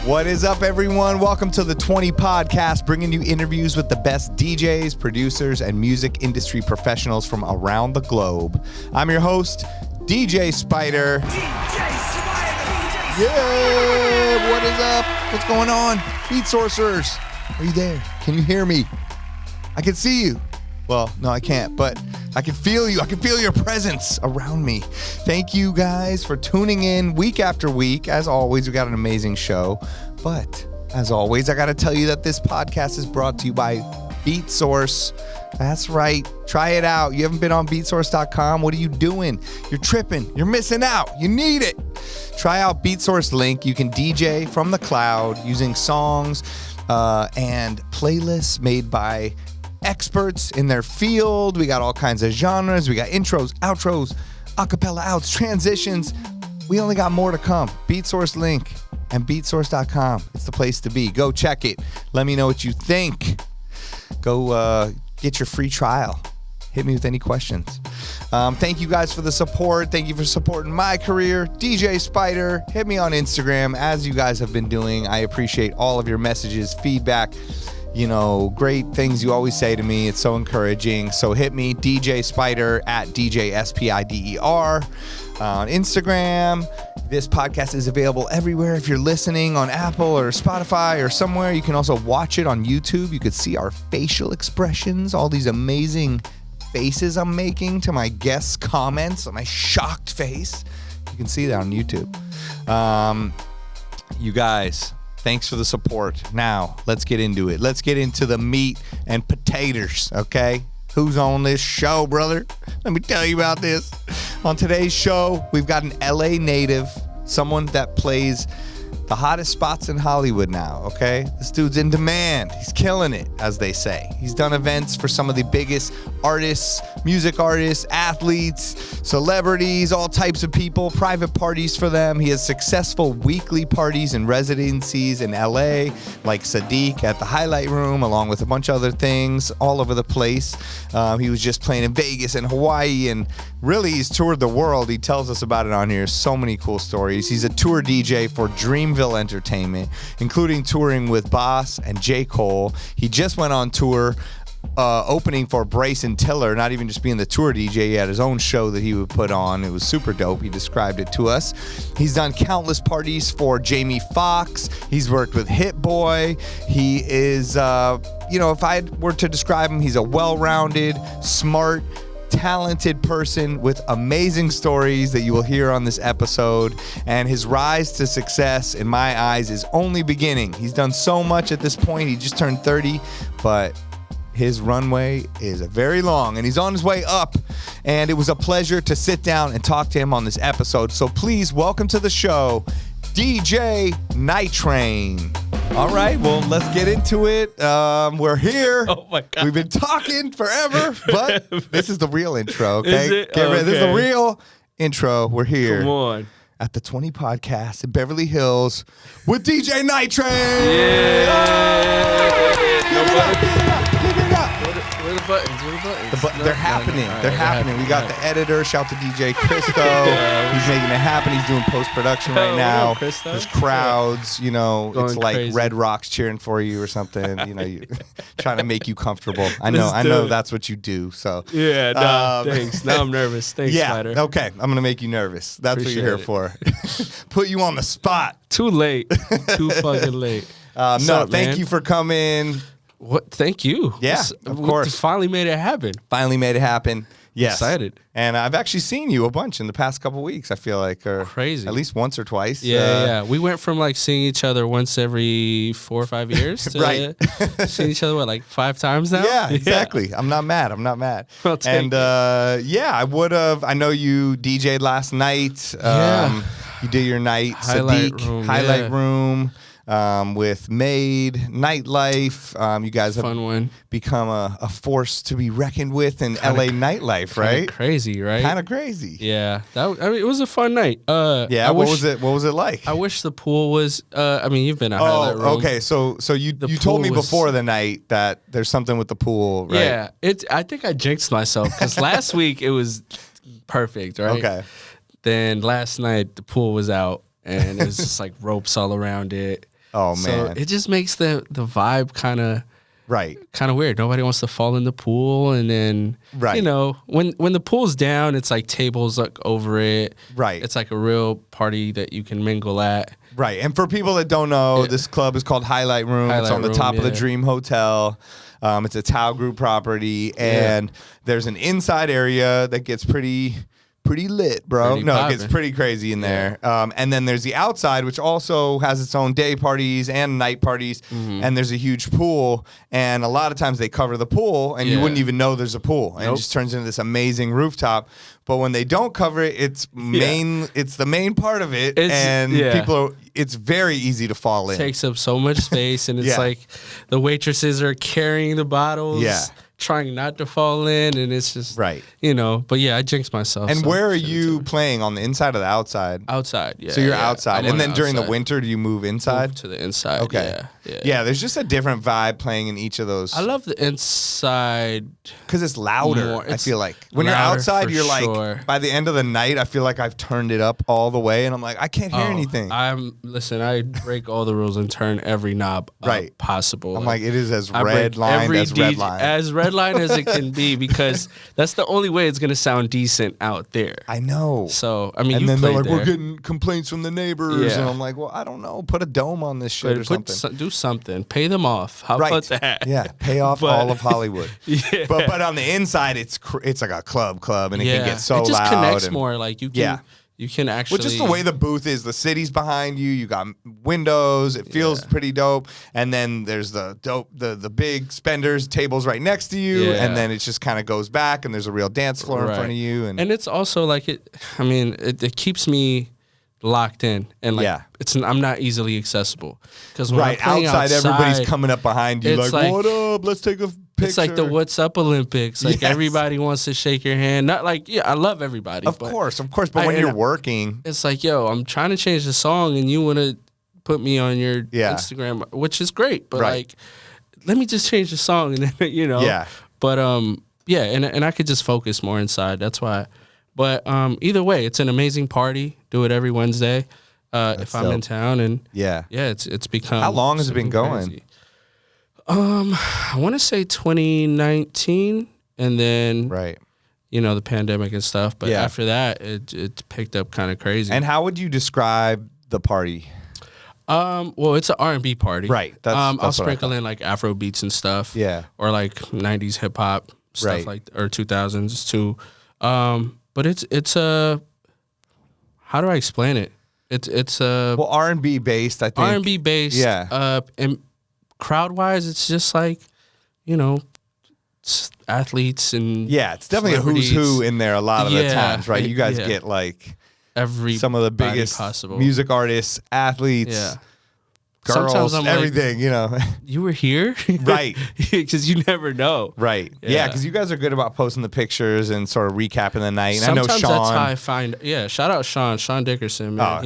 What is up, everyone? Welcome to the 20 Podcast, bringing you interviews with the best DJs, producers, and music industry professionals from around the globe. I'm your host, DJ Spider. Yeah, what is up? What's going on? Beatsourcers, are you there? Can you hear me? I can see you. Well, no, I can't, but I can feel you. I can feel your presence around me. Thank you guys for tuning in week after week. As always, we got an amazing show. But as always, I got to tell you that this podcast is brought to you by Beatsource. That's right. Try it out. You haven't been on Beatsource.com. What are you doing? You're tripping. You're missing out. You need it. Try out Beatsource Link. You can DJ from the cloud using songs and playlists made by experts in their field. We got all kinds of genres. We got intros, outros, acapella outs, transitions. We only got more to come. Beatsource Link and Beatsource.com. It's the place to be. Go check it. Let me know what you think. Go get your free trial. Hit me with any questions. Thank you guys for the support. Thank you for supporting my career. DJ Spider, hit me on Instagram as you guys have been doing. I appreciate all of your messages, feedback, great things you always say to me. It's so encouraging. So hit me, DJ Spider at DJSPIDER on Instagram. This podcast is available everywhere. If you're listening on Apple or Spotify or somewhere, you can also watch it on YouTube. You could see our facial expressions, all these amazing faces I'm making to my guests' comments, my shocked face. You can see that on YouTube. You guys, thanks for the support. Now, let's get into it. Let's get into the meat and potatoes, okay? Who's on this show, brother? Let me tell you about this. On today's show, we've got an LA native, someone that plays the hottest spots in Hollywood now, okay? This dude's in demand. He's killing it, as they say. He's done events for some of the biggest artists, music artists, athletes, celebrities, all types of people, private parties for them. He has successful weekly parties and residencies in LA, like SaadiQ at the Highlight Room, along with a bunch of other things all over the place. He was just playing in Vegas and Hawaii, and really he's toured the world. He tells us about it on here. So many cool stories. He's a tour DJ for Dreamville Entertainment, including touring with Boss and J. Cole. He just went on tour opening for Bryson Tiller, not even just being the tour DJ. He had his own show that he would put on. It was super dope. He described it to us. He's done countless parties for Jamie Foxx. He's worked with Hit Boy. He is, if I were to describe him, he's a well-rounded, smart, talented person with amazing stories that you will hear on this episode, and his rise to success in my eyes is only beginning. He's done so much at this point. He just turned 30, but his runway is very long and he's on his way up, and it was a pleasure to sit down and talk to him on this episode. So please welcome to the show, DJ Nitrane. All right, well, let's get into it. We're here. Oh, my God. We've been talking forever, but this is the real intro, okay? Is it? Get ready. Okay. This is the real intro. We're here. Come on. At the 20 Podcast in Beverly Hills with DJ Nitrane. Yeah. Give it up. Where the buttons? They're happening. They're happening. We got the editor. Shout to DJ Christo. He's making it happen. He's doing post-production right now. There's crowds. It's like crazy. Red Rocks cheering for you or something. You trying to make you comfortable. I know that's what you do. So yeah, thanks. Now I'm nervous. Thanks, Spider. Okay. I'm gonna make you nervous. That's Appreciate what you're here for. Put you on the spot. Too late. Too fucking late. Thank you for coming. What? Thank you. Yeah, of course. Finally made it happen. Yes. Excited. And I've actually seen you a bunch in the past couple of weeks, I feel like. Or crazy. At least once or twice. Yeah. We went from seeing each other once every 4 or 5 years to right. seeing each other, 5 times now? Yeah, exactly. Yeah. I'm not mad. I'll take it. I would have. I know you DJ'd last night. You did your night. Highlight Room. With Made, Nightlife. You guys have become a force to be reckoned with in LA nightlife, right? Crazy, right? Kind of crazy. Yeah. It was a fun night. What was it like? I wish the pool was, you've been at Highlight Room. Okay. So you told me before the night that there's something with the pool, right? Yeah. I think I jinxed myself because last week it was perfect, right? Okay. Then last night the pool was out and it was just ropes all around it. Oh, So man. it just makes the vibe kind of Right. weird. Nobody wants to fall in the pool, and then Right. you know, when the pool's down, it's like tables like over it. Right. It's like a real party that you can mingle at. Right. And for people that don't know, this club is called Highlight Room. It's Highlight on the Room, top of the yeah. Dream Hotel. It's a Tao Group property, and there's an inside area that gets pretty lit, bro. Pretty No, it poppin'. gets pretty crazy in there. And then there's the outside, which also has its own day parties and night parties. And there's a huge pool. And a lot of times they cover the pool, and you wouldn't even know there's a pool. And it just turns into this amazing rooftop. But when they don't cover it, it's the main part of it, it's very easy to fall in. Takes up so much space, and it's like the waitresses are carrying the bottles. Yeah. Trying not to fall in, and it's just Right. you know. But yeah, I jinxed myself. And so where are should've you done playing, on the inside or the outside? it. Outside? Yeah. So you're yeah. outside, I'm and on then during the outside. winter, do you move inside? Move to the inside. Okay. Yeah. Yeah, there's just a different vibe playing in each of those. I love the inside. Because it's louder, More. I It's feel like. When you're louder outside, for you're like, sure. by the end of the night, I feel like I've turned it up all the way, and I'm like, I can't hear anything. Listen, I break all the rules and turn every knob up possible. I'm like, it is as I break red line every as red line. as red line as it can be, because that's the only way it's gonna sound decent out there. I know. So I mean, And you then they're played like, there. we're getting complaints from the neighbors. Yeah. And I'm like, well, I don't know. Put a dome on this shit or something. Do something. Pay them off. How about that? Yeah, pay off But- all of Hollywood. Yeah. But on the inside, it's like a club, and it can get so loud. It just connects and- more. Like you can, you can actually. Well, just the way the booth is, the city's behind you. You got windows. It feels pretty dope. And then there's the big spenders tables right next to you. Yeah. And then it just kind of goes back, and there's a real dance floor in front of you. And it's also like it. I mean, it keeps me locked in, and like I'm not easily accessible, because when I'm playing outside, everybody's coming up behind you, it's like, what up? Let's take a picture. It's like the What's Up Olympics. Like everybody wants to shake your hand. Not like I love everybody. Of course. But when you're working, it's like, yo, I'm trying to change the song, and you want to put me on your Instagram, which is great. But like, let me just change the song, and then Yeah. But and I could just focus more inside. That's why. But either way, it's an amazing party. Do it every Wednesday if I'm in town, and it's become. How long has it been going? Crazy. I want to say 2019, and then the pandemic and stuff. But after that, it picked up kind of crazy. And how would you describe the party? Well, it's an R&B party, right? I'll sprinkle in like Afro beats and stuff, or like 90s hip hop stuff, like, or 2000s too. But it's a, how do I explain it? It's a R&B based, I think. R&B based, and crowd wise, it's just like, athletes and it's definitely a who's who in there a lot of the times, right? You guys get like some of the biggest possible music artists, athletes, girls, sometimes I'm everything, you were here? Right. Because you never know. Right. Yeah, because you guys are good about posting the pictures and sort of recapping the night. And Sometimes I know Sean. that's how I find, shout out Sean Dickerson, man.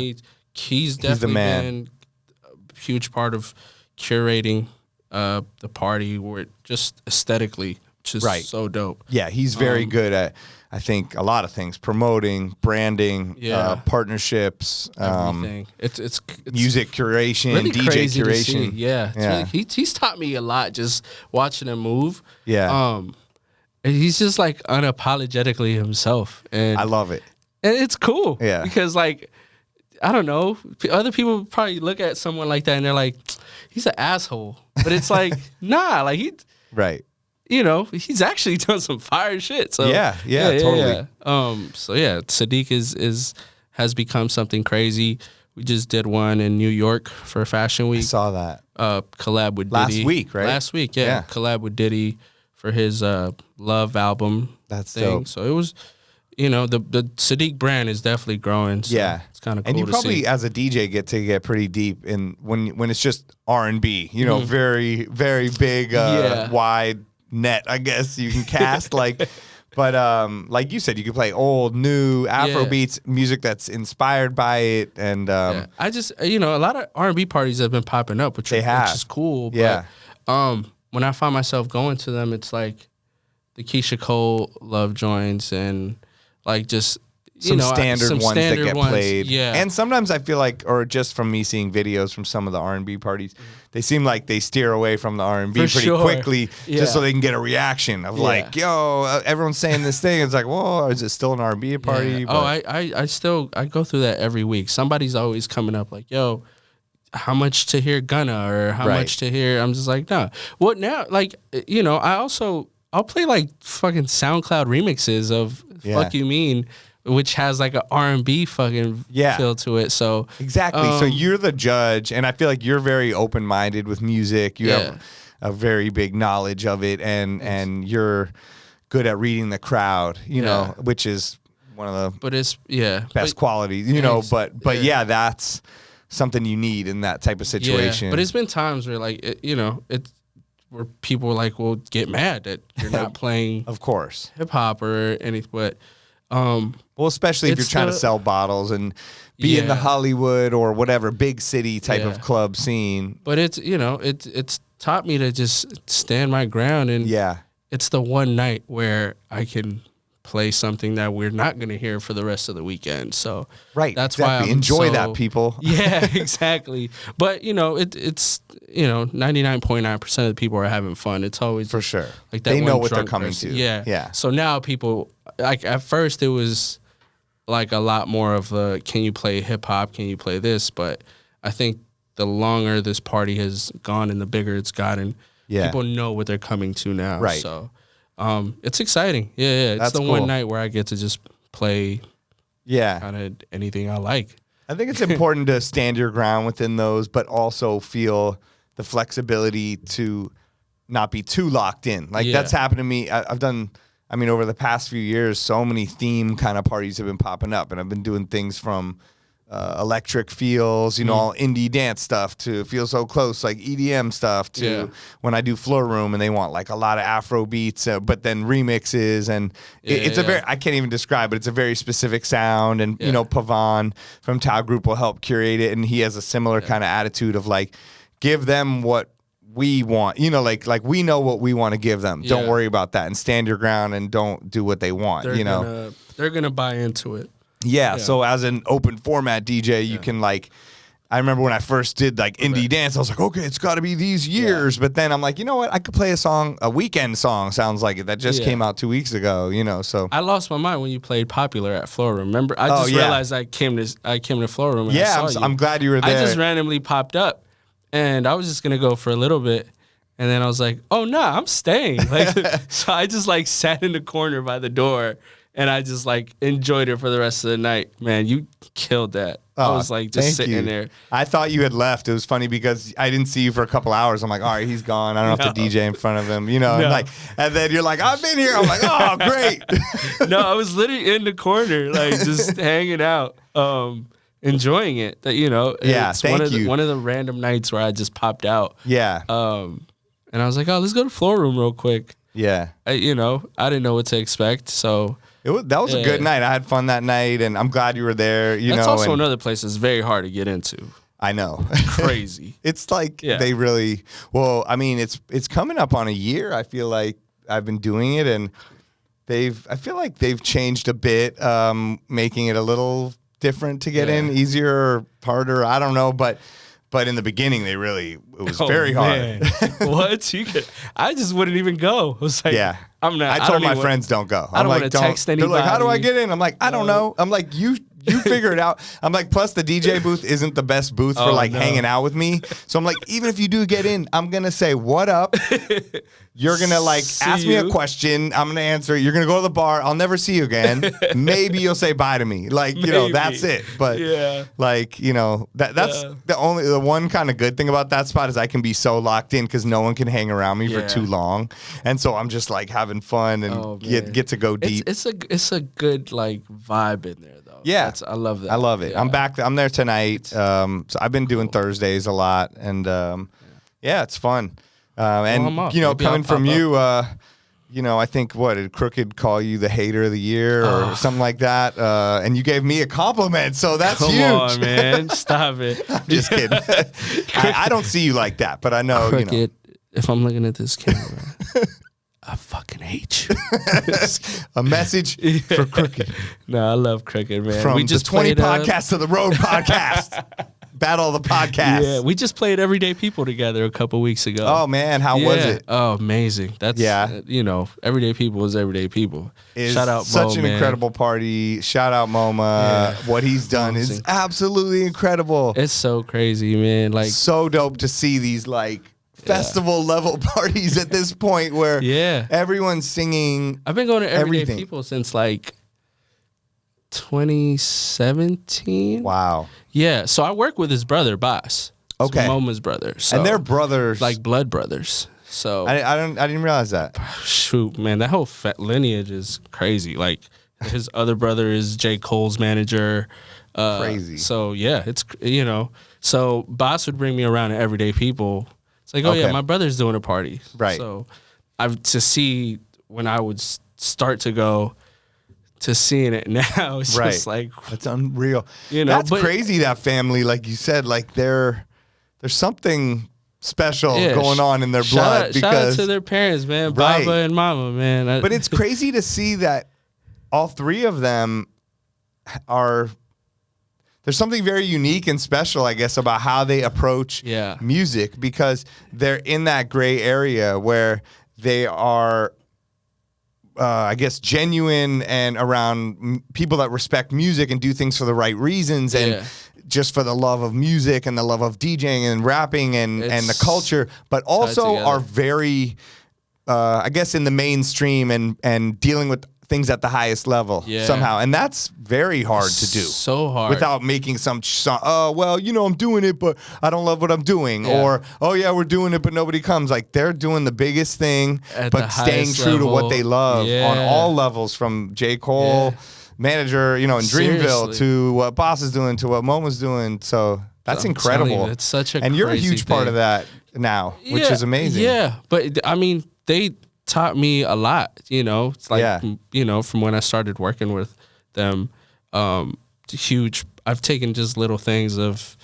He's definitely been a huge part of curating the party, where just aesthetically, which is so dope. Yeah, he's very good at, I think, a lot of things: promoting, branding, partnerships, everything. It's music curation, really DJ crazy to curation. see. Yeah, really, he's taught me a lot just watching him move. Yeah, and he's just like unapologetically himself, and I love it. And it's cool. Yeah, because like, I don't know, other people probably look at someone like that and they're like, he's an asshole. But it's like, nah, like he's actually done some fire shit. So yeah, totally. So SaadiQ has become something crazy. We just did one in New York for Fashion Week. I saw that. Collab with Diddy. Last week, right? Last week, yeah. Collab with Diddy for his Love album. That's thing. dope. So it was, the SaadiQ brand is definitely growing. So it's kind of cool. And you to probably, see. as a DJ, get pretty deep in when it's just R&B. Very, very big, wide net, I guess you can cast but like you said, you can play old, new Afro beats, music that's inspired by it, and I just a lot of R&B parties have been popping up, which is cool. But when I find myself going to them, it's like the Keisha Cole love joints, and like just some standard ones that get played. Yeah. And sometimes I feel like, or just from me seeing videos from some of the R&B parties, they seem like they steer away from the R&B pretty quickly just so they can get a reaction of like, yo, everyone's saying this thing. It's like, whoa, is it still an R&B party? Yeah. Oh, I go through that every week. Somebody's always coming up like, yo, how much to hear Gunna or how much to hear? I'm just like, nah. What now? Like, you know, I'll play like fucking SoundCloud remixes of Fuck You Mean, which has like an R&B fucking feel to it. So exactly. So you're the judge, and I feel like you're very open-minded with music. You have a very big knowledge of it, and you're good at reading the crowd. You know, which is one of the best qualities. You know, but that's something you need in that type of situation. Yeah, but it's been times where like where people like will get mad that you're not playing, of course, hip hop or anything, but. Well, especially if you're trying to sell bottles and be in the Hollywood or whatever big city type of club scene. But it's it's taught me to just stand my ground, and it's the one night where I can play something that we're not going to hear for the rest of the weekend. So that's why I enjoy that, people. Yeah, exactly. But it's 99.9% of the people are having fun. It's always for sure. Like that they know what they're drunk coming person. to. Yeah. So now people, like at first it was like a lot more of a, can you play hip hop? Can you play this? But I think the longer this party has gone and the bigger it's gotten, people know what they're coming to now. Right. So it's exciting. Yeah. It's the one night where I get to just play kind of anything I like. I think it's important to stand your ground within those, but also feel the flexibility to not be too locked in. Like that's happened to me. I've done, over the past few years, so many theme kind of parties have been popping up, and I've been doing things from electric feels, all indie dance stuff, to Feel So Close, like EDM stuff, to when I do Floor Room and they want like a lot of Afro beats, but then remixes, and it's a very, I can't even describe it. It's a very specific sound, and Pavan from Tao Group will help curate it, and he has a similar kind of attitude of like, give them what we want, like we know what we want to give them. Don't worry about that, and stand your ground and don't do what they want. They're gonna buy into it. Yeah, so as an open format DJ, you can like, I remember when I first did like indie dance, I was like, okay, it's got to be these years. But then I'm like, you know what? I could play a weekend song, sounds like it, that just came out 2 weeks ago, so. I lost my mind when you played Popular at Floor Room. Remember? I just realized I came to Floor Room and I saw you. I'm glad you were there. I just randomly popped up, and I was just going to go for a little bit. And then I was like, oh, no, I'm staying. Like, so I just like sat in the corner by the door, and I just like enjoyed it for the rest of the night. Man, you killed that. I was like just sitting there. I thought you had left. It was funny because I didn't see you for a couple hours. I'm like, all right, he's gone. I don't have to DJ in front of him, and then you're like, I've been here. I'm like, oh, great. No, I was literally in the corner, like just hanging out, enjoying it. It's one of the random nights where I just popped out. Yeah. And I was like, oh, let's go to Floor Room real quick. Yeah. I didn't know what to expect, so. That was a good night. I had fun that night, and I'm glad you were there. That's also another place that's very hard to get into. I know. Crazy. It's like they really, it's coming up on a year. I feel like I've been doing it, and I feel like they've changed a bit, making it a little different to get in, easier or harder. I don't know, but in the beginning, it was very hard. What? I just wouldn't even go. I was like, I'm not. I told my friends don't go. I don't want to text anybody. They're like, how do I get in? I'm like, I don't know. I'm like, you figure it out. I'm like, plus the DJ booth isn't the best booth for hanging out with me. So I'm like, even if you do get in, I'm going to say, what up? You're going to ask me a question. I'm going to answer it. You're going to go to the bar. I'll never see you again. Maybe you'll say bye to me. That's it. But that's the one kind of good thing about that spot is I can be so locked in because no one can hang around me for too long. And so I'm just having fun and get to go deep. It's a good vibe in there though. Yeah. I love that. I love it. Yeah. I'm back. I'm there tonight. So I've been doing Thursdays a lot, and it's fun. Coming from you, I think did Crooked call you the hater of the year or something like that? And you gave me a compliment, so that's huge. Come on, man. Stop it. I'm just kidding. I don't see you like that, but I know, Crooked, if I'm looking at this camera, I fucking hate you. A message for Crooked. No, I love Crooked, man. From we just the 20 played, podcasts to the road podcast. Battle of the podcast. Yeah, we just played Everyday People together a couple weeks ago. Oh man, how was it? Oh, amazing. That's Everyday People is Everyday People. Shout out such Mo, an man. incredible party. Shout out MoMA. Yeah. What he's done is absolutely incredible. It's so crazy, man. Like so dope to see these like festival level parties at this point where everyone's singing. I've been going to Everyday everything. People since like 2017. Wow. Yeah, so I work with his brother, Boss. Okay. So MoMA's brother. So, and they're brothers. like blood brothers. So I didn't realize that. Shoot, man, that whole lineage is crazy. Like his other brother is J. Cole's manager. Crazy. So yeah, it's So Boss would bring me around to Everyday People. It's like, oh yeah, my brother's doing a party. Right. So to see when I would start to go to seeing it now, it's just like it's unreal. That's crazy. That family, like you said, like there's something special going on in their blood. Shout out to their parents, man, Baba and Mama, man. But it's crazy to see that all three of them are. There's something very unique and special, I guess, about how they approach music because they're in that gray area where they are. I guess genuine and around people that respect music and do things for the right reasons and just for the love of music and the love of DJing and rapping and the culture, but also are very, I guess, in the mainstream and dealing with things at the highest level somehow. And that's very hard to do. So hard. Without making some, I'm doing it, but I don't love what I'm doing. Or, we're doing it, but nobody comes. Like, they're doing the biggest thing, but staying true to what they love on all levels, from J. Cole, manager, in Dreamville, to what Boss is doing, to what MoMA's doing. So that's incredible. It's such a and you're a huge part of that now, which is amazing. Yeah, but I mean, they taught me a lot, it's like, from when I started working with them, huge, I've taken just little things of,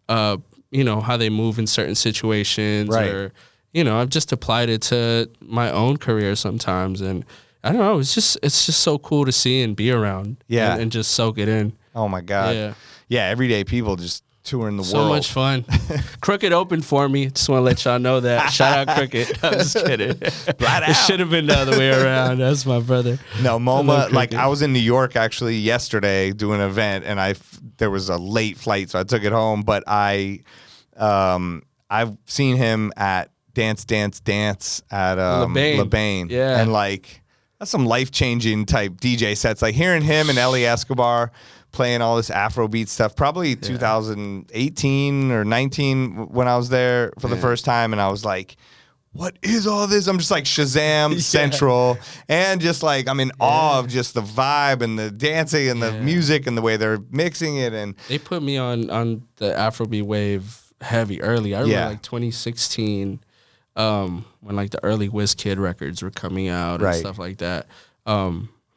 how they move in certain situations or, I've just applied it to my own career sometimes. And I don't know, it's just so cool to see and be around and just soak it in. Oh my God. Yeah. Everyday People just touring the world. So much fun. Crooked opened for me. Just want to let y'all know that. Shout out Crooked. I'm just kidding. It should have been the other way around. That's my brother. No, MoMA, like I was in New York actually yesterday doing an event and there was a late flight, so I took it home. But I've seen him at Dance at LeBain. Yeah. And like that's some life-changing type DJ sets. Like hearing him and Ellie Escobar playing all this Afrobeat stuff, probably 2018 or 19 when I was there for the first time, and I was like, what is all this? I'm just like Shazam Central, and just like I'm in awe of just the vibe and the dancing and the music and the way they're mixing it. And they put me on the Afrobeat wave heavy early. I remember like 2016 when like the early WizKid records were coming out and stuff like that.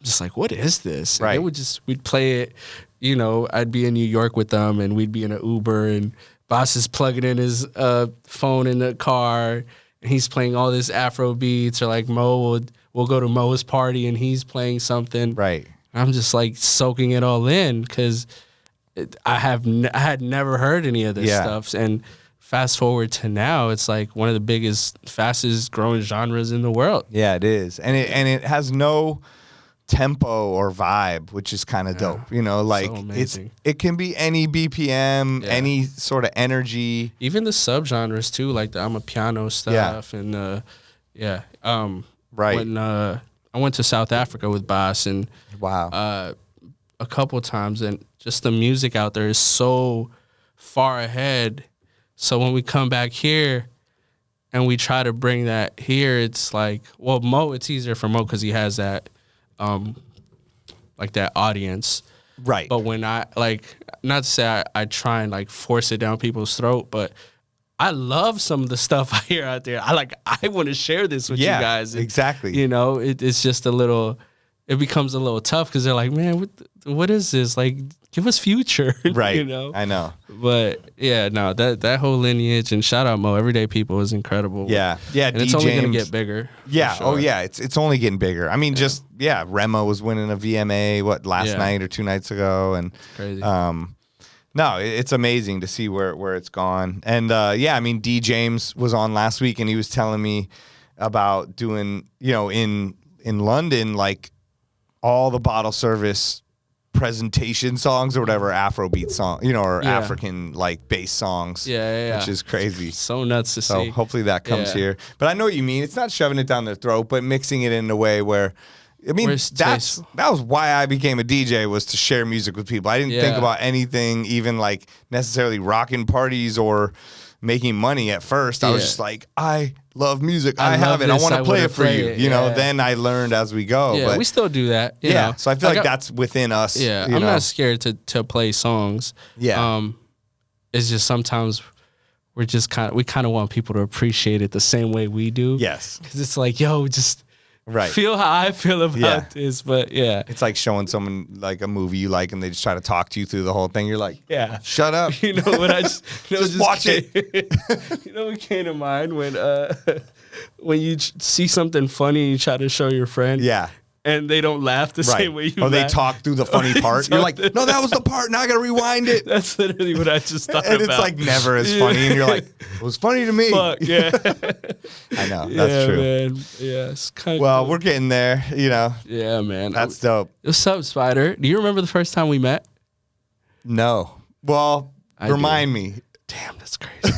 Just like, what is this? And we'd play it, I'd be in New York with them and we'd be in an Uber and Boss is plugging in his phone in the car and he's playing all this Afro beats, or like we'll go to Mo's party and he's playing something. Right. I'm just like soaking it all in because I had never heard any of this stuff. And fast forward to now, it's like one of the biggest, fastest growing genres in the world. Yeah, it is. And it has no tempo or vibe, which is kind of dope. Like so it can be any BPM, any sort of energy. Even the subgenres too, like the I'm a piano stuff and When I went to South Africa with Boss and a couple times, and just the music out there is so far ahead. So when we come back here and we try to bring that here, it's like, well, Mo, it's easier for Mo because he has that like that audience. Right. But when I not to say I try and like force it down people's throat, but I love some of the stuff I hear out there. I want to share this with you guys. And, exactly. It's just it becomes a little tough because they're like, man, what is this? Like, give us Future. Right. You know? I know. But yeah, no, that whole lineage, and shout out Mo, Everyday People is incredible. Yeah. Yeah. And it's only going to get bigger. Yeah. Sure. Oh yeah. It's only getting bigger. I mean, Remo was winning a VMA, last night or 2 nights ago. And crazy. No, it's amazing to see where it's gone. And I mean, D James was on last week and he was telling me about doing, in London, like all the bottle service presentation songs or whatever, Afrobeat song, or African like bass songs. Yeah. Which is crazy. So nuts to see. So hopefully that comes here. But I know what you mean. It's not shoving it down their throat, but mixing it in a way where, I mean, that was why I became a DJ, was to share music with people. I didn't think about anything, even like necessarily rocking parties or making money at first. I was just like, I love music. I have it. I want to play it for you. You know, then I learned as we go. Yeah, but we still do that. You know? So I feel like that's within us. Yeah, I'm not scared to play songs. Yeah. It's just sometimes we kind of want people to appreciate it the same way we do. Yes. Because it's like, yo, just feel how I feel about this. But it's like showing someone like a movie you like and they just try to talk to you through the whole thing. You're like, shut up. You know what I just, just watch it. You know what came to mind when you see something funny and you try to show your friend. Yeah. And they don't laugh the same way you laugh. They talk through the funny part. You're like, no, that was the part. Now I got to rewind it. That's literally what I just thought and it's like never as funny. And you're like, it was funny to me. Fuck, yeah. I know. That's true. Man. Yeah, it's kind of Well, we're getting there, Yeah, man. That's dope. What's up, Spider? Do you remember the first time we met? No. Well, remind me. Damn, that's crazy.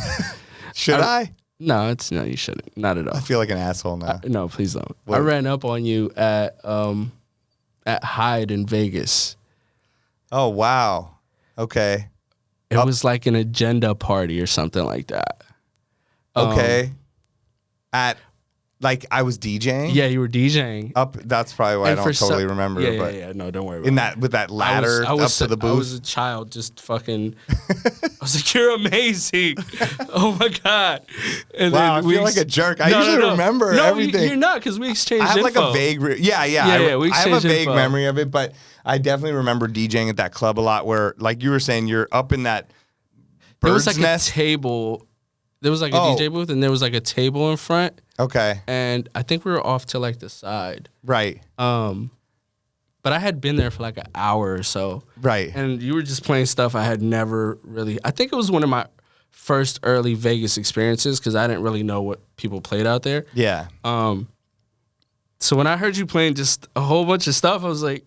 Should I? No, you shouldn't. Not at all. I feel like an asshole now. No, please don't. What? I ran up on you at Hyde in Vegas. Oh, wow. Okay. It was like an agenda party or something like that. Okay. Like I was DJing? Yeah, you were DJing. That's probably why I don't totally remember. Yeah. No, don't worry about it. With that ladder up to the booth? I was a child just fucking... I was like, you're amazing. Oh, my God. And wow, I feel like a jerk. I usually remember everything. You're not, because we exchanged info. I have like a vague... I have a vague memory of it, but I definitely remember DJing at that club a lot where, like you were saying, you're up in that bird's nest. There was like a table... There was like a DJ booth, and there was like a table in front. Okay. And I think we were off to like the side. Right. But I had been there for like an hour or so. Right. And you were just playing stuff I had never really... I think it was one of my first early Vegas experiences because I didn't really know what people played out there. Yeah. So when I heard you playing just a whole bunch of stuff, I was like,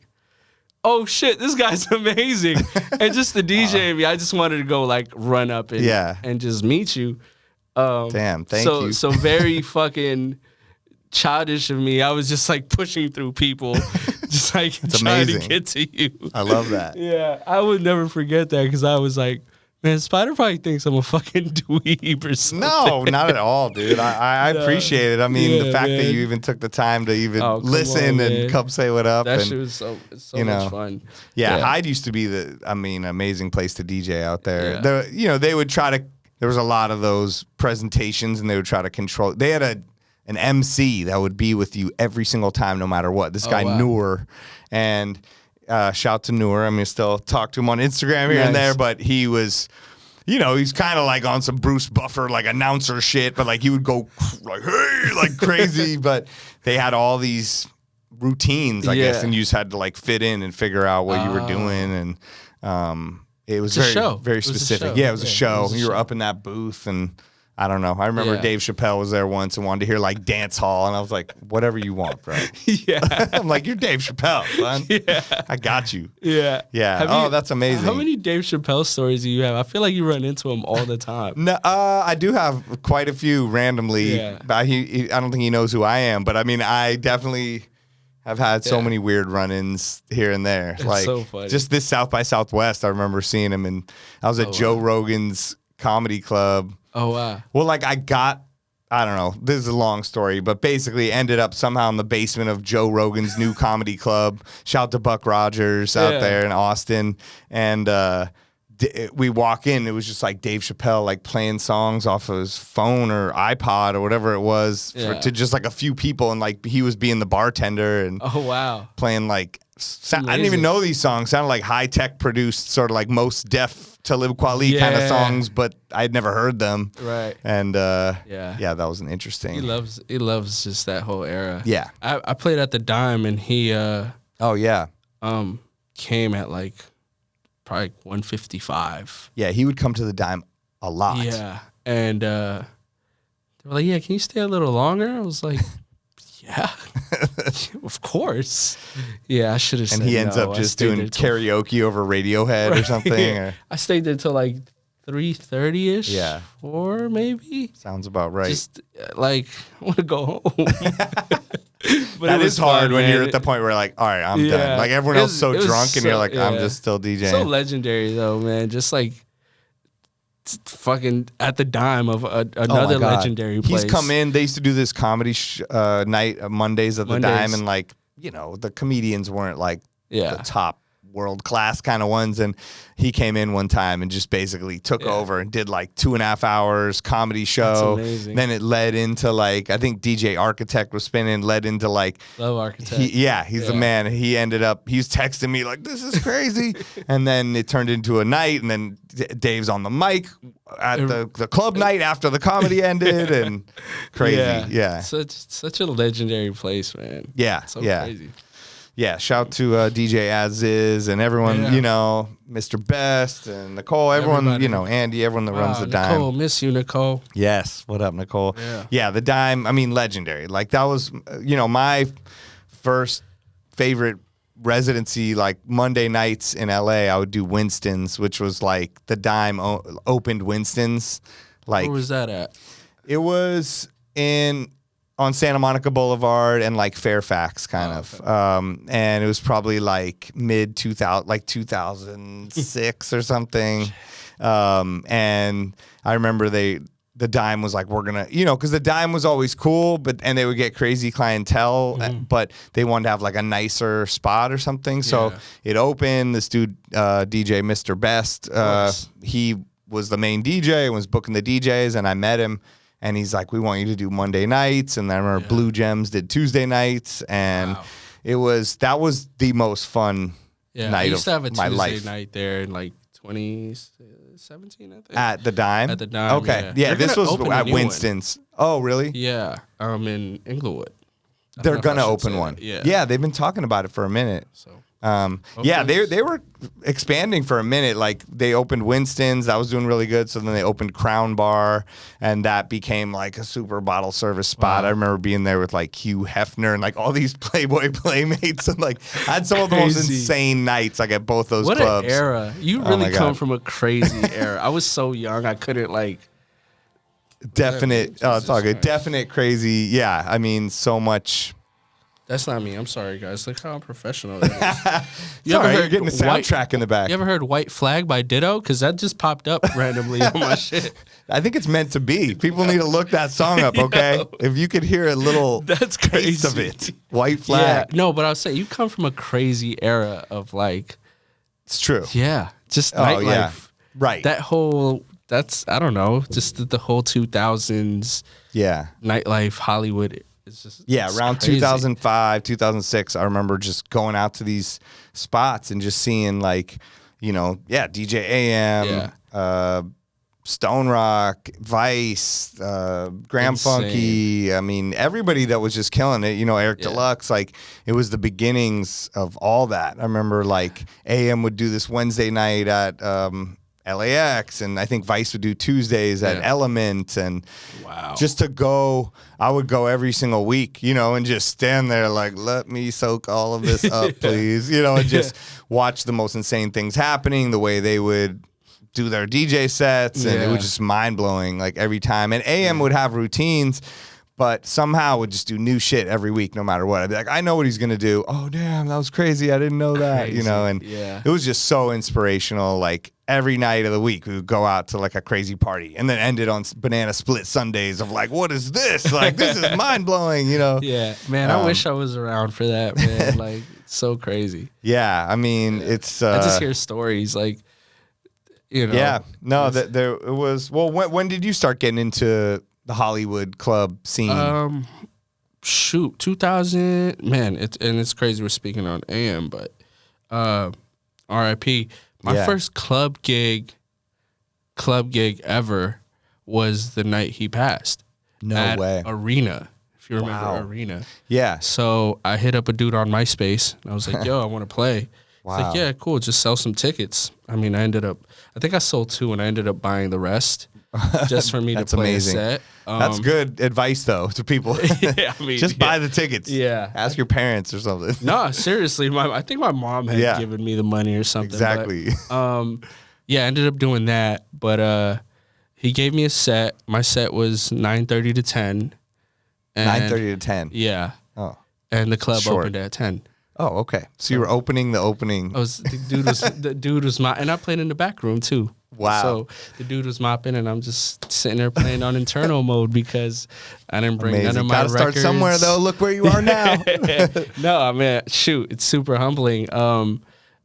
oh shit, this guy's amazing. And just the DJ me, I just wanted to go like run up and just meet you. Damn, thank you. So very fucking childish of me. I was just like pushing through people, just like trying to get to you. I love that. Yeah, I would never forget that because I was like, man, Spider probably thinks I'm a fucking dweeb or something. No, not at all, dude. I appreciate it. I mean, the fact that you even took the time to even listen and come say what up. That shit was so much fun. Yeah, Hyde used to be amazing place to DJ out there. Yeah. They would try to... There was a lot of those presentations, and they would try to control. They had an MC that would be with you every single time, no matter what. This guy Noor, and shout to Noor. I mean, still talk to him on Instagram here and there, but he was, he's kind of like on some Bruce Buffer like announcer shit, but like he would go like hey like crazy. But they had all these routines, I guess, and you just had to like fit in and figure out what you were doing and. It was very specific. Yeah, it was a show. You were up in that booth, and I don't know. I remember Dave Chappelle was there once and wanted to hear like dance hall, and I was like, whatever you want, bro. I'm like, you're Dave Chappelle, son. Yeah. I got you. Yeah. Yeah. That's amazing. How many Dave Chappelle stories do you have? I feel like you run into him all the time. No, I do have quite a few randomly. Yeah. But I don't think he knows who I am, but I mean, I definitely... I've had so many weird run-ins here and there. It's like so funny. Just this South by Southwest, I remember seeing him, and I was at Joe Rogan's comedy club. Oh, wow. Well, like I don't know, this is a long story, but basically ended up somehow in the basement of Joe Rogan's new comedy club. Shout to Buck Rogers out there in Austin. And we walk in, it was just like Dave Chappelle like playing songs off of his phone or iPod or whatever it was to just like a few people, and like he was being the bartender and playing like I didn't even know these songs. Sounded like high tech produced, sort of like Most Def, Talib Kweli kind of songs, but I'd never heard them. Right. And that was an interesting. He loves just that whole era. Yeah. I played at the Dime, and he came at like probably 155. Yeah, he would come to the Dime a lot. Yeah. And they were like, yeah, can you stay a little longer? I was like, yeah, of course. Yeah, I should have said And he ends up just doing karaoke over Radiohead or something. Or... I stayed there till like 3:30ish. Yeah. 4 maybe. Sounds about right. Just like, I want to go home. But that is hard when you're at the point where like, all right, I'm done. Like everyone else is so drunk and you're like, I'm just still DJing. So legendary though, man. Just like fucking at the Dime of another legendary place. He's come in. They used to do this comedy night Mondays at the Dime, and like, you know, the comedians weren't like the top world class kind of ones, and he came in one time and just basically took over and did like 2.5 hours comedy show. That's amazing. Then it led into like, I think DJ Architect was spinning, led into like, Love Architect. He's the man. He ended up, he was texting me like, this is crazy. And then it turned into a night, and then Dave's on the mic at the club night after the comedy ended, and crazy. Yeah. Such a legendary place, man. Yeah. So crazy. Yeah, shout to DJ As Is and everyone, you know, Mr. Best and Nicole, everyone, you know, Andy, everyone that runs the Dime. Nicole, miss you, Nicole. Yes, what up, Nicole? Yeah, the Dime, I mean, legendary. Like, that was, you know, my first favorite residency, like Monday nights in LA, I would do Winston's, which was like the Dime opened Winston's. Like, where was that at? It was on Santa Monica Boulevard and like Fairfax kind of. And it was probably like mid 2000, like 2006 or something. And I remember the Dime was like, we're gonna, you know, because the Dime was always cool, and they would get crazy clientele, but they wanted to have like a nicer spot or something. So it opened. This dude, DJ Mr. Best, he was the main DJ and was booking the DJs, and I met him. And he's like, we want you to do Monday nights. And then I remember Blue Gems did Tuesday nights. And that was the most fun night of my life. I used to have a Tuesday night there in like 2017, I think. At the Dime? At the Dime, okay. Yeah, this was at Winston's. Oh, really? Yeah. In Inglewood. They're going to open one. Yeah, they've been talking about it for a minute. So. They were expanding for a minute. Like, they opened Winston's, that was doing really good. So then they opened Crown Bar, and that became like a super bottle service spot. I remember being there with like Hugh Hefner and like all these Playboy playmates, and like I had some of the most insane nights like at both those clubs. What an era! You really come from a crazy era. I was so young, I couldn't like. Definite. It's all good. Definite crazy. Yeah, I mean, so much. That's not me. I'm sorry, guys. Look how unprofessional it is. You're getting a soundtrack in the back. You ever heard White Flag by Ditto? Because that just popped up randomly on my shit. I think it's meant to be. People need to look that song up, okay? If you could hear a little taste of it. White Flag. Yeah. No, but I'll say, you come from a crazy era of like... It's true. Yeah. Just nightlife. Yeah. Right. I don't know, just the whole 2000s nightlife, Hollywood. It's just around crazy. 2005, 2006, I remember just going out to these spots and just seeing like, you know, DJ AM, Stone Rock, Vice, Graham Funky. I mean, everybody that was just killing it, you know, Eric Deluxe, like it was the beginnings of all that. I remember like AM would do this Wednesday night at LAX, and I think Vice would do Tuesdays at Element, and just to go, I would go every single week, you know, and just stand there like, let me soak all of this up, please, you know, and just watch the most insane things happening, the way they would do their DJ sets, and it was just mind-blowing, like every time. And AM would have routines, but somehow would just do new shit every week, no matter what. I'd be like, I know what he's gonna do. Oh damn, that was crazy. I didn't know that. You know, and it was just so inspirational. Like every night of the week, we would go out to like a crazy party, and then ended on banana split Sundays of like, what is this? Like this is mind blowing. You know? Yeah, man. I wish I was around for that, man. Like so crazy. Yeah, I mean, it's. I just hear stories like you know. Yeah. No, there it was. Well, when did you start getting into the Hollywood club scene? Shoot, 2000. Man, it's crazy we're speaking on AM, but RIP. My first club gig ever was the night he passed. No way. Arena, if you remember Arena. Yeah. So I hit up a dude on MySpace, and I was like, yo, I want to play. Wow. He's like, yeah, cool, just sell some tickets. I mean, I think I sold 2, and I ended up buying the rest just for me to play amazing. a set. That's good advice, though, to people. Yeah, I mean, just buy the tickets. Yeah. Ask your parents or something. No, seriously, I think my mom had given me the money or something. Exactly. But, yeah, I ended up doing that, but he gave me a set. My set was 9:30 to 10. 9:30 to 10. Yeah. Oh. And the club opened at 10. Oh, okay. So you were opening the opening. The dude was and I played in the back room too. Wow. So the dude was mopping, and I'm just sitting there playing on internal mode because I didn't bring none of my records. Gotta start somewhere though. Look where you are now. No, I mean, shoot, it's super humbling.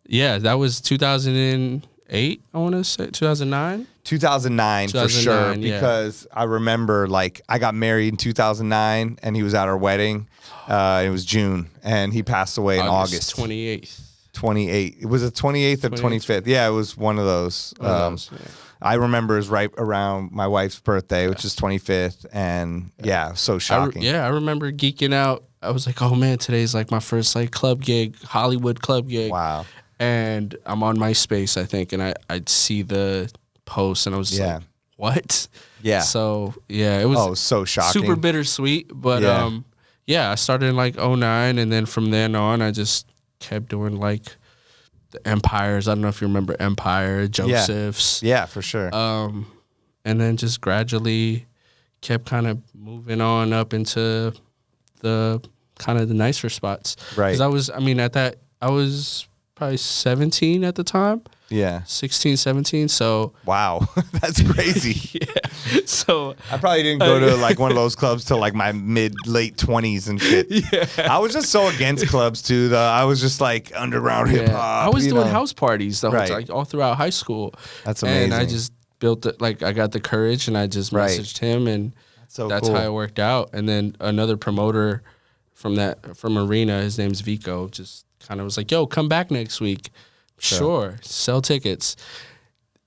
Yeah, that was 2008. I want to say 2009. 2009 for sure, because I remember like I got married in 2009 and he was at our wedding. It was June and he passed away in August 28th. 28. It was the 28th or 25th. Yeah, it was one of those. I remember it was right around my wife's birthday, which is 25th, and so shocking. I remember geeking out. I was like, oh man, today's like my first like club gig, Hollywood club gig. Wow. And I'm on MySpace, I think, and I'd see the post, and I was like, what? Yeah. So it was so shocking. Super bittersweet, but I started in like 2009, and then from then on I just kept doing like the Empires. I don't know if you remember Empire, Joseph's. Yeah, for sure. And then just gradually kept kind of moving on up into the kind of the nicer spots. Right. Because I was probably 17 at the time. Yeah. 16, 17. So. Wow. That's crazy. Yeah. So. I probably didn't go to like one of those clubs till like my late 20s and shit. Yeah. I was just so against clubs too, though. I was just like underground hip hop. I was doing house parties the whole time, like all throughout high school. That's amazing. And I just built it, like I got the courage and I just messaged him, and that's how it worked out. And then another promoter from Arena, his name's Vico, just kind of was like, yo, come back next week. Sure, sell tickets.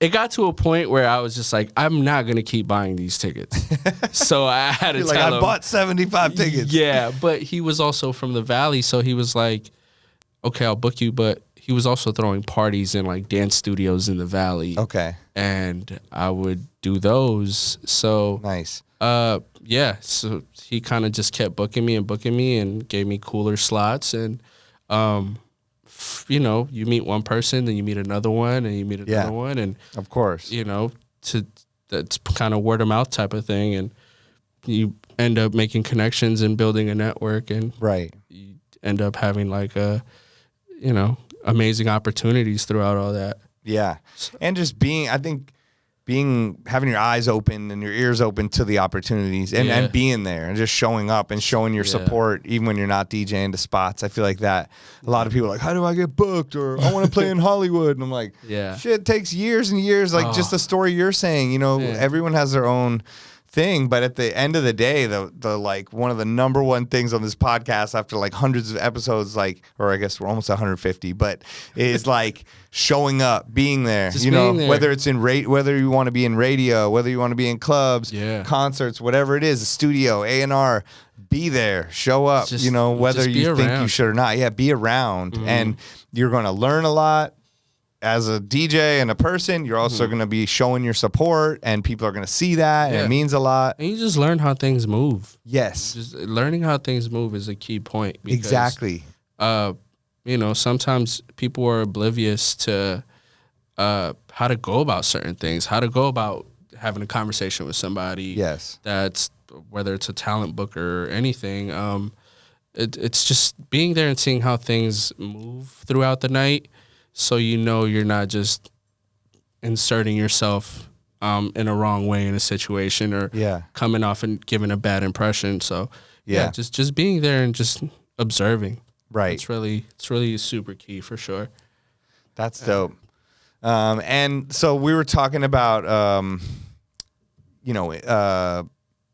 It got to a point where I was just like, I'm not going to keep buying these tickets. So I had to tell him. I bought 75 tickets. Yeah, but he was also from the Valley, so he was like, okay, I'll book you. But he was also throwing parties in like dance studios in the Valley. Okay. And I would do those. So. Nice. So he kind of just kept booking me and gave me cooler slots. And, you meet one person, then you meet another one, and you meet another one, and of course, that's kind of word of mouth type of thing, and you end up making connections and building a network, and you end up having like amazing opportunities throughout all that. Yeah, and just having your eyes open and your ears open to the opportunities and being there and just showing up and showing your support even when you're not DJing to spots. I feel like that a lot of people are like, how do I get booked? Or I want to play in Hollywood. And I'm like, shit, it takes years and years. Like just the story you're saying, everyone has their own thing, but at the end of the day, the like one of the number one things on this podcast after like hundreds of episodes, like, or I guess we're almost 150, but is like showing up, being there, just being there. Whether it's in whether you want to be in radio, whether you want to be in clubs, concerts, whatever it is, a studio, A&R, be there, show up, whether you think you should or not. Yeah, be around, and you're going to learn a lot. As a DJ and a person, you're also going to be showing your support, and people are going to see that, and it means a lot. And you just learn how things move. Yes. Just learning how things move is a key point. Because, exactly. Sometimes people are oblivious to how to go about certain things, how to go about having a conversation with somebody. Yes. That's, whether it's a talent booker or anything. It's just being there and seeing how things move throughout the night. So you're not just inserting yourself in a wrong way in a situation or coming off and giving a bad impression. So just being there and just observing. Right. It's really super key for sure. That's dope. And so we were talking about,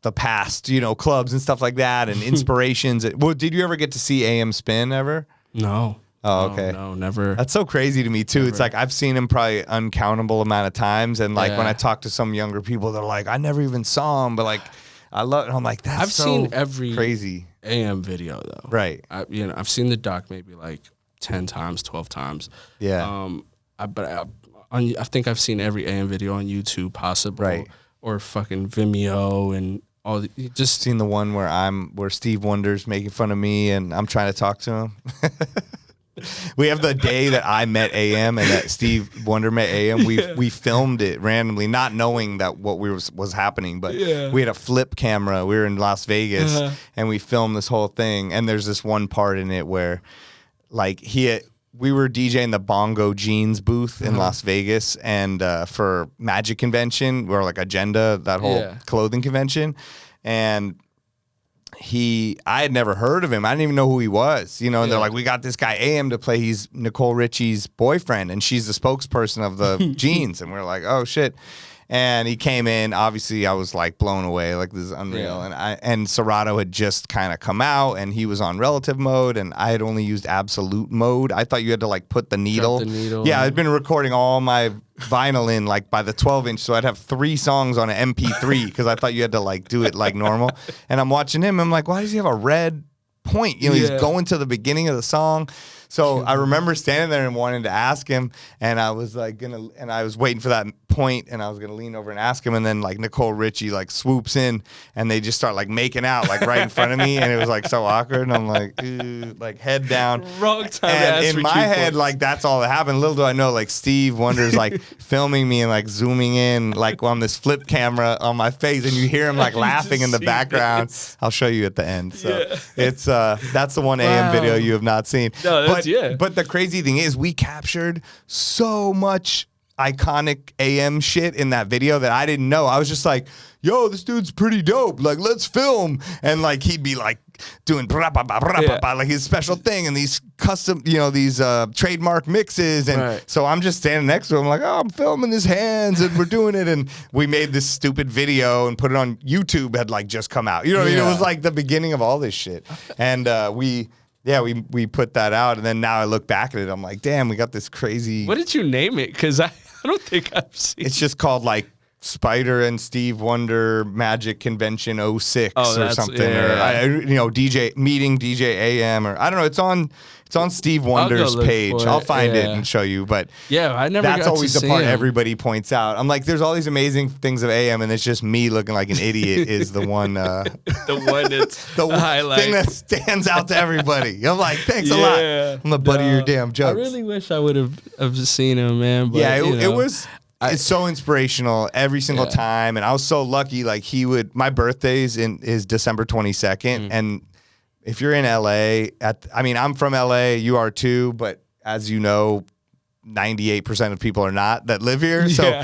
the past, clubs and stuff like that and inspirations. Well, did you ever get to see AM Spin ever? No. Oh, okay. No, never. That's so crazy to me too. Never. It's like I've seen him probably uncountable amount of times, and like when I talk to some younger people, they're like, I never even saw him, but like I love it. I'm like, that's I've seen every crazy AM video though. Right. I've seen the doc maybe like 10 times, 12 times. Yeah. I think I've seen every AM video on YouTube possible. Right. Or fucking Vimeo and all. Just seen the one where Steve Wonder's making fun of me and I'm trying to talk to him. We have the day that I met AM and that Steve Wonder met AM. We filmed it randomly, not knowing that what was happening. But we had a flip camera. We were in Las Vegas and we filmed this whole thing. And there's this one part in it where, like, we were DJing the Bongo Jeans booth in Las Vegas, and for Magic Convention, or like Agenda, that whole clothing convention, and I had never heard of him. I didn't even know who he was, and they're like, we got this guy AM to play. He's Nicole Richie's boyfriend, and she's the spokesperson of the jeans, and we're like, oh shit. And he came in. Obviously, I was like blown away. Like, this is unreal. Yeah. And Serato had just kind of come out, and he was on relative mode, and I had only used absolute mode. I thought you had to like put the needle. Yeah, I'd been recording all my vinyl in like by the 12-inch, so I'd have 3 songs on an MP3 because I thought you had to like do it like normal. And I'm watching him. I'm like, why does he have a red point? He's going to the beginning of the song. So I remember standing there and wanting to ask him, and I was like I was waiting for that point, and I was gonna lean over and ask him, and then like Nicole Richie like swoops in, and they just start like making out like right in front of me, and it was like so awkward, and I'm like, like head down. Wrong time. And in my head, like that's all that happened. Little do I know, like Steve Wonder's like filming me and like zooming in like on this flip camera on my face, and you hear him like laughing in the background. This. I'll show you at the end. So it's that's the one AM video you have not seen. No, but the crazy thing is, we captured so much iconic AM shit in that video that I didn't know. I was just like, yo, this dude's pretty dope. Like, let's film. And like, he'd be like doing like his special thing and these custom, these trademark mixes. And so I'm just standing next to him like, oh, I'm filming his hands and we're doing it. And we made this stupid video and put it on YouTube, had like just come out. You know what I mean? It was like the beginning of all this shit. And we put that out, and then now I look back at it, I'm like, damn, we got this crazy. What did you name it? Because I don't think I've seen. It's just called like Spider and Steve Wonder Magic Convention 06 or something, or DJ meeting DJ AM, or I don't know. It's on Steve Wonder's page. I'll find it and show you. But I never. That's got always to the part see him. Everybody points out. I'm like, there's all these amazing things of AM, and it's just me looking like an idiot is the one. The one that's the highlight thing that stands out to everybody. I'm like, thanks a lot. I'm the butt of your damn jokes. I really wish I would have seen him, man. But, it was. It's so inspirational every single time, and I was so lucky. Like my birthday is December 22nd, and if you're in LA, I'm from LA, you are too, but as you know, 98% of people are not that live here. So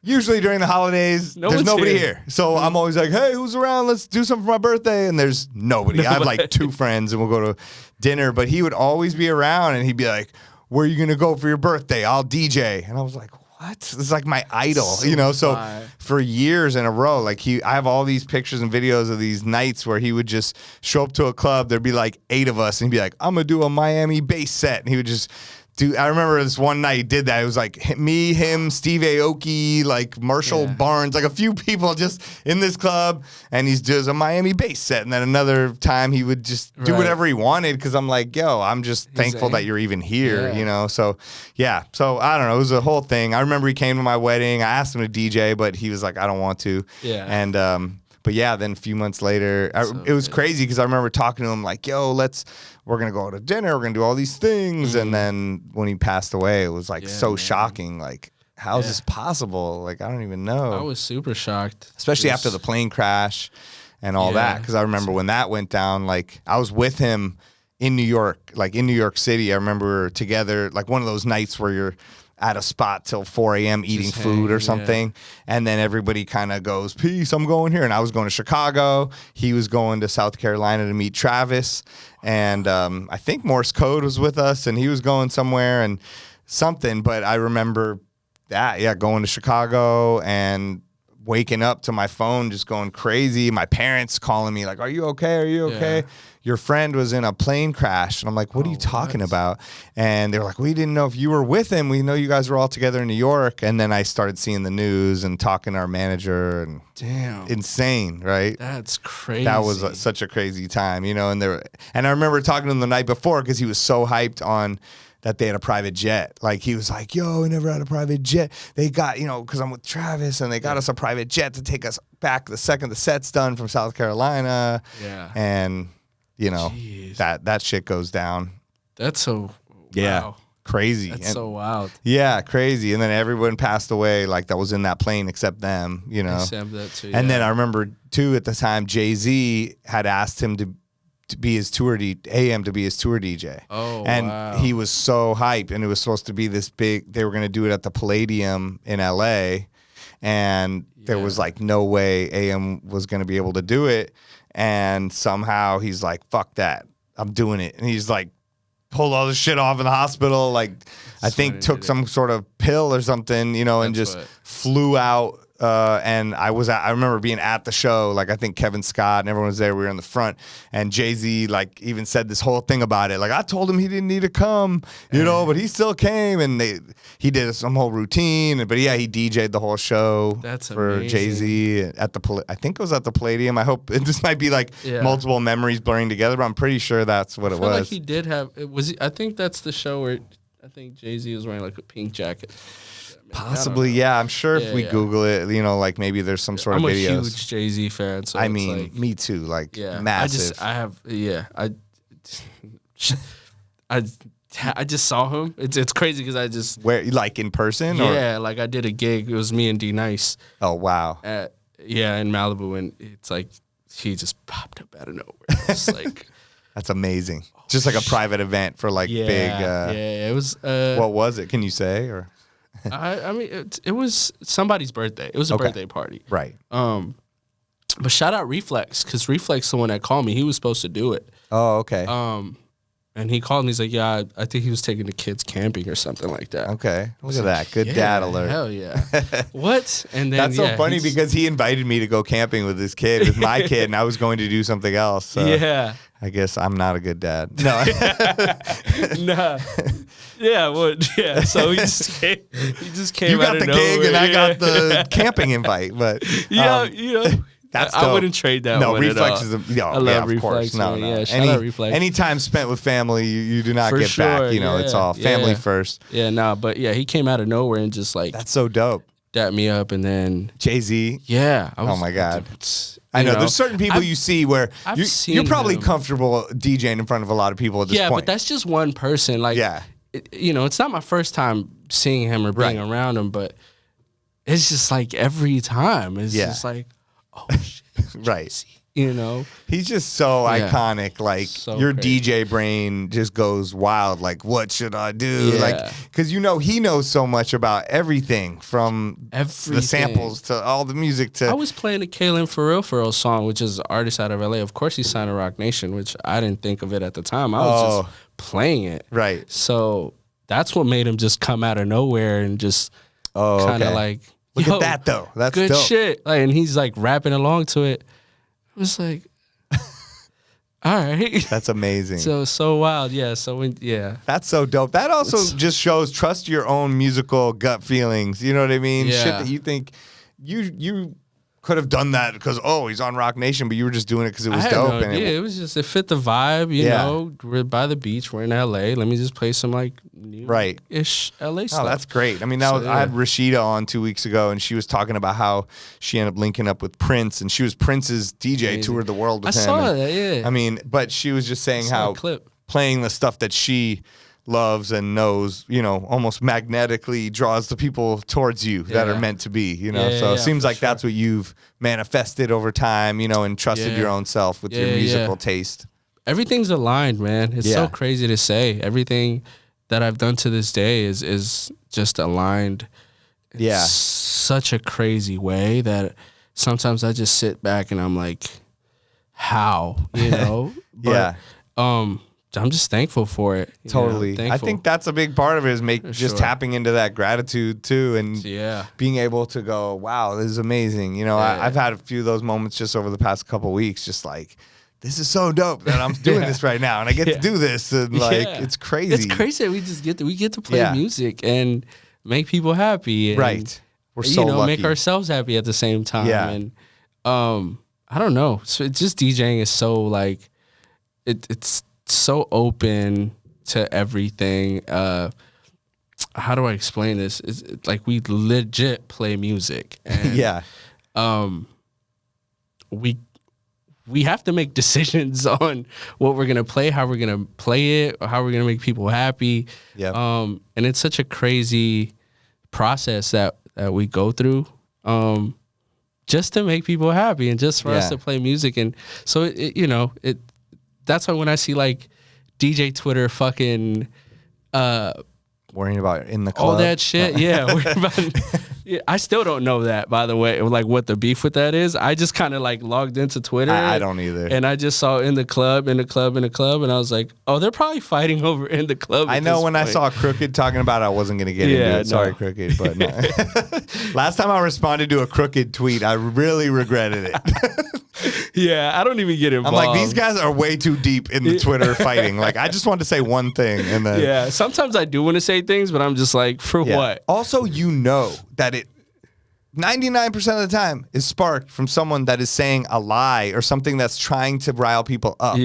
usually during the holidays, there's nobody here. So I'm always like, hey, who's around? Let's do something for my birthday. And there's nobody. I have like 2 friends, and we'll go to dinner, but he would always be around, and he'd be like, where are you going to go for your birthday? I'll DJ. And I was like, what? This is like my idol, So for years in a row, like I have all these pictures and videos of these nights where he would just show up to a club. There'd be like 8 of us, and he'd be like, I'm gonna do a Miami bass set, and he would just I remember this one night he did that. It was like me, him, Steve Aoki, like Marshall Barnes, like a few people just in this club, and he's does a Miami bass set. And then another time he would just do whatever he wanted, because I'm like, yo, I'm just thankful that you're even here, So so I don't know. It was a whole thing. I remember he came to my wedding. I asked him to DJ, but he was like, I don't want to. Yeah. And but then a few months later, it was crazy, because I remember talking to him like, yo, we're going to go out to dinner. We're going to do all these things. And then when he passed away, it was like so shocking. Like, how is this possible? Like, I don't even know. I was super shocked. Especially after the plane crash and all that. Because I remember when that went down, like, I was with him in New York, like in New York City. I remember we were together, like one of those nights where you're at a spot till 4 a.m. eating food or something. And then everybody kind of goes, peace, I'm going here. And I was going to Chicago. He was going to South Carolina to meet Travis. And I think Morse Code was with us, and he was going somewhere and something. But I remember that. Yeah, going to Chicago and waking up to my phone just going crazy. My parents calling me like, "Are you okay? Are you okay? Your friend was in a plane crash." And I'm like, "What are you talking about?" And they were like, "We didn't know if you were with him. We know you guys were all together in New York." And then I started seeing the news and talking to our manager. And damn, insane, right? That's crazy. That was such a crazy time, you know. And I remember talking to him the night before because he was so hyped on that they had a private jet. Like, he was like, "Yo, we never had a private jet. They got, you know, because I'm with Travis, and they got us a private jet to take us back the second the set's done from South Carolina." Yeah. And, you know, that shit goes down. That's so, wow. Crazy. That's so wild. Yeah, crazy. And then everyone passed away, like, that was in that plane except them, you know. Except that too, And then I remember, too, at the time, Jay-Z had asked him to be his tour DJ. Oh, and wow. he was so hyped, and it was supposed to be this big, they were going to do it at the Palladium in LA, and there was like no way AM was going to be able to do it. And somehow he's like, "Fuck that, I'm doing it." And he's like, pulled all this shit off in the hospital, like, I think took some sort of pill or something, you know, and just flew out. And I remember being at the show, like, I think Kevin Scott and everyone was there. We were in the front, and Jay-Z like even said this whole thing about it. Like, I told him he didn't need to come, you know, but he still came, and he did some whole routine. But yeah, he DJ'd the whole show. That's for amazing. Jay-Z at I think it was at the Palladium. I hope this might be like multiple memories blurring together, but I'm pretty sure that's what it was. Like he did have it was. I think that's the show where I think Jay-Z was wearing like a pink jacket. Possibly, yeah. I'm sure if we Google it, you know, like maybe there's some sort of videos. I'm a huge Jay-Z fan, so I mean, like, me too, like, massive. I just saw him. It's crazy because I just like in person. Yeah, like I did a gig. It was me and D Nice. Oh wow. In Malibu, and it's like he just popped up out of nowhere. It's like that's amazing. Just like a private event for like big. It was. What was it? Can you say or? I mean, it was somebody's birthday. It was a birthday party. Right. But shout out Reflex, because Reflex, the one that called me, he was supposed to do it. Oh, okay. And he called me. He's like, "Yeah, I think he was taking the kids camping or something like that." Okay. Look at that. Good dad alert. Hell yeah. What? And then that's so funny because he invited me to go camping with his kid, with my kid, and I was going to do something else. So I guess I'm not a good dad. No. Nah. Yeah, well, yeah. So he just came. You got the gig, and I got the camping invite, but you know, that's dope. I wouldn't trade that. No, Reflex is I love of course. Reflex. No. Yeah, shout out Reflex. Any time spent with family, you do not get back. You know, it's all family first. Yeah, but he came out of nowhere and just like that's so dope. Dapped me up, and then Jay-Z. Yeah. Oh my God. I know there's certain people you see where you're probably comfortable DJing in front of a lot of people at this point. Yeah, but that's just one person. Like, it's not my first time seeing him or being around him, but it's just like every time it's just like, oh shit, right. You know, he's just so iconic. Like your crazy. DJ brain just goes wild. Like, what should I do? Yeah. Like, because he knows so much about everything from the samples to all the music to. I was playing a Kalen For Real song, which is an artist out of LA. Of course, he signed to Rock Nation, which I didn't think of it at the time. I was just playing it. Right. So that's what made him just come out of nowhere and just kind of like. Look at that though. That's good dope. shit. Like, and he's like rapping along to it. I was like, all right. That's amazing. So wild. Yeah. That's so dope. That also just shows trust your own musical gut feelings. You know what I mean? Yeah. Shit that you think you could have done that because he's on Rock Nation, but you were just doing it because it was dope. No idea. It was just, it fit the vibe. You know, we're by the beach. We're in LA. Let me just play some like new-ish LA stuff. Oh, that's great. I mean, I had Rashida on 2 weeks ago, and she was talking about how she ended up linking up with Prince, and she was Prince's DJ, toured the world with him. I saw that. Yeah. I mean, but she was just saying how playing the stuff that she loves and knows, almost magnetically draws the people towards you that are meant to be, so it seems like that's what you've manifested over time, and trusted your own self with your musical taste. Everything's aligned, man. It's so crazy to say. Everything that I've done to this day is just aligned in such a crazy way that sometimes I just sit back and I'm like, how, But, I'm just thankful for it. Totally. I think that's a big part of it is just tapping into that gratitude too, and being able to go, wow, this is amazing. You know, I've had a few of those moments just over the past couple of weeks, just like, this is so dope that I'm doing this right now, and I get to do this, and like it's crazy. It's crazy that we get to play music and make people happy. And, right. We're so lucky. Make ourselves happy at the same time. Yeah. And I don't know. So it's just DJing is so like it's so open to everything. How do I explain this? It's like we legit play music. And, we have to make decisions on what we're gonna play, how we're gonna play it, or how we're gonna make people happy. Yeah. And it's such a crazy process that we go through, just to make people happy and just for us to play music. And so that's why when I see like DJ Twitter fucking worrying about in the club, all that shit, worrying about. I still don't know that, by the way, like what the beef with that is. I just kind of like logged into Twitter. I don't either. And I just saw in the club, and I was like, oh, they're probably fighting over in the club. I know when I saw Crooked talking about it, I wasn't going to get into it. Sorry, Crooked. But no. Last time I responded to a Crooked tweet, I really regretted it. I don't even get involved. I'm like, these guys are way too deep in the Twitter fighting. Like, I just wanted to say one thing. And then sometimes I do want to say things, but I'm just like, for what? Also, that it 99% of the time is sparked from someone that is saying a lie or something that's trying to rile people up.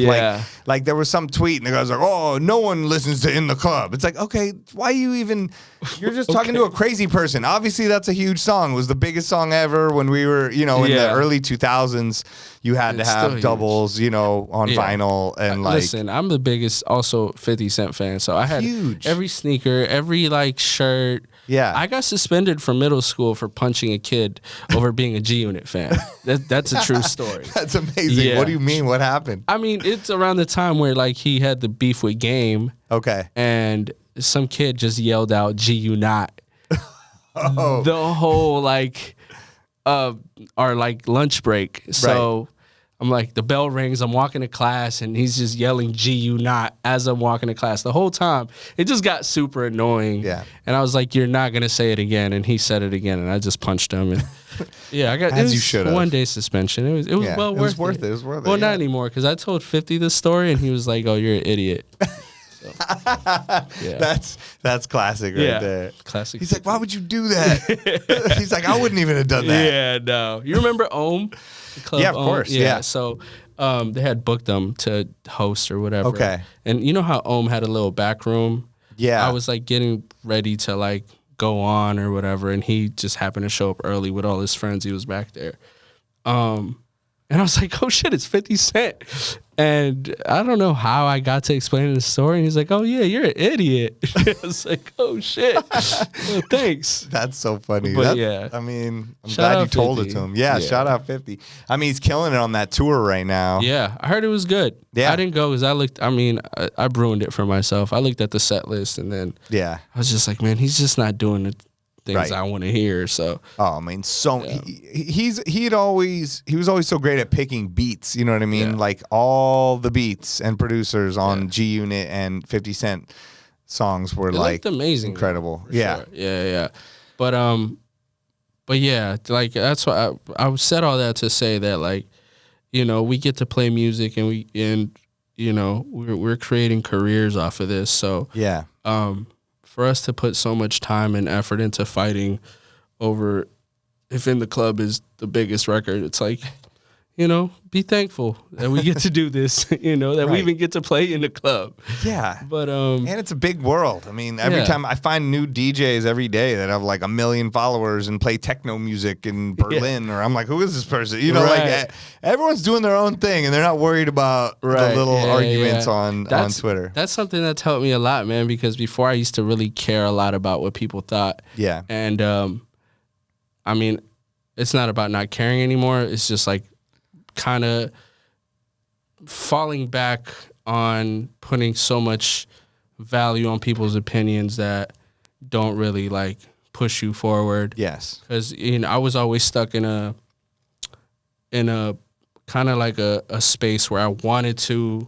Like there was some tweet and the guy's like, oh, no one listens to In the Club. It's like, okay, why you even, you're just talking to a crazy person. Obviously that's a huge song. It was the biggest song ever when we were, in the early 2000s. You had to have doubles, on vinyl and like. Listen, I'm the biggest also 50 Cent fan. So I had every sneaker, every like shirt. Yeah. I got suspended from middle school for punching a kid over being a G-Unit fan. That's a true story. That's amazing. Yeah. What do you mean? What happened? I mean, it's around the time where like he had the beef with Game. Okay. And some kid just yelled out G-Unit. The whole like our like lunch break. So I'm like, the bell rings, I'm walking to class, and he's just yelling G-Unit as I'm walking to class the whole time. It just got super annoying. Yeah. And I was like, you're not going to say it again. And he said it again, and I just punched him. And I got as you should have. 1 day suspension. It was well worth it. It was worth it. Well, not anymore, because I told 50 this story, and he was like, oh, you're an idiot. So, that's classic right there. Classic. He's like, why would you do that? He's like, I wouldn't even have done that. Yeah, no. You remember Ohm? Yeah, of course. Yeah. So they had booked them to host or whatever. Okay. And you know how Ohm had a little back room? Yeah. I was like getting ready to like go on or whatever, and he just happened to show up early with all his friends. He was back there. And I was like, oh shit, it's 50 Cent. And I don't know how I got to explaining the story. And he's like, oh yeah, you're an idiot. I was like, oh shit. Well, thanks. That's so funny. But I mean, I'm glad you told it to him. Yeah, shout out 50. I mean, he's killing it on that tour right now. Yeah, I heard it was good. Yeah. I didn't go because I ruined it for myself. I looked at the set list and then I was just like, man, he's just not doing the things I want to hear. So I mean, he was always so great at picking beats, you know what I mean? Like all the beats and producers on G-Unit and 50 Cent songs were like amazing, incredible. Sure. Yeah. But yeah, like that's why I said all that to say that like, we get to play music and we're creating careers off of this. So for us to put so much time and effort into fighting over if In the Club is the biggest record, it's like, be thankful that we get to do this, that we even get to play in the club. Yeah. But and it's a big world. I mean, every time I find new DJs every day that have like 1 million followers and play techno music in Berlin, or I'm like, who is this person? Like everyone's doing their own thing and they're not worried about the little arguments on Twitter. That's something that's helped me a lot, man, because before I used to really care a lot about what people thought. Yeah. And I mean, it's not about not caring anymore. It's just like kind of falling back on putting so much value on people's opinions that don't really like push you forward. Yes. Because I was always stuck in a kind of like a space where I wanted to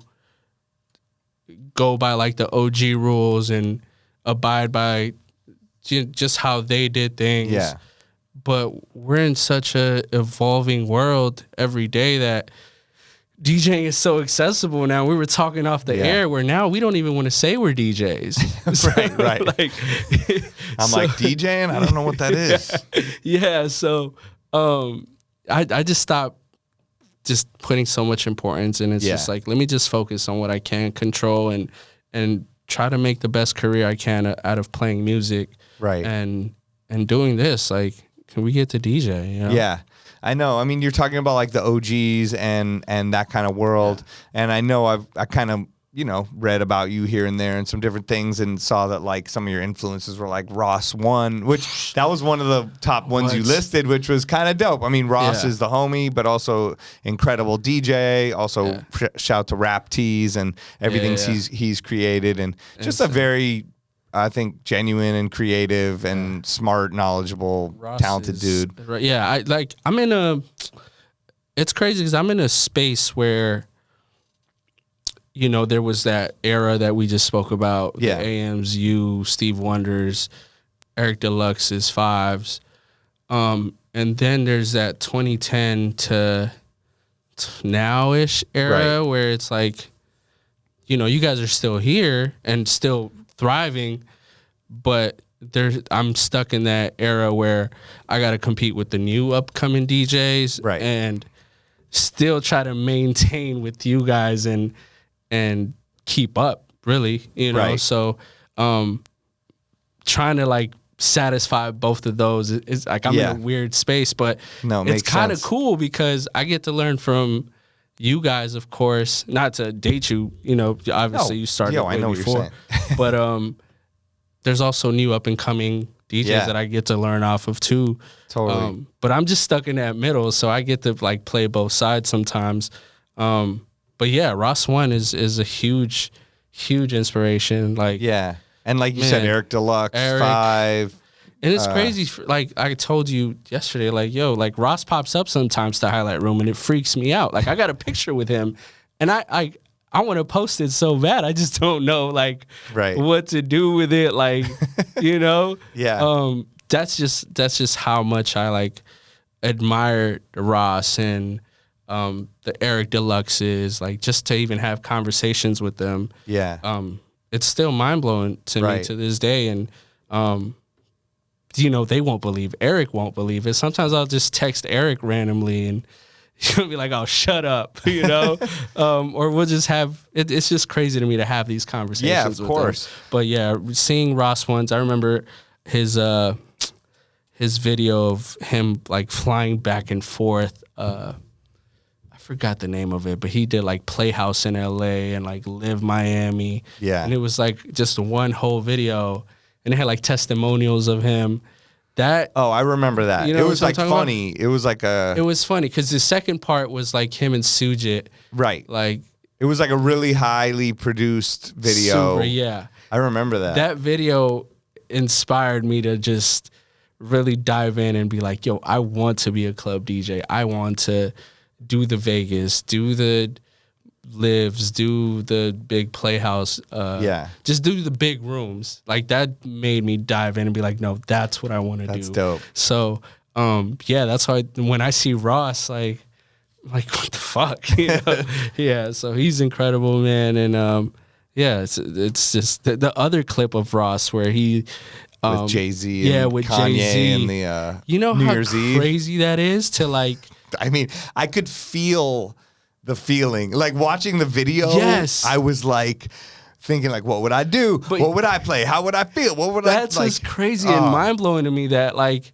go by like the OG rules and abide by just how they did things. Yeah. But we're in such a evolving world every day that DJing is so accessible now. We were talking off the air where now we don't even want to say we're DJs. Right. Like, I'm like, DJing? I don't know what that is. Yeah. So I just stopped just putting so much importance, and it's just like, let me just focus on what I can control and try to make the best career I can out of playing music. Right. And doing this, like, can we get to DJ? You know? Yeah. I know. I mean, you're talking about like the OGs and that kind of world. Yeah. And I know I kind of, you know, read about you here and there and some different things and saw that like some of your influences were like Ross One, which that was one of the top ones you listed, which was kind of dope. I mean, Ross is the homie, but also incredible DJ. Also shout to Rap Tees and everything he's created, and just a very, I think, genuine and creative and smart, knowledgeable, talented dude. Yeah, it's crazy because I'm in a space where, you know, there was that era that we just spoke about, the AMs, you, Steve Wonders, Eric Deluxe's Fives. And then there's that 2010 to now-ish era where it's like, you know, you guys are still here and still thriving, but I'm stuck in that era where I got to compete with the new upcoming DJs and still try to maintain with you guys and keep up, really, you know. So trying to like satisfy both of those is like, I'm in a weird space, but it's kind of cool because I get to learn from you guys, of course, not to date you, you know, obviously you started way before, but there's also new up and coming DJs that I get to learn off of too. Totally. But I'm just stuck in that middle, so I get to like play both sides sometimes. But yeah, Ross One is a huge inspiration. Like, and like you said, Eric Deluxe, Five. And it's crazy. Like I told you yesterday, like, yo, like Ross pops up sometimes to Highlight Room and it freaks me out. Like I got a picture with him and I want to post it so bad. I just don't know like what to do with it. Like, you know? That's just how much I like admire Ross and the Eric Deluxes, like just to even have conversations with them. It's still mind blowing to me to this day. And you know, they won't believe, Eric won't believe it. Sometimes I'll just text Eric randomly and he'll be like, oh, shut up, you know? Or we'll just have, it's just crazy to me to have these conversations with them. But yeah, seeing Ross Ones, I remember his video of him like flying back and forth. I forgot the name of it, but he did like Playhouse in LA and like Live Miami. And it was like just one whole video. And it had like testimonials of him. I remember that. You know, it was like funny. About? It was like it was funny because the second part was like him and Sujit. Like it was like a really highly produced video. I remember that. That video inspired me to just really dive in and be like, yo, I want to be a club DJ. I want to do the Vegas, do the Lives, do the big Playhouse, just do the big rooms. Like that made me dive in and be like, no, that's what I want to do. That's dope. So that's why when I see Ross, like what the fuck, you know? So he's incredible, man. And it's just the other clip of Ross where he with Jay-Z and with Kanye Jay-Z and the you know New how Year's Eve? Crazy that is to like, I mean, I could feel the feeling. Like watching the video, I was like thinking like, what would I do? But what would I play? How would I feel? What would that's like? That's crazy and mind-blowing to me that like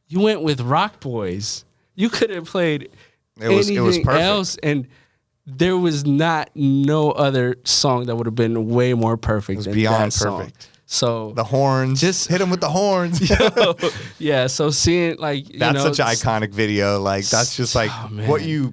you went with Rock Boys. You could have played anything else and there was no other song that would have been way more perfect than beyond that perfect. Song. So the horns, just hit him with the horns. So seeing like that's such an iconic video. Like that's just like what you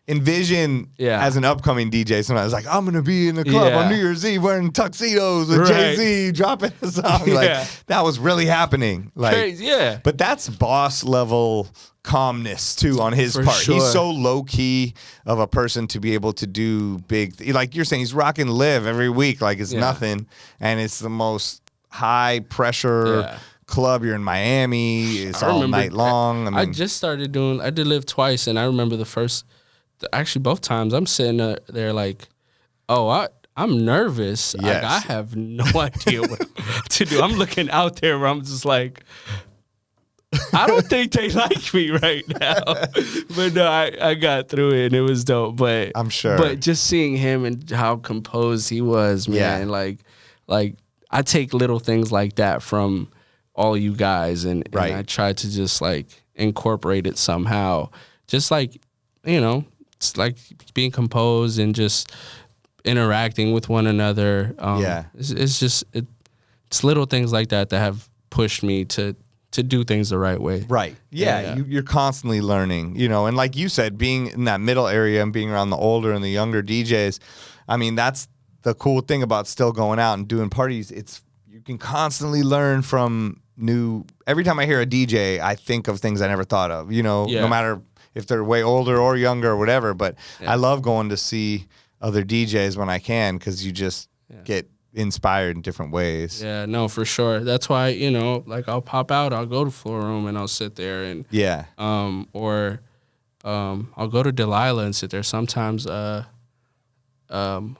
envision as an upcoming DJ. Sometimes like, I'm gonna be in the club on New Year's Eve wearing tuxedos with Jay-Z dropping a song. Like that was really happening. Like, crazy, But that's boss level calmness too on his part. Sure. He's so low key of a person to be able to do big. Like you're saying, he's rocking Live every week like it's nothing, and it's the most high pressure. Club, you're in Miami, it's all night long. I just started I did Live twice, and I remember actually both times I'm sitting there like, oh, I'm nervous. Yes. I have no idea what to do. I'm looking out there where I'm just like, I don't think they like me right now. But no, I got through it and it was dope. But I'm sure. But just seeing him and how composed he was, man, like I take little things like that from all you guys, and I try to just like incorporate it somehow. Just like, it's like being composed and just interacting with one another. It's little things like that have pushed me to do things the right way. Right. Yeah. You're constantly learning, and like you said, being in that middle area and being around the older and the younger DJs, I mean, that's the cool thing about still going out and doing parties. You can constantly learn from every time I hear a DJ, I think of things I never thought of, no matter if they're way older or younger or whatever. But I love going to see other DJs when I can, because you just get inspired in different ways. Yeah, no, for sure. That's why, like I'll pop out, I'll go to Floor Room and I'll sit there and or I'll go to Delilah and sit there. Sometimes who's on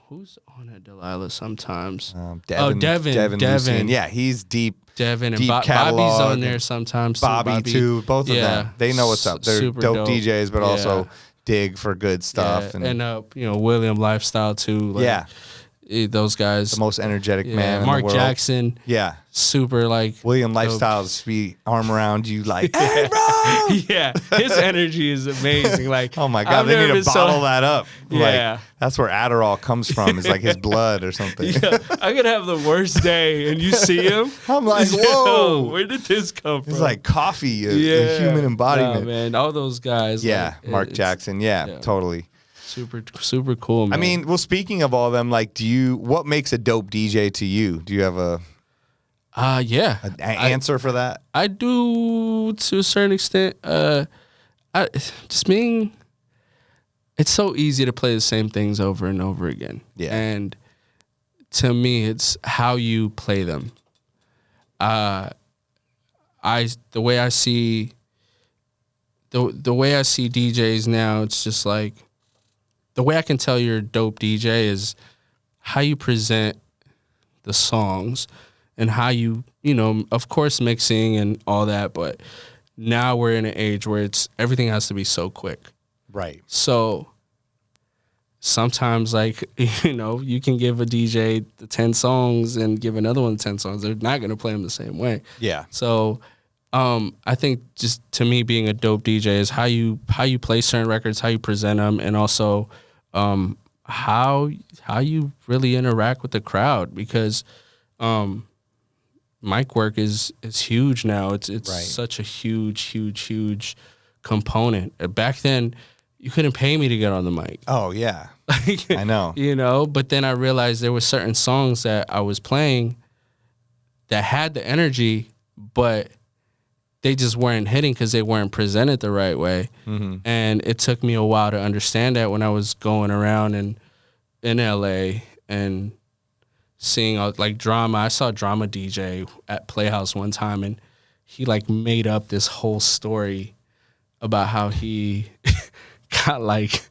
at Delilah sometimes? Devin. Lucien. Yeah, he's deep. Devin and Bobby's on there sometimes. Bobby too. Both of them. They know what's up. They're dope DJs, but also dig for good stuff. And William Lifestyle too. Like, those guys. The most energetic man Mark in the world. Jackson. Yeah. Super like. William Lifestyle's be arm around you like, hey, bro! Yeah. His energy is amazing. Like, oh my God, they need to bottle that up. Yeah. Like, that's where Adderall comes from. It's like his blood or something. Yeah. I could have the worst day and you see him. I'm like, whoa. Where did this come from? It's like coffee, a human embodiment. Oh, man. All those guys. Yeah. Like, Mark Jackson. Yeah, totally. Super cool, man. I mean, well, speaking of all of them, like, what makes a dope DJ to you? Do you have an answer for that? I do, to a certain extent. It's so easy to play the same things over and over again. Yeah. And to me, it's how you play them. The way I see DJs now, it's just like, the way I can tell you're a dope DJ is how you present the songs and how you, of course, mixing and all that. But now we're in an age where everything has to be so quick. Right. So sometimes, like, you can give a DJ the 10 songs and give another one 10 songs. They're not going to play them the same way. Yeah. So I think just to me, being a dope DJ is how you play certain records, how you present them, and also how you really interact with the crowd, because mic work is huge now. It's such a huge component. Back then, you couldn't pay me to get on the mic. Oh yeah, I know. But then I realized there were certain songs that I was playing that had the energy, but they just weren't hitting because they weren't presented the right way. Mm-hmm. And it took me a while to understand that when I was going around in LA and seeing like Drama. I saw Drama DJ at Playhouse one time, and he like made up this whole story about how he got like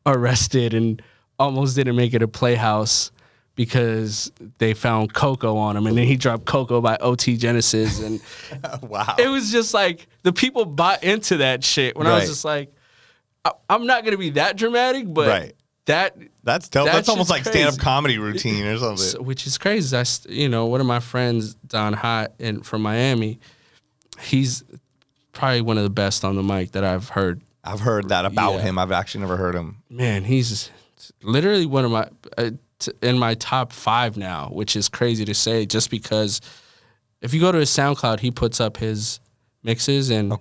arrested and almost didn't make it to Playhouse because they found Coco on him, and then he dropped Coco by OT Genesis, and wow, it was just like the people bought into that shit. When I was just like, I'm not gonna be that dramatic, but that's dope. That's almost like stand-up comedy routine or something. So, which is crazy. One of my friends, Don Hott, from Miami, he's probably one of the best on the mic that I've heard. I've heard that about him. I've actually never heard him. Man, he's literally one of my in my top 5 now, which is crazy to say, just because if you go to his SoundCloud, he puts up his mixes and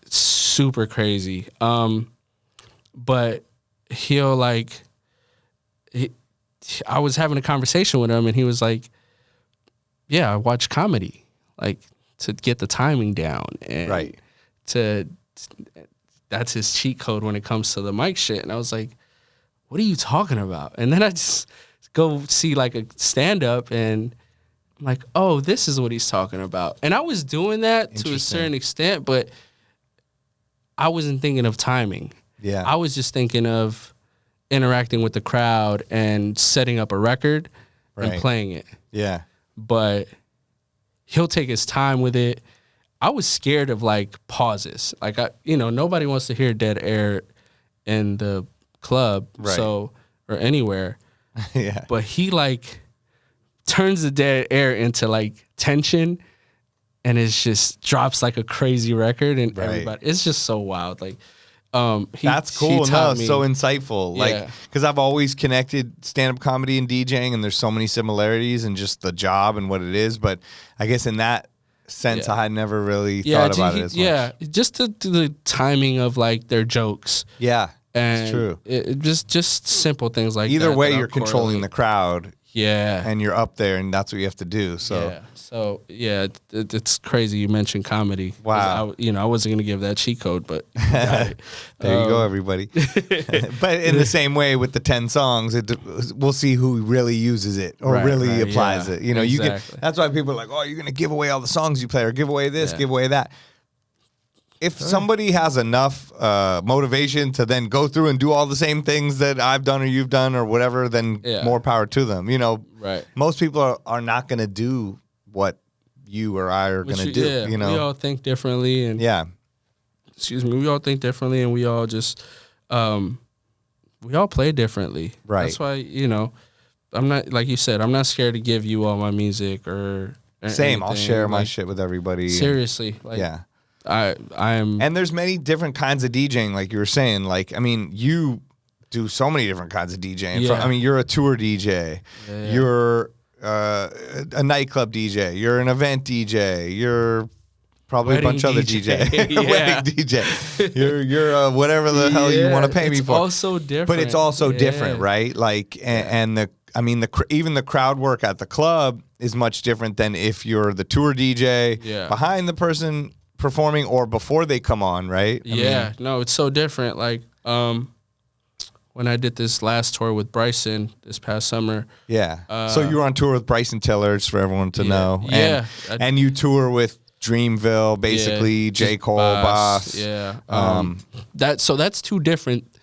super crazy. but he'll like, I was having a conversation with him and he was like, yeah, I watch comedy, like to get the timing down and that's his cheat code when it comes to the mic shit. And I was like, what are you talking about? And then I just go see like a stand up and I'm like, oh, this is what he's talking about. And I was doing that to a certain extent, but I wasn't thinking of timing. Yeah. I was just thinking of interacting with the crowd and setting up a record and playing it. Yeah. But he'll take his time with it. I was scared of like pauses. Like nobody wants to hear dead air in the club, so or anywhere. Yeah. But he like turns the dead air into like tension and it just drops like a crazy record and everybody, it's just so wild. Like, that's cool. No, so insightful. Like, because I've always connected stand-up comedy and DJing, and there's so many similarities in just the job and what it is. But I guess in that sense, I had never really thought about it as much. Yeah, just the timing of like their jokes. Yeah, and it's true. Just simple things like either that. way, you're controlling the crowd. Yeah, and you're up there, and that's what you have to do. So. Yeah. So yeah, it's crazy you mentioned comedy. Wow. I wasn't gonna give that cheat code, but you got it. There you go, everybody. But in the same way with the 10 songs, we'll see who really uses it or really applies it. You know, you can. That's why people are like, oh, you're gonna give away all the songs you play, or give away this, give away that. If somebody has enough motivation to then go through and do all the same things that I've done or you've done or whatever, then more power to them. You know, most people are not gonna do what you or I are going to do. Yeah, you know, we all think differently, and we all think differently, and we all just we all play differently. Right. That's why I'm not, like you said, I'm not scared to give you all my music or same. anything. I'll share my shit with everybody. Seriously, like, I am. And there's many different kinds of DJing, like you were saying. Like, I mean, you do so many different kinds of DJing. Yeah. I mean, you're a tour DJ. Yeah. You're a nightclub DJ. You're an event DJ. You're probably wedding a bunch of other DJ. Wedding DJ. You're whatever the hell you want to pay me for. It's also different. But it's also different, right? Like, and even the crowd work at the club is much different than if you're the tour DJ behind the person performing or before they come on, right? I mean, no, it's so different. Like, when I did this last tour with Bryson this past summer. Yeah. So you were on tour with Bryson Tiller, just for everyone to know. And you tour with Dreamville, basically, J. Cole, Boss. Yeah. That's two different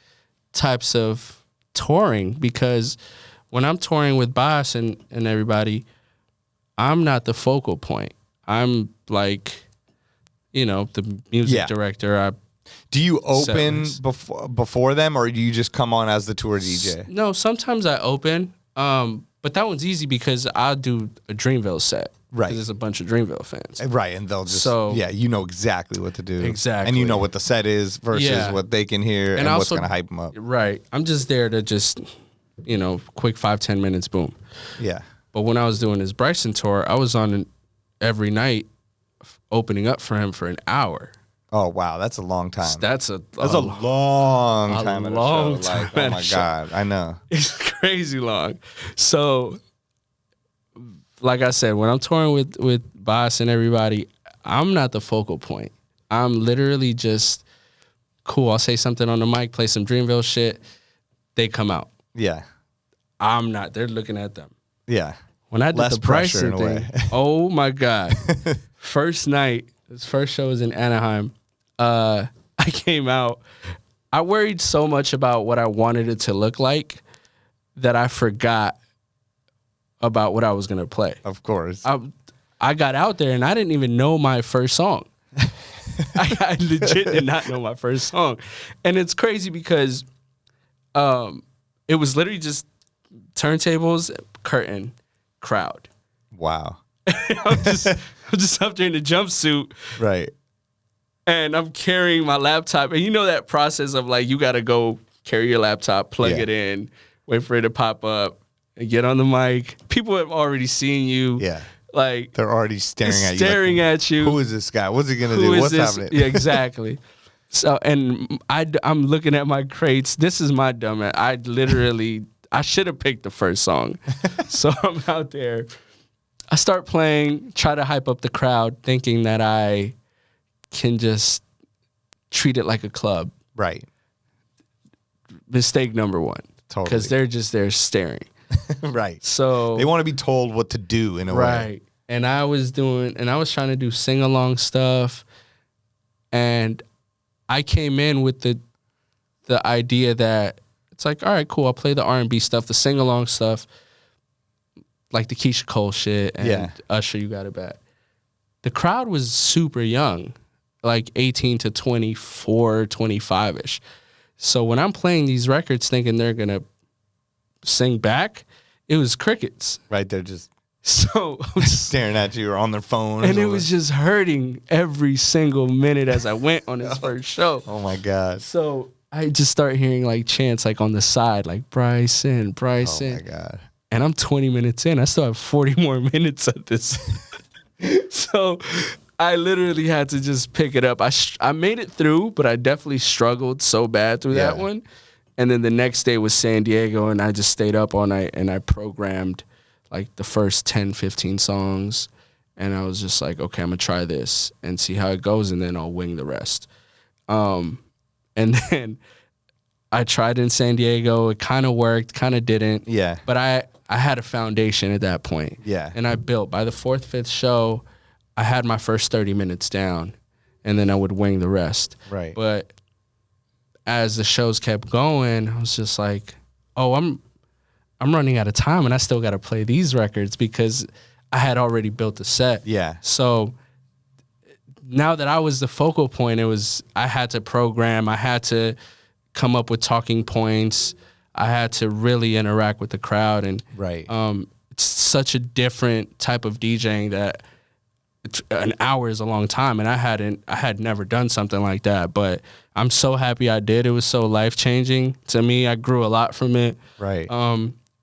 types of touring, because when I'm touring with Boss and everybody, I'm not the focal point. I'm like, the music director. Do you open before them, or do you just come on as the tour DJ? No, sometimes I open, but that one's easy because I'll do a Dreamville set. Right. Because there's a bunch of Dreamville fans. Right, and they'll just, you know exactly what to do. Exactly. And you know what the set is versus what they can hear and what's going to hype them up. Right. I'm just there to just, quick 5-10 minutes, boom. Yeah. But when I was doing his Bryson tour, I was on every night opening up for him for an hour. Oh wow, that's a long time. That's a long time. Oh my god, I know. It's crazy long. So, like I said, when I'm touring with Boss and everybody, I'm not the focal point. I'm literally just cool. I'll say something on the mic, play some Dreamville shit. They come out. Yeah. I'm not. They're looking at them. Yeah. When I did the Bryson thing, oh my god, first night, his first show was in Anaheim. I came out. I worried so much about what I wanted it to look like that I forgot about what I was gonna play. Of course. I got out there and I didn't even know my first song. I legit did not know my first song, and it's crazy because it was literally just turntables, curtain, crowd. Wow. I'm just up there in the jumpsuit. Right. And I'm carrying my laptop. And you know that process of like, you got to go carry your laptop, plug it in, wait for it to pop up, and get on the mic. People have already seen you. Yeah. Like, they're already staring at you. Staring at you. Who is this guy? What's he going to do? What's happening? Yeah, exactly. So, and I'm looking at my crates. This is my dumbass. I should have picked the first song. So I'm out there. I start playing, try to hype up the crowd, thinking that I can just treat it like a club. Right. Mistake number one. Totally. Because they're just there staring. Right. So they want to be told what to do in a way. Right. And I was trying to do sing-along stuff. And I came in with the idea that it's like, all right, cool, I'll play the R&B stuff, the sing-along stuff, like the Keisha Cole shit and Usher, You Got It Bad. The crowd was super young, like 18 to 24, 25-ish. So when I'm playing these records thinking they're going to sing back, it was crickets. Right, they're just so staring at you or on their phone. And it was just hurting every single minute as I went on his first show. Oh my God. So I just start hearing like chants like on the side, like Bryson. Oh my God. And I'm 20 minutes in. I still have 40 more minutes of this. So I literally had to just pick it up. I made it through, but I definitely struggled so bad through that one. And then the next day was San Diego, and I just stayed up all night, and I programmed like the first 10, 15 songs. And I was just like, okay, I'm going to try this and see how it goes, and then I'll wing the rest. And then I tried in San Diego. It kind of worked, kind of didn't. Yeah. But I had a foundation at that point. Yeah. And I built. By the fourth, fifth show, I had my first 30 minutes down, and then I would wing the rest. Right. But as the shows kept going, I was just like, oh, I'm running out of time, and I still got to play these records because I had already built the set. Yeah. So now that I was the focal point, I had to program, I had to come up with talking points, I had to really interact with the crowd, and right. It's such a different type of DJing that an hour is a long time, and I had never done something like that, but I'm so happy I did. It was so life-changing to me. I grew a lot from it. Right.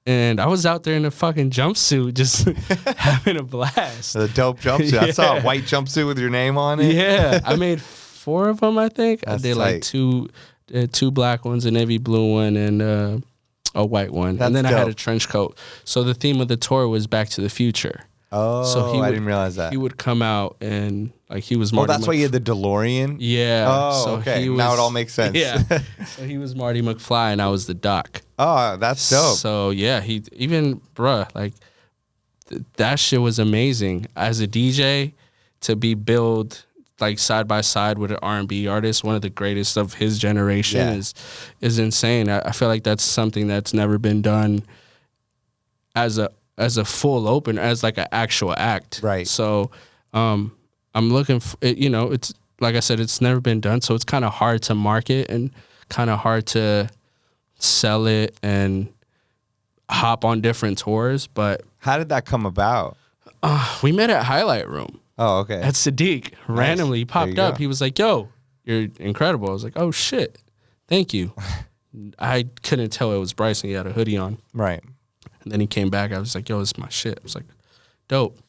And I was out there in a fucking jumpsuit just having a blast. The dope jumpsuit. I saw a white jumpsuit with your name on it. Yeah. I made 4 of them, I think. That's I did like tight. two black ones, a navy blue one, and a white one. That's and then dope. I had a trench coat. So the theme of the tour was Back to the Future. Oh, so I didn't realize that. He would come out and like he was Marty. Oh, that's why you had the DeLorean? Yeah. Oh, so okay. Now it all makes sense. Yeah. So he was Marty McFly and I was the Doc. Oh, that's dope. So yeah, that shit was amazing. As a DJ, to be billed like side by side with an R&B artist, one of the greatest of his generation, is insane. I feel like that's something that's never been done as a full open, as like an actual act. Right. So I'm looking for, it's like I said, it's never been done. So it's kind of hard to market and kind of hard to sell it and hop on different tours. But how did that come about? We met at Highlight Room. Oh, okay. At SaadiQ. Nice. Randomly he popped up. Go. He was like, yo, you're incredible. I was like, oh shit. Thank you. I couldn't tell it was Bryson. He had a hoodie on. Right. And then he came back. I was like, yo, this is my shit. I was like, dope.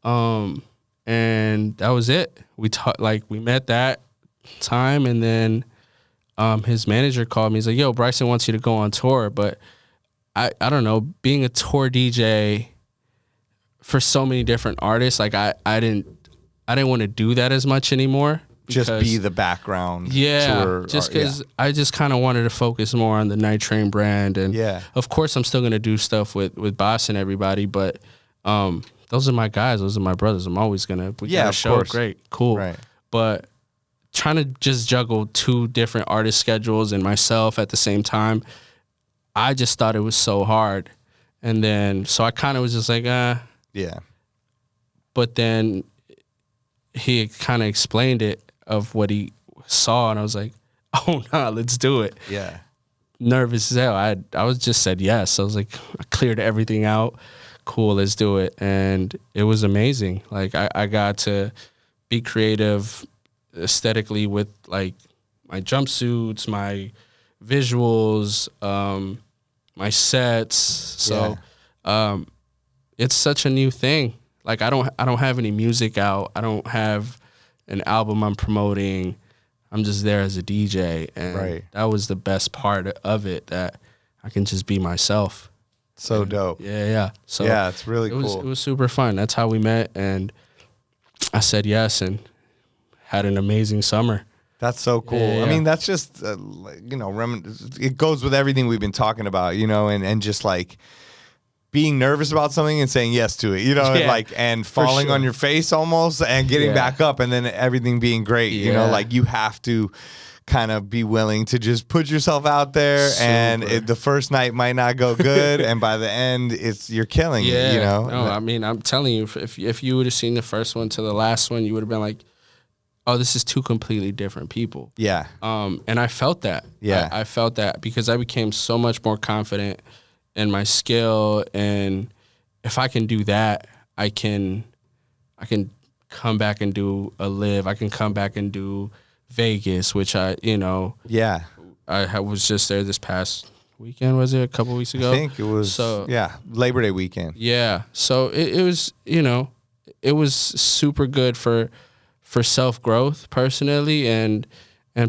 And that was it. We met that time, and then his manager called me. He's like, yo, Bryson wants you to go on tour. But I don't know, being a tour DJ for so many different artists, like I didn't want to do that as much anymore. Just be the background. Yeah, tour, just because I just kind of wanted to focus more on the Nitrane brand. And of course, I'm still going to do stuff with Boss and everybody, but those are my guys. Those are my brothers. I'm always going to, we got a show, great, cool. Right. But trying to just juggle 2 different artist schedules and myself at the same time, I just thought it was so hard. And then, so I kind of was just like, yeah. But then he kind of explained it of what he saw, and I was like, oh, nah, let's do it. Yeah. Nervous as hell. I was just said yes. I was like, I cleared everything out. Cool, let's do it. And it was amazing. Like, I got to be creative aesthetically with, like, my jumpsuits, my visuals, my sets. So it's such a new thing. Like, I don't have any music out. I don't have an album I'm promoting. I'm just there as a DJ, and that was the best part of it, that I can just be myself. So dope. Yeah. So yeah, it's really cool. It was super fun. That's how we met, and I said yes and had an amazing summer. That's so cool. Yeah. I mean, that's just, it goes with everything we've been talking about, and just like being nervous about something and saying yes to it, and falling on your face almost and getting back up, and then everything being great, like you have to kind of be willing to just put yourself out there, and the first night might not go good, and by the end you're killing it, No, I mean, I'm telling you, if you would have seen the first one to the last one, you would have been like, oh, this is two completely different people. Yeah. And I felt that. Yeah. I felt that because I became so much more confident in my skill, and if I can do that, I can come back and do a live. I can come back and do Vegas, which I was just there this past weekend. Was it a couple weeks ago? I think it was. Labor Day weekend. Yeah, so it was, it was super good for self growth personally and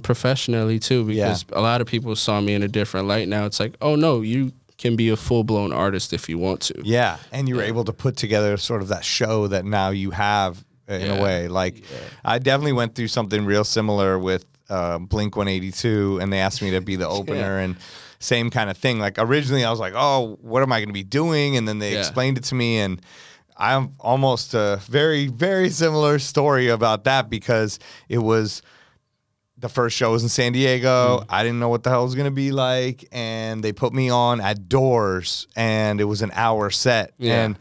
professionally too, because a lot of people saw me in a different light. Now it's like, oh no, you can be a full blown artist if you want to. Yeah, and you were able to put together sort of that show that now you have. In a way, like I definitely went through something real similar with Blink 182, and they asked me to be the opener, and same kind of thing. Like originally, I was like, "Oh, what am I going to be doing?" And then they explained it to me, and I'm almost a very, very similar story about that, because it was the first show was in San Diego. I didn't know what the hell it was going to be like, and they put me on at Doors, and it was an hour set, and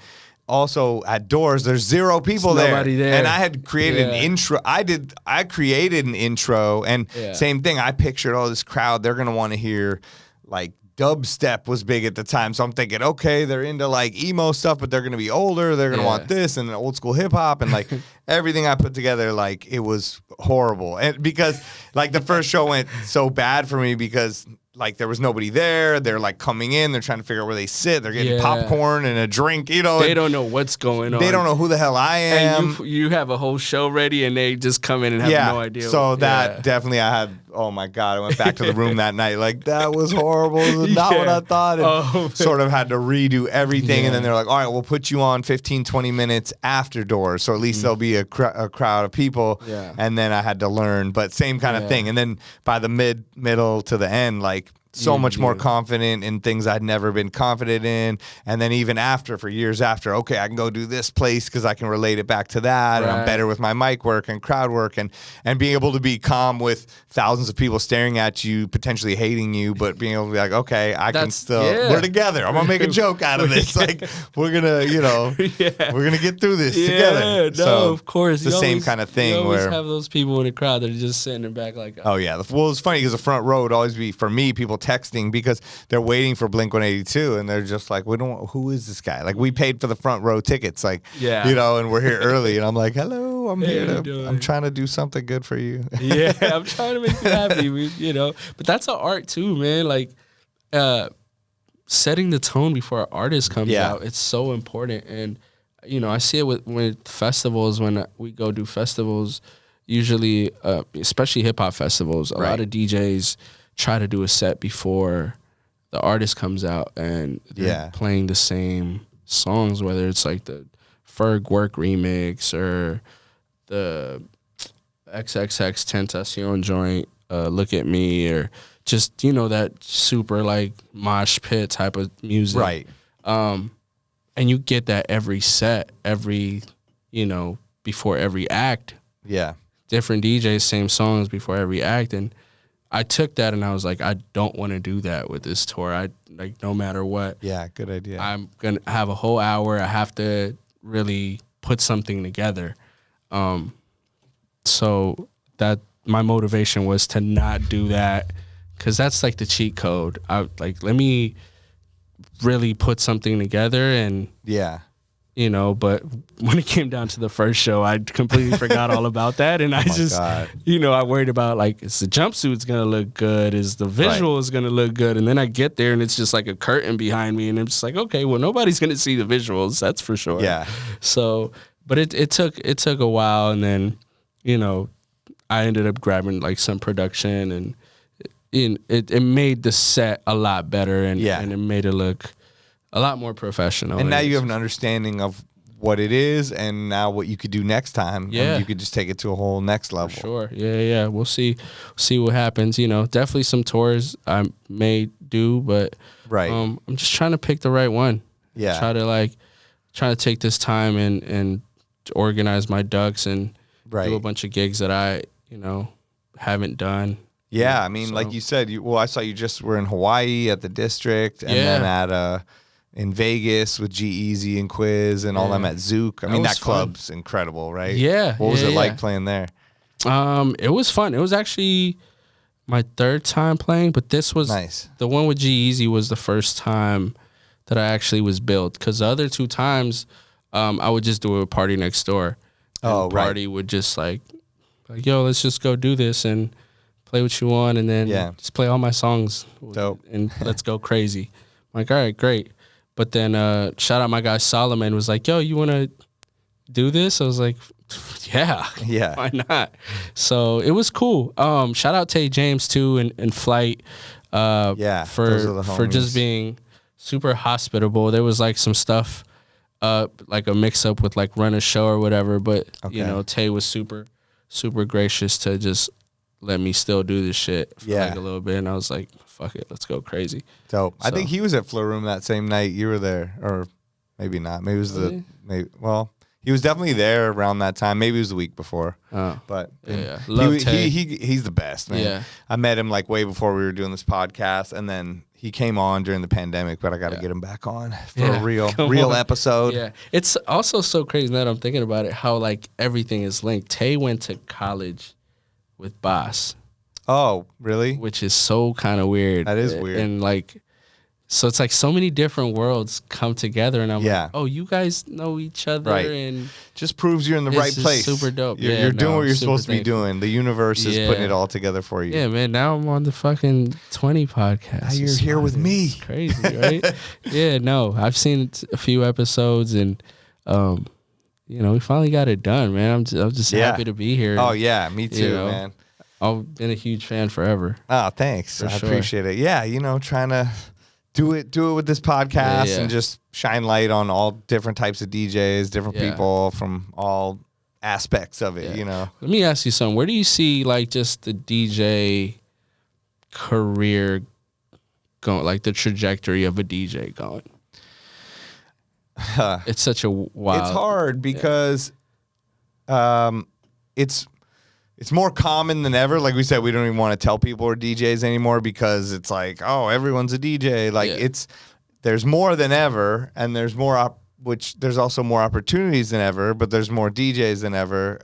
also at Doors, there's 0 people there. Nobody there. And I had created an intro. I created an intro, and same thing. I pictured, this crowd, they're going to want to hear, like, dubstep was big at the time. So I'm thinking, okay, they're into, like, emo stuff, but they're going to be older. They're going to want this and old school hip hop, and, like, everything I put together, like, it was horrible. And because, like, the first show went so bad for me because, like, there was nobody there. They're, like, coming in. They're trying to figure out where they sit. They're getting popcorn and a drink, They don't know what's going on. They don't know who the hell I am. And you have a whole show ready, and they just come in and have no idea. So that definitely I had, oh, my God. I went back to the room that night. Like, that was horrible. It was not what I thought. And sort of had to redo everything. And then they're like, all right, we'll put you on 15, 20 minutes after Doors. So at least there'll be a crowd of people. Yeah. And then I had to learn. But same kind of thing. And then by the middle to the end, like, so much more confident in things I'd never been confident in. And then even after, for years after, okay, I can go do this place because I can relate it back to that. And I'm better with my mic work and crowd work, and being able to be calm with thousands of people staring at you, potentially hating you, but being able to be like, okay, we're together. I'm going to make a joke out of this. Like, we're going to, we're going to get through this together. No, of course. It's the same kind of thing. You always have those people in the crowd that are just sitting in the back like, oh yeah. Well, it's funny because the front row would always be, for me, people texting because they're waiting for Blink 182, and they're just like, who is this guy? Like, we paid for the front row tickets, like, and we're here early, and I'm like, hello, I'm here. I'm trying to do something good for you. I'm trying to make you happy, But that's an art too, man. Like, setting the tone before an artist comes out, it's so important. And, I see it with festivals, when we go do festivals, usually, especially hip-hop festivals, a lot of DJs try to do a set before the artist comes out, and they're playing the same songs, whether it's like the Ferg Work remix or the XXX Tentacion joint, Look at Me, or just, that super like mosh pit type of music. Right. And you get that every set, before every act. Yeah. Different DJs, same songs before every act. And I took that and I was like, I don't want to do that with this tour. No matter what. Yeah, good idea. I'm going to have a whole hour. I have to really put something together. So that my motivation was to not do that, because that's like the cheat code. Let me really put something together, and but when it came down to the first show, I completely forgot all about that. And I worried about, like, is the jumpsuit's going to look good? Is the visual is going to look good? And then I get there and it's just like a curtain behind me. And I'm just like, okay, well, nobody's going to see the visuals. That's for sure. Yeah. So, but it took a while. And then, I ended up grabbing like some production, and it made the set a lot better, and it made it look a lot more professional. And now you have an understanding of what it is, and now what you could do next time. Yeah, and you could just take it to a whole next level. For sure. Yeah. We'll see what happens. You know, definitely some tours I may do, but I'm just trying to pick the right one. Yeah. Try to take this time and organize my ducks and do a bunch of gigs that I haven't done. Yeah, I mean, like you said, I saw you just were in Hawaii at the District, and then at in Vegas with G-Eazy and Quiz and all them at Zook. I mean, that club's incredible, right? Yeah. What was it like playing there? It was fun. It was actually my third time playing, but this was nice. The one with G-Eazy was the first time that I actually was billed, because the other two times I would just do a party next door. And party would just like, yo, let's just go do this and play what you want, and then just play all my songs. Dope. And let's go crazy. I'm like, all right, great. But then shout out my guy Solomon was like, yo, you want to do this? I was like, yeah, why not? So it was cool. Shout out Tay James too, and Flight for just being super hospitable. There was like some stuff, like a mix up with like Run a Show or whatever, but Tay was super, super gracious to just let me still do this shit for like a little bit, and I was like, fuck it, let's go crazy. Dope. So, I think he was at Flow Room that same night you were there, or maybe not. Maybe it was he was definitely there around that time. Maybe it was the week before. But he's the best, man. Yeah. I met him like way before we were doing this podcast, and then he came on during the pandemic, but I got to get him back on for a real episode. Yeah. It's also so crazy now that I'm thinking about it, how like everything is linked. Tay went to college with Boss. Oh, really? Which is so kind of weird. That is weird. And like, so it's like so many different worlds come together, and I'm like, oh, you guys know each other, and just proves you're in the right place. Super dope. You're doing what you're supposed to be doing. The universe is putting it all together for you. Yeah, man. Now I'm on the fucking 20 podcast. Now you're here with me. It's crazy, right? Yeah, no, I've seen a few episodes, and we finally got it done, man. I'm just happy to be here. Oh yeah, me too, man. I've been a huge fan forever. Oh, thanks. I appreciate it. Yeah, trying to do it with this podcast and just shine light on all different types of DJs, different people from all aspects of it, Let me ask you something. Where do you see like just the DJ career going, like the trajectory of a DJ going? It's such a wild... It's hard because it's more common than ever. Like we said, we don't even want to tell people we're DJs anymore because it's like, oh, everyone's a DJ. Like there's more than ever, and there's more there's also more opportunities than ever, but there's more DJs than ever.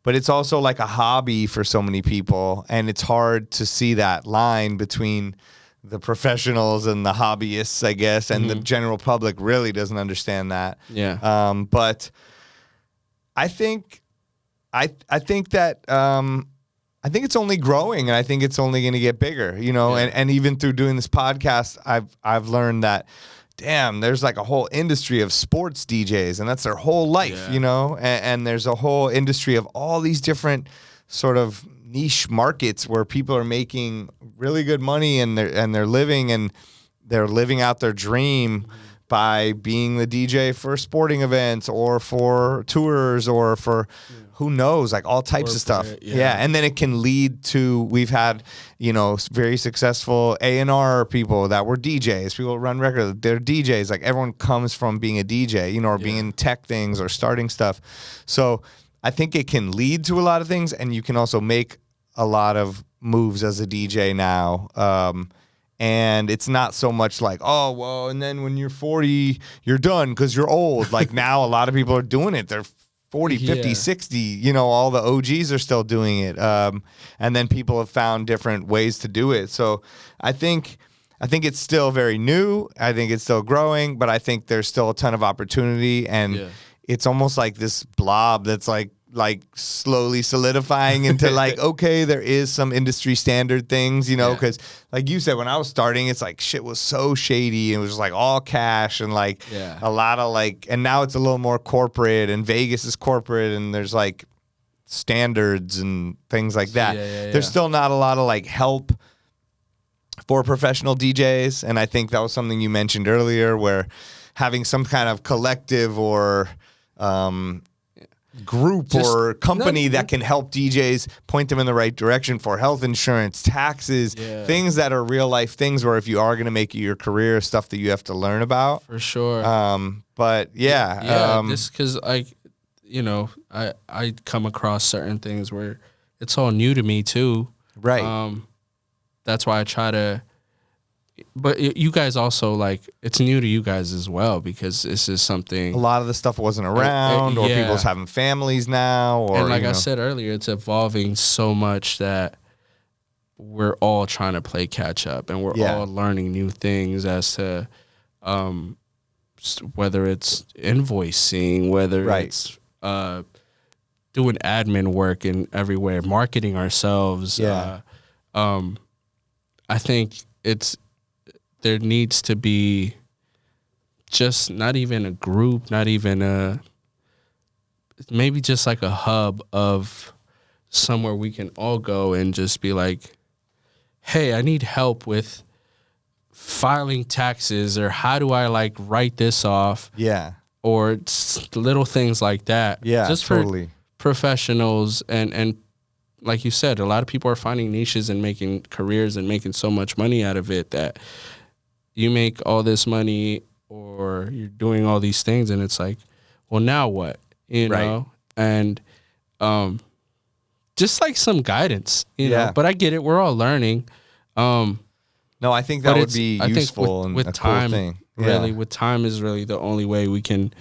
But it's also like a hobby for so many people, and it's hard to see that line between the professionals and the hobbyists, I guess, and the general public really doesn't understand that. Yeah. But I think that I think it's only growing, and I think it's only going to get bigger, and even through doing this podcast, I've learned that, damn, there's like a whole industry of sports DJs, and that's their whole life, and there's a whole industry of all these different sort of niche markets where people are making really good money, and they're living out their dream by being the DJ for sporting events or for tours or for who knows, like all types of stuff. And then it can lead to, we've had, very successful A&R people that were DJs, people run records, they're DJs. Like everyone comes from being a DJ, or being in tech things or starting stuff. So I think it can lead to a lot of things, and you can also make a lot of moves as a DJ now. And it's not so much like, oh, well, and then when you're 40, you're done because you're old. Like now a lot of people are doing it. They're 40, 50, 60, all the OGs are still doing it. And then people have found different ways to do it. So I think it's still very new. I think it's still growing, but I think there's still a ton of opportunity. And it's almost like this blob that's like slowly solidifying into like, okay, there is some industry standard things, because like you said, when I was starting, it's like shit was so shady, and it was just like all cash and like a lot of like, and now it's a little more corporate, and Vegas is corporate, and there's like standards and things like that. Yeah. There's still not a lot of like help for professional DJs. And I think that was something you mentioned earlier, where having some kind of collective or group or company that can help DJs, point them in the right direction for health insurance, taxes, things that are real life things where if you are going to make it your career, stuff that you have to learn about. For sure. But just because I come across certain things where it's all new to me too. Right. That's why I try to. But you guys also, like, it's new to you guys as well, because this is something. A lot of the stuff wasn't around, or people's having families now. Or, and like I said earlier, it's evolving so much that we're all trying to play catch up, and we're all learning new things as to whether it's invoicing, whether it's doing admin work and everywhere, marketing ourselves. I think there needs to be just not even a group, not even maybe just like a hub of somewhere we can all go and just be like, hey, I need help with filing taxes, or how do I like write this off? Yeah. Or little things like that. Yeah, just totally. For professionals and like you said, a lot of people are finding niches and making careers and making so much money out of it that you make all this money or you're doing all these things, and it's like, well, now what? You know? And just like some guidance, you know? But I get it. We're all learning. No, I think that would be useful and a time, cool thing. Really, with time is really the only way we can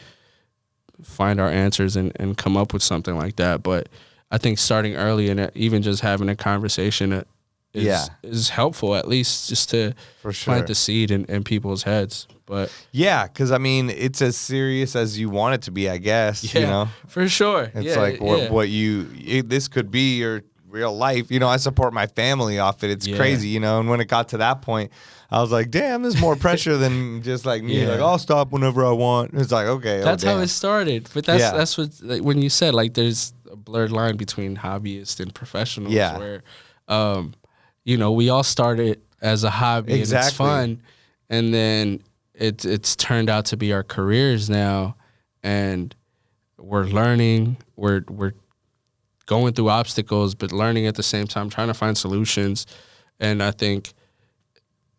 find our answers and come up with something like that. But I think starting early and even just having a conversation is helpful, at least just to plant the seed in people's heads. But because I mean, it's as serious as you want it to be, I guess. Yeah, you know, for sure. It's like what this could be your real life. You know, I support my family off it. It's crazy, you know. And when it got to that point, I was like, damn, there's more pressure than just like me. Like, I'll stop whenever I want. It's like, okay, that's how it started. But that's what, like, when you said, like, there's a blurred line between hobbyists and professionals. Where, you know, we all started as a hobby and it's fun, and then it's turned out to be our careers now, and we're learning. We're going through obstacles, but learning at the same time, trying to find solutions. And I think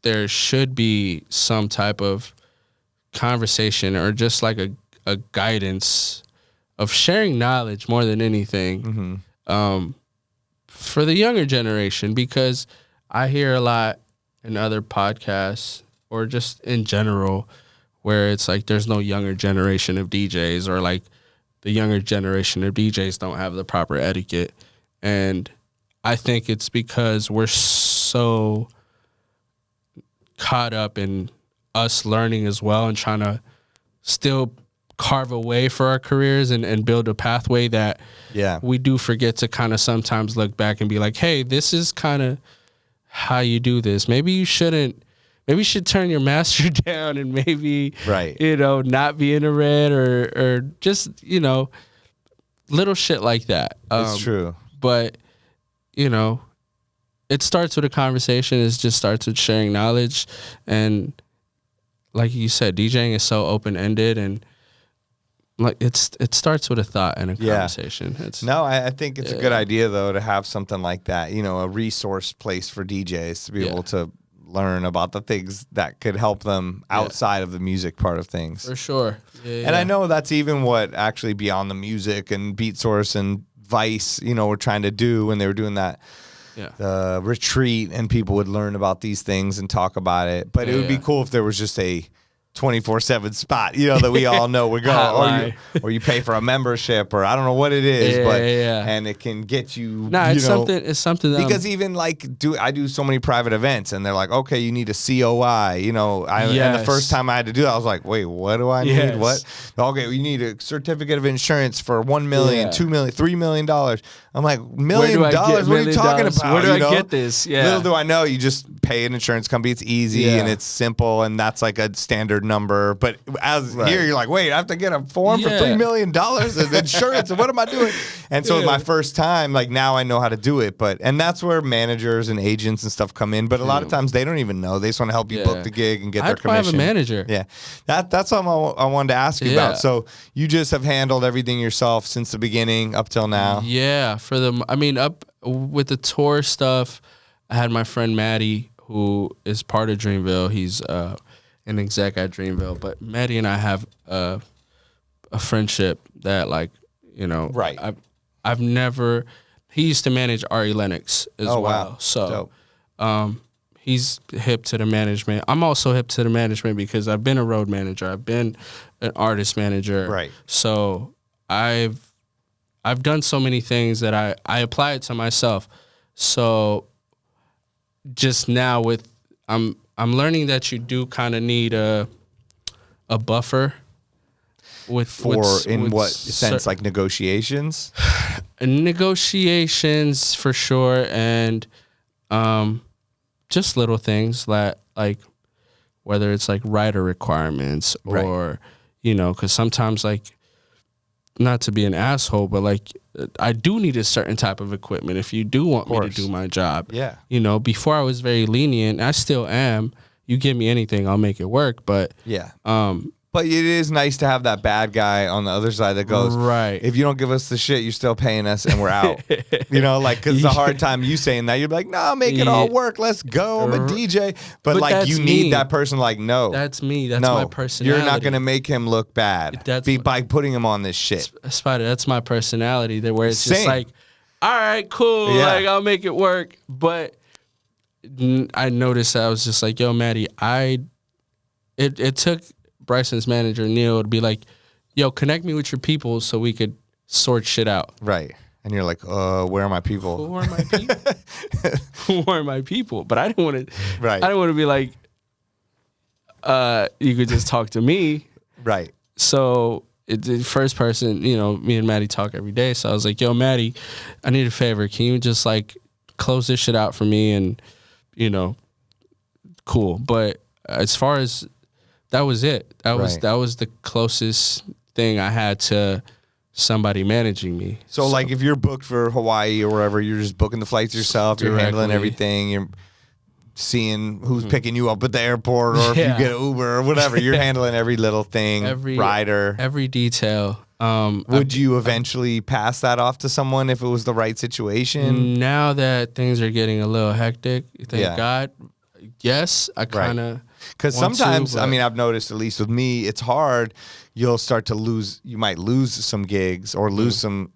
there should be some type of conversation or just like a guidance of sharing knowledge more than anything for the younger generation, because I hear a lot in other podcasts or just in general where it's like there's no younger generation of DJs, or like the younger generation of DJs don't have the proper etiquette. And I think it's because we're so caught up in us learning as well and trying to still carve a way for our careers and build a pathway that we do forget to kind of sometimes look back and be like, hey, this is kind of how you do this. Maybe you shouldn't. Maybe you should turn your master down and maybe, you know, not be in the red or just, you know, little shit like that. It's true. But, you know, it starts with a conversation. It just starts with sharing knowledge. And like you said, DJing is so open-ended, and like it starts with a thought and a conversation. I think it's a good idea, though, to have something like that, you know, a resource place for DJs to be able to learn about the things that could help them outside of the music part of things. For sure. And I know that's even what actually Beyond the Music and Beatsource and Vice, you know, were trying to do when they were doing that the retreat, and people would learn about these things and talk about it. But it would be cool if there was just a 24/7 spot, you know, that we all know we're going, or you pay for a membership, or I don't know what it is, and it can get you. It's something that because even like I do so many private events, and they're like, okay, you need a COI, you know. And the first time I had to do that, I was like, wait, what do I need? What? Okay, you need a certificate of insurance for $1 million, $2 million, $3 million. I'm like, $1 million? What are you talking about? Where do I get this? Yeah. Little do I know, you just pay an insurance company. It's easy and it's simple, and that's like a standard number. But here, you're like, wait, I have to get a form for $3 million of insurance. And what am I doing? And so my first time, like now I know how to do it. And that's where managers and agents and stuff come in. But a lot of times they don't even know. They just want to help you book the gig and get their commission. I have a manager. Yeah, that's something I wanted to ask you about. So you just have handled everything yourself since the beginning up till now. Yeah. Up with the tour stuff, I had my friend Maddie, who is part of Dreamville. He's an exec at Dreamville. But Maddie and I have a friendship that, like, you know, I've never. He used to manage Ari Lennox as well. Wow. So he's hip to the management. I'm also hip to the management because I've been a road manager. I've been an artist manager. Right. So I've done so many things that I apply it to myself. So just now I'm learning that you do kind of need a buffer in what sense, like negotiations? Negotiations for sure, and just little things like whether it's like rider requirements or you know, because sometimes, like, not to be an asshole, but like I do need a certain type of equipment if you do want me to do my job. Yeah. You know, before I was very lenient, I still am. You give me anything, I'll make it work. But but it is nice to have that bad guy on the other side that goes, right, if you don't give us the shit, you're still paying us and we're out. You know, like, because it's a hard time you saying that. You're like, no, make it all work. Let's go. I'm a DJ. But like, you need that person like, no. That's me. That's my personality. You're not going to make him look bad by putting him on this shit. Spider, that's my personality. Where it's just like, all right, cool. Yeah. Like, I'll make it work. But I noticed I was just like, yo, Maddie, it took Bryson's manager, Neil, to be like, yo, connect me with your people so we could sort shit out. Right. And you're like, where are my people? Who are my people? Who are my people? But I didn't want to. Right. I didn't want to be like, you could just talk to me. Right. So the first person, you know, me and Maddie talk every day. So I was like, yo, Maddie, I need a favor. Can you just like close this shit out for me? And, you know, cool. But as far as that was it. That was the closest thing I had to somebody managing me. So like, if you're booked for Hawaii or wherever, you're just booking the flights yourself. You're handling everything. You're seeing who's picking you up at the airport, or if you get an Uber or whatever. You're handling every little thing. Every rider, every detail. Would you eventually pass that off to someone if it was the right situation? Now that things are getting a little hectic, thank God. Yes, I kind of. Because sometimes, I mean, I've noticed, at least with me, it's hard. You'll start to lose. You might lose some gigs or lose some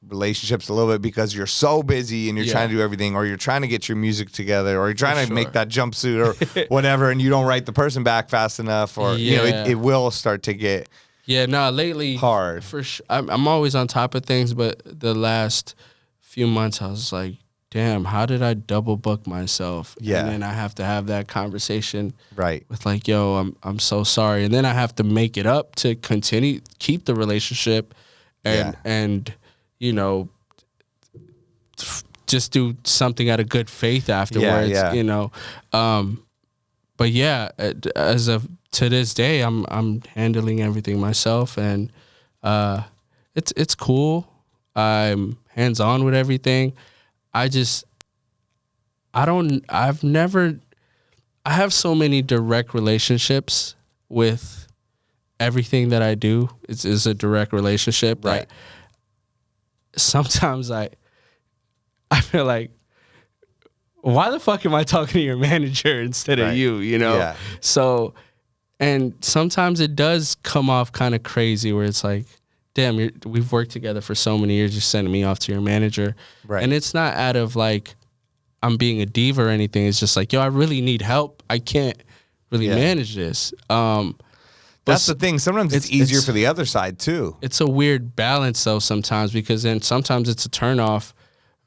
relationships a little bit because you're so busy and you're trying to do everything, or you're trying to get your music together, or you're trying to make that jumpsuit or whatever, and you don't write the person back fast enough, or you know, it will start to get lately hard. For sure, I'm always on top of things, but the last few months I was like, damn, how did I double book myself? Yeah. And then I have to have that conversation with like, yo, I'm so sorry. And then I have to make it up to keep the relationship and you know, just do something out of good faith afterwards, you know. But yeah, as of to this day, I'm handling everything myself, and it's cool. I'm hands-on with everything. I have so many direct relationships with everything that I do. It's a direct relationship. Right. Sometimes I feel like, why the fuck am I talking to your manager instead of you, you know? Yeah. So, and sometimes it does come off kind of crazy where it's like, damn, we've worked together for so many years, you're sending me off to your manager. Right. And it's not out of like, I'm being a diva or anything. It's just like, yo, I really need help. I can't really manage this. That's the thing. Sometimes it's easier for the other side too. It's a weird balance though sometimes, because then sometimes it's a turnoff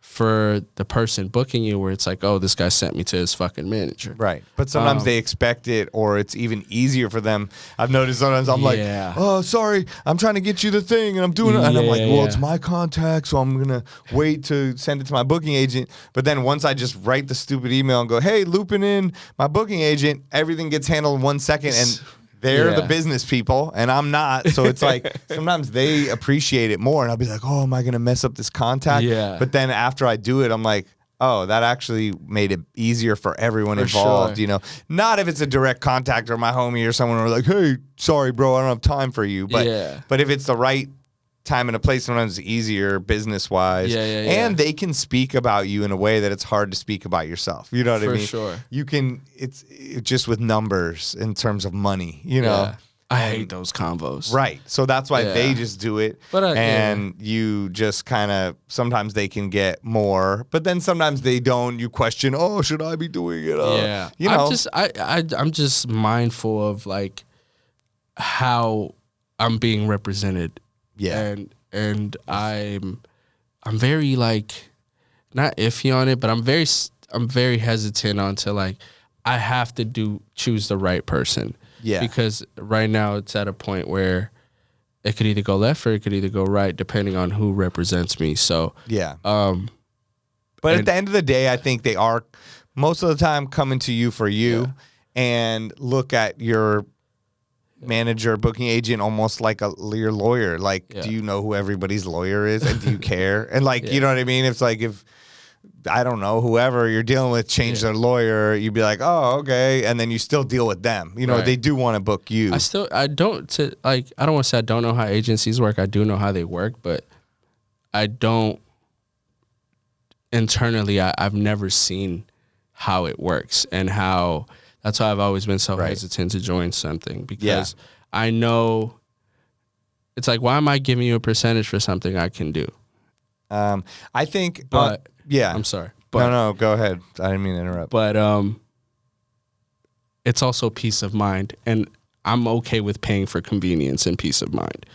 for the person booking you where it's like, oh, this guy sent me to his fucking manager. Right. But sometimes they expect it, or it's even easier for them. I've noticed sometimes I'm like, oh, sorry, I'm trying to get you the thing and I'm doing it. And I'm like, well, it's my contact, so I'm going to wait to send it to my booking agent. But then once I just write the stupid email and go, hey, looping in my booking agent, everything gets handled in 1 second. And they're the business people, and I'm not. So it's like sometimes they appreciate it more, and I'll be like, oh, am I going to mess up this contact? Yeah. But then after I do it, I'm like, oh, that actually made it easier for everyone involved, you know. Not if it's a direct contact or my homie or someone who's like, hey, sorry, bro, I don't have time for you. But if it's the right time and a place, sometimes it's easier business-wise. And they can speak about you in a way that it's hard to speak about yourself. You know what I mean? For sure. You can, it's just with numbers in terms of money, you know. I hate those combos. Right. So that's why they just do it. But, you just kind of, sometimes they can get more, but then sometimes they don't. You question, oh, should I be doing it? You know. I'm just mindful of like how I'm being represented. And I'm very like not iffy on it, but I'm very hesitant onto like I have to choose the right person. Yeah. Because right now it's at a point where it could either go left or it could either go right depending on who represents me. So but at the end of the day, I think they are most of the time coming to you for you and look at your manager, booking agent, almost like your lawyer. Like, do you know who everybody's lawyer is, and do you care? And like, you know what I mean? It's like if I don't know whoever you're dealing with change their lawyer, you'd be like, oh, okay, and then you still deal with them. You know, they do want to book you. I don't want to say I don't know how agencies work. I do know how they work, but I don't internally. I've never seen how it works and how. That's why I've always been so hesitant to join something because I know it's like, why am I giving you a percentage for something I can do? I think, I'm sorry. But, no, go ahead. I didn't mean to interrupt. But it's also peace of mind, and I'm okay with paying for convenience and peace of mind.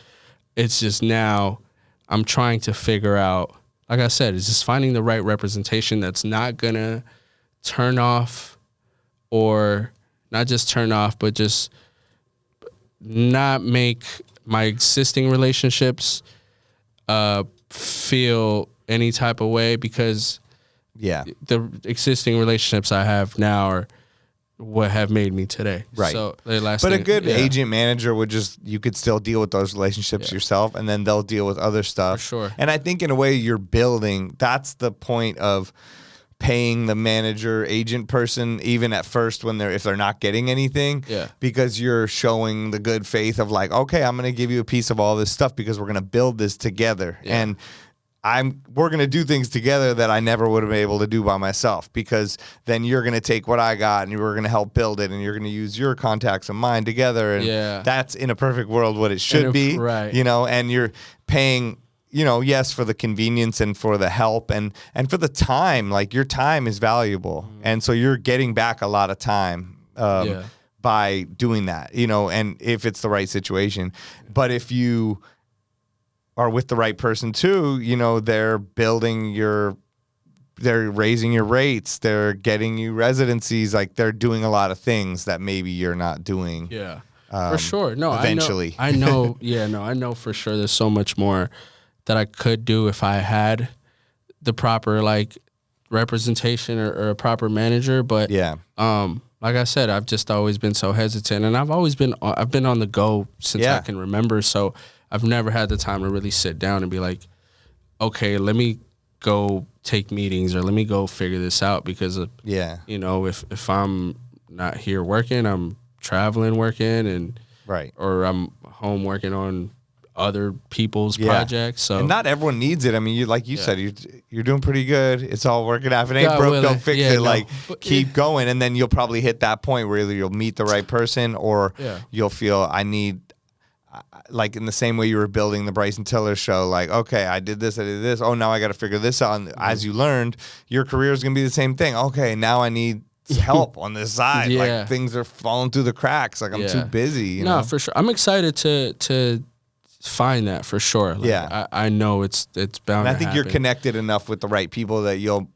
It's just now I'm trying to figure out, like I said, it's just finding the right representation that's not gonna turn off. Or not just turn off, but just not make my existing relationships feel any type of way because the existing relationships I have now are what have made me today. Right. So but a good agent manager would you could still deal with those relationships yourself, and then they'll deal with other stuff. For sure. And I think in a way you're building, that's the point of paying the manager agent person even at first if they're not getting anything because you're showing the good faith of like, okay, I'm going to give you a piece of all this stuff because we're going to build this together and we're going to do things together that I never would have been able to do by myself because then you're going to take what I got and we're going to help build it and you're going to use your contacts and mine together and that's in a perfect world what it should be, you know, and you're paying yes, for the convenience and for the help and for the time, like your time is valuable. And so you're getting back a lot of time by doing that, and if it's the right situation. But if you are with the right person too, they're they're raising your rates, they're getting you residencies, like they're doing a lot of things that maybe you're not doing. Yeah, for sure. No, eventually. I know. I know for sure there's so much more that I could do if I had the proper like representation or a proper manager. But like I said, I've just always been so hesitant, and I've been on the go since I can remember. So I've never had the time to really sit down and be like, okay, let me go take meetings or let me go figure this out because if I'm not here working, I'm traveling working and or I'm home working on other people's projects. So and not everyone needs it. I mean, like you said, you're doing pretty good. It's all working out. If it ain't broke, don't fix it. Keep going, and then you'll probably hit that point where either you'll meet the right person or you'll feel I need. Like in the same way you were building the Bryson Tiller show, like, okay, I did this. Oh, now I got to figure this out. And as you learned, your career is going to be the same thing. Okay, now I need help on this side. Like things are falling through the cracks. Like I'm too busy. No, for sure. I'm excited to find that for sure. Like, I know it's bound. And I to think happen. you're connected enough with the right people that you'll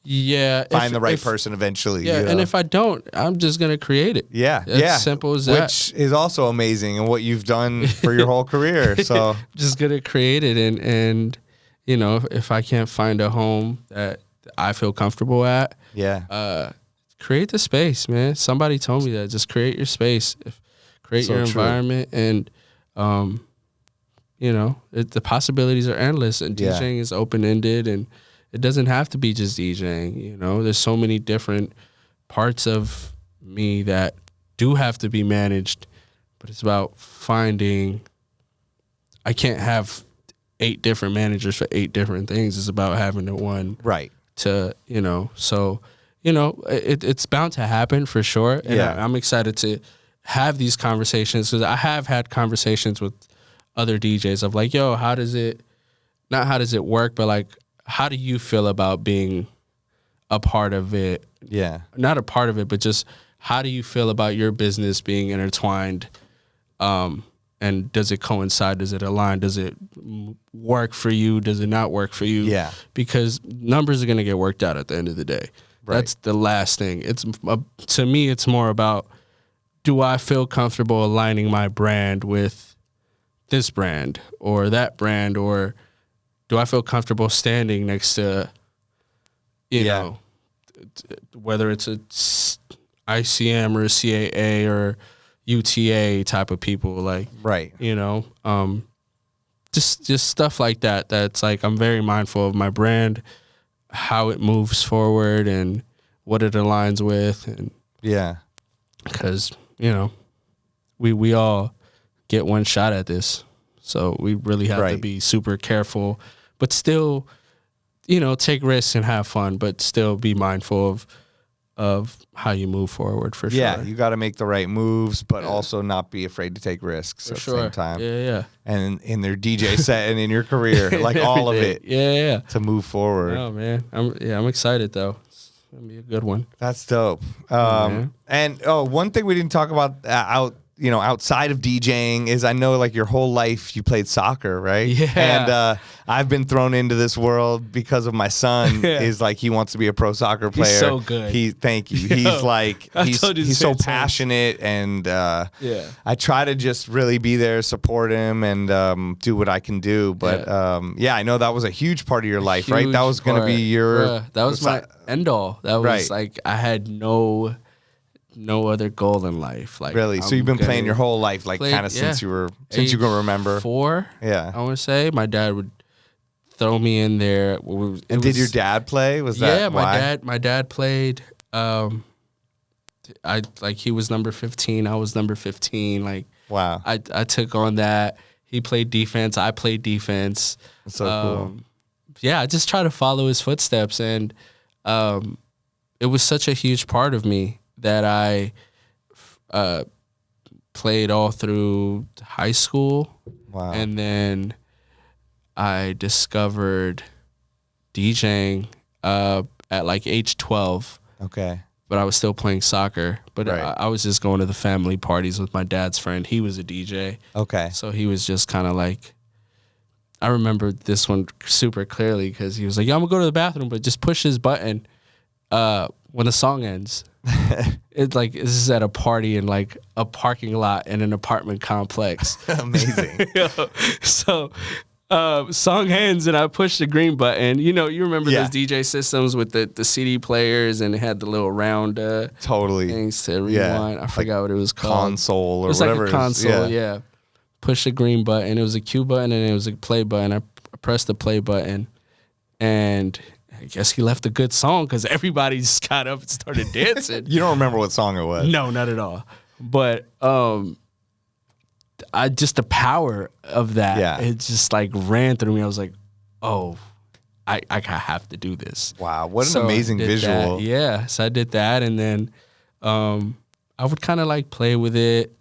find the right person eventually. Yeah, and if I don't, I'm just gonna create it. Yeah, it's simple as that. Which is also amazing and what you've done for your whole career. So just gonna create it, and you know, if I can't find a home that I feel comfortable at, create the space, man. Somebody told me that. Just create your space, create your environment, and you know, the possibilities are endless. And DJing is open ended, and it doesn't have to be just DJing. You know, there's so many different parts of me that do have to be managed, but it's about finding. I can't have 8 different managers for 8 different things. It's about having the one to, you know, so, you know, it's bound to happen for sure. And I'm excited to have these conversations, because I have had conversations with other DJs of like, yo, how does it work, but like, how do you feel about being a part of it? Yeah. Not a part of it, but just how do you feel about your business being intertwined? And does it coincide? Does it align? Does it work for you? Does it not work for you? Yeah. Because numbers are going to get worked out at the end of the day. Right. That's the last thing. It's to me, it's more about, do I feel comfortable aligning my brand with this brand or that brand, or do I feel comfortable standing next to, you know, whether it's a ICM or a CAA or UTA type of people, like, you know, just stuff like that. That's like, I'm very mindful of my brand, how it moves forward and what it aligns with. And because, you know, we all get one shot at this. So we really have to be super careful, but still, you know, take risks and have fun, but still be mindful of how you move forward, for sure. Yeah, you got to make the right moves, but also not be afraid to take risks at the same time. Yeah. And in their DJ set and in your career, like all of it. Yeah. To move forward. Oh man, I'm excited though. It's gonna be a good one. That's dope. And one thing we didn't talk about outside of DJing is, I know like your whole life you played soccer, right? Yeah. And I've been thrown into this world because of my son. Is like, he wants to be a pro soccer player. He's so good. Thank you. He's like, he's so passionate, and I try to just really be there, support him, and do what I can do. But I know that was a huge part of your life, right? That was going to be your... that was my end all. That was like, I had no other goal in life. Like, really? So you've been playing your whole life, like kind of since you can remember? 4. Yeah. I want to say my dad would throw me in there. And did your dad play? Was that why? My dad played. He was number 15. I was number 15. Like, wow. I took on that. He played defense. I played defense. That's so cool. Yeah, I just try to follow his footsteps, and it was such a huge part of me that I played all through high school. Wow. And then I discovered DJing at like age 12. Okay. But I was still playing soccer. But I was just going to the family parties with my dad's friend. He was a DJ. Okay. So he was just kind of like, I remember this one super clearly, because he was like, "Yo, I'm going to go to the bathroom, but just push this button when the song ends." It's like, this is at a party in like a parking lot in an apartment complex. Amazing. So song ends and I push the green button. You know, you remember those DJ systems with the CD players, and it had the little round things to rewind. I forgot what it was called. Console or whatever. It was like a console, yeah. Push the green button. It was a Q button and it was a play button. I pressed the play button, and I guess he left a good song, because everybody just got up and started dancing. You don't remember what song it was? No, not at all. But just the power of that, it just like ran through me. I was like, oh, I have to do this. Wow, what an amazing visual. That. Yeah, so I did that, and then I would kind of like play with it,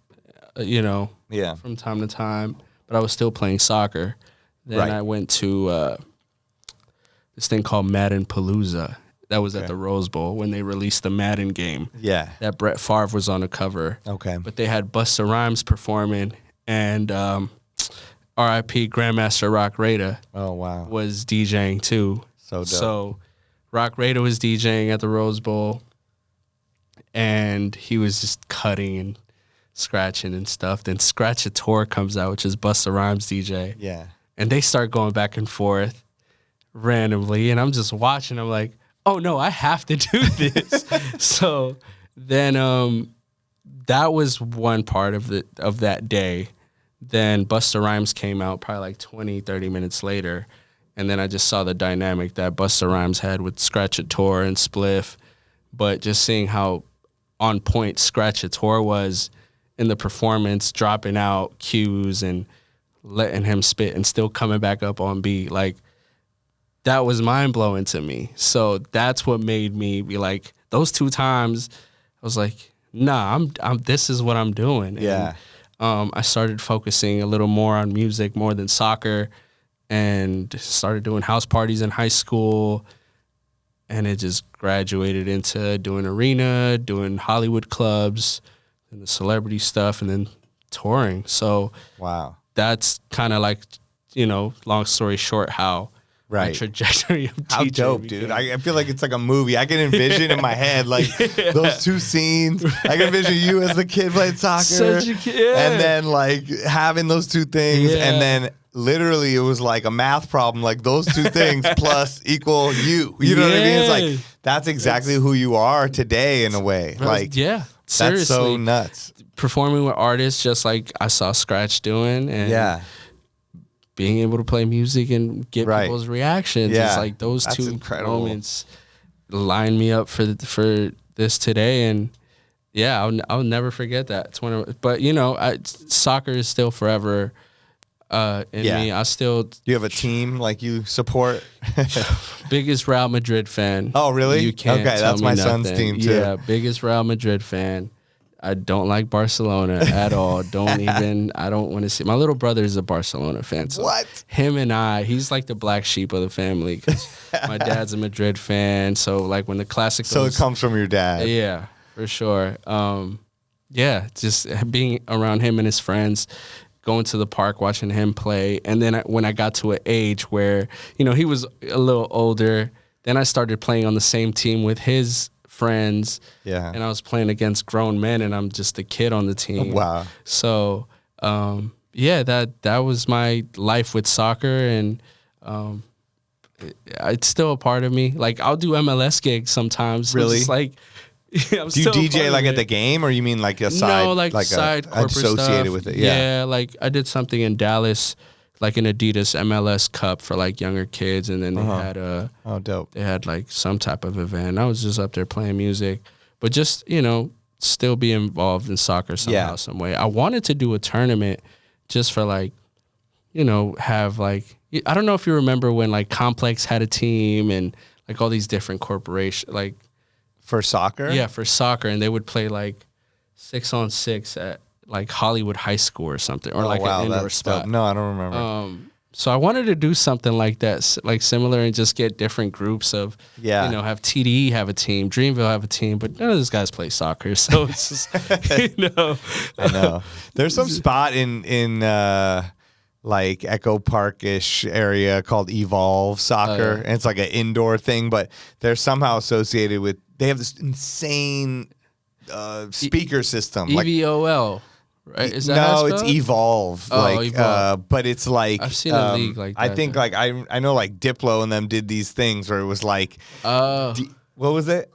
from time to time, but I was still playing soccer. Then I went to this thing called Madden Palooza. That was at the Rose Bowl when they released the Madden game. Yeah. That Brett Favre was on the cover. Okay. But they had Busta Rhymes performing, and R.I.P. Grandmaster Rock Rada. Oh wow. Was DJing too. So dope. So Rock Rada was DJing at the Rose Bowl, and he was just cutting and scratching and stuff. Then Scratchator comes out, which is Busta Rhymes DJ. Yeah. And they start going back and forth randomly, and I'm just watching. I'm like, oh no, I have to do this. So then that was one part of that day. Then Busta Rhymes came out probably like 20, 30 minutes later, and then I just saw the dynamic that Busta Rhymes had with Scratchator and Spliff, but just seeing how on point Scratchator was in the performance, dropping out cues and letting him spit and still coming back up on beat, like that was mind-blowing to me. So that's what made me be like, those 2 times I was like, nah, I'm this is what I'm doing. Yeah. And I started focusing a little more on music more than soccer, and started doing house parties in high school, and it just graduated into doing arena, doing Hollywood clubs, and the celebrity stuff, and then touring. So wow, that's kind of like, long story short, how my trajectory of how DJ dope, became. dude. I feel like it's like a movie. I can envision in my head like those 2 scenes. I can envision you as a kid playing soccer, Such a kid, and then like having those 2 things, and then literally it was like a math problem, like those 2 things plus equal you. You know what I mean? It's like that's exactly who you are today in a way. Like seriously, that's so nuts. Performing with artists just like I saw Scratch doing, and being able to play music and get people's reactions. It's like those that's 2 incredible moments line me up for this today, and I'll never forget that. But soccer is still forever in me. I still. Do you have a team like you support? Biggest Real Madrid fan. Oh really? You can't okay, tell that's me my nothing. son's team too. Yeah, biggest Real Madrid fan. I don't like Barcelona at all. I don't want to see. My little brother is a Barcelona fan. So what? Him and he's like the black sheep of the family, because my dad's a Madrid fan. So like when the Clásicos. So it comes from your dad. Yeah, for sure. Just being around him and his friends, going to the park, watching him play. And then when I got to an age where, he was a little older, then I started playing on the same team with his friends, and I was playing against grown men, and I'm just a kid on the team. Wow. So that was my life with soccer, and it's still a part of me. Like I'll do MLS gigs sometimes. Really? It's like do you DJ like at the game, or you mean like a side? No, like side corporate associated stuff. with it. Yeah, like I did something in Dallas, like an Adidas MLS Cup for like younger kids, and then they had dope. They had like some type of event. I was just up there playing music, but just still be involved in soccer somehow, some way. I wanted to do a tournament just for like, have like, I don't know if you remember when like Complex had a team and like all these different corporations, like for soccer. Yeah, for soccer, and they would play like 6-on-6 at like Hollywood High School or something, or an indoor spot. Dope. No, I don't remember. So I wanted to do something like that, like similar, and just get different groups of, have TDE have a team, Dreamville have a team, but none of those guys play soccer. So it's just, I know. There's some spot in like Echo Park-ish area called Evolve Soccer, and it's like an indoor thing, but they're somehow associated with, they have this insane speaker system. EVOL. Right? Is that no, it's Evolve. Evolve. But it's like I've seen a league like that. I think like I know like Diplo and them did these things where it was like what was it?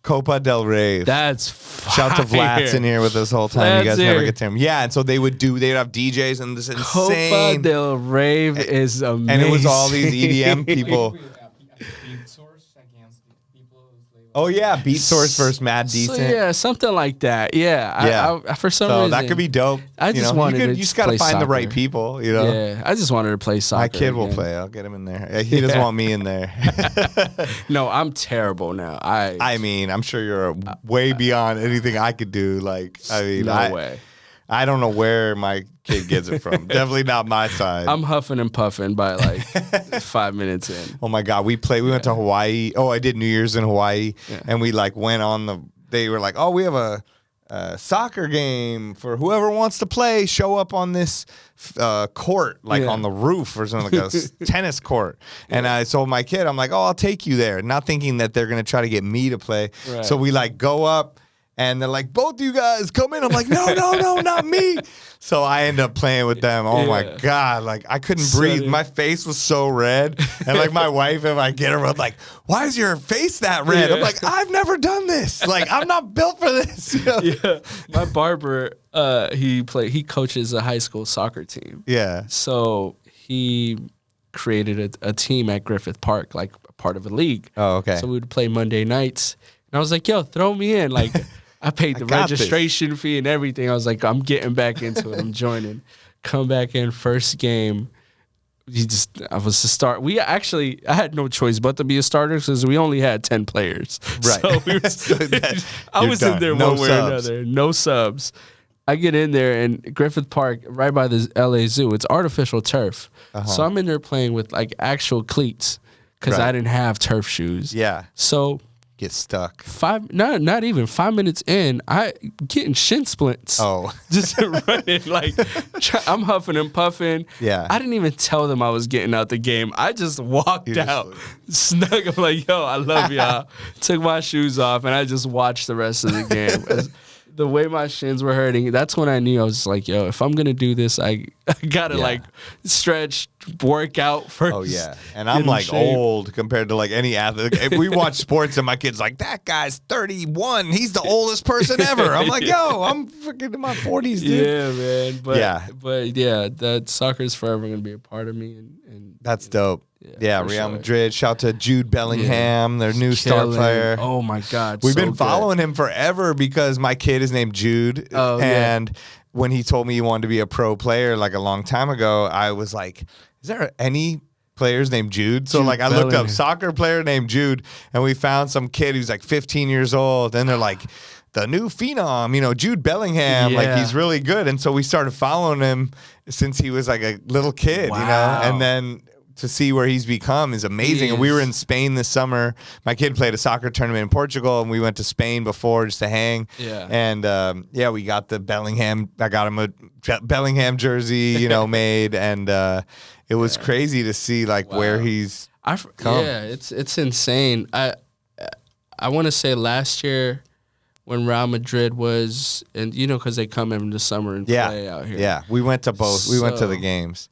Copa del Rey. That's fire. Shout to Vlad's in here with us whole time. You guys never get to him. Yeah, and so they'd have DJs and this insane. Copa del Rey is amazing. And it was all these EDM people. Oh yeah, Beatsource versus Mad Decent. So, yeah, something like that. Yeah. I for some reason that could be dope. I just wanted to. You just gotta find the right people. Yeah, I just wanted to play soccer. My kid will play. I'll get him in there. He doesn't want me in there. No, I'm terrible now. I mean, I'm sure you're way beyond anything I could do. Like, I mean, no way. I don't know where my kid gets it from. Definitely not my side. I'm huffing and puffing by like 5 minutes in. Oh my God. We went to Hawaii. Oh, I did New Year's in Hawaii. Yeah. And we like went on they were like, oh, we have soccer game for whoever wants to play. Show up on this court, like on the roof or something, like a tennis court. And I told my kid, I'm like, oh, I'll take you there, not thinking that they're gonna try to get me to play. Right. So we like go up. And they're like, both you guys come in. I'm like, no, not me. So I end up playing with them. Oh my God. Like I couldn't breathe. My face was so red. And like my wife, if I get her, I'm like, why is your face that red? I'm like, I've never done this. Like I'm not built for this. You know? Yeah. My barber, he coaches a high school soccer team. Yeah. So he created a team at Griffith Park, like part of a league. Oh, okay. So we would play Monday nights. And I was like, yo, throw me in. Like I paid the registration fee and everything. I was like, I'm getting back into it. I'm joining. Come back in, first game. I was to start. I had no choice but to be a starter because we only had 10 players. Right. So I was in there one way or another. No subs. I get in there and Griffith Park, right by the LA Zoo, it's artificial turf. So I'm in there playing with like actual cleats because I didn't have turf shoes. Yeah. So get stuck. Not even 5 minutes in, I getting shin splints. Oh, just running like I'm huffing and puffing. Yeah, I didn't even tell them I was getting out the game. I just walked out, snug. I'm like, yo, I love y'all. Took my shoes off and I just watched the rest of the game. The way my shins were hurting, that's when I knew I was like, yo, if I'm going to do this, I got to like stretch, work out first. Oh, yeah. And I'm like old compared to like any athlete. If we watch sports and my kid's like, that guy's 31. He's the oldest person ever. I'm like, yo, I'm freaking in my 40s, dude. Yeah, man. But yeah, that soccer is forever going to be a part of me. And that's dope. Yeah, Real Madrid. Shout out to Jude Bellingham, their new star player. Oh my God, we've been following him forever because my kid is named Jude, and when he told me he wanted to be a pro player like a long time ago, I was like, "Is there any players named Jude?" So like I looked up soccer player named Jude, and we found some kid who's like 15 years old, and they're like, the new phenom, Jude Bellingham, like he's really good, and so we started following him since he was like a little kid, and then to see where he's become is amazing. And we were in Spain this summer. My kid played a soccer tournament in Portugal, and we went to Spain before just to hang. Yeah. And we got the Bellingham. I got him a Bellingham jersey, made, and it was crazy to see like where he's come. Yeah, it's insane. I want to say last year when Real Madrid was, and because they come in the summer and play out here. Yeah, we went to both. We went to the games.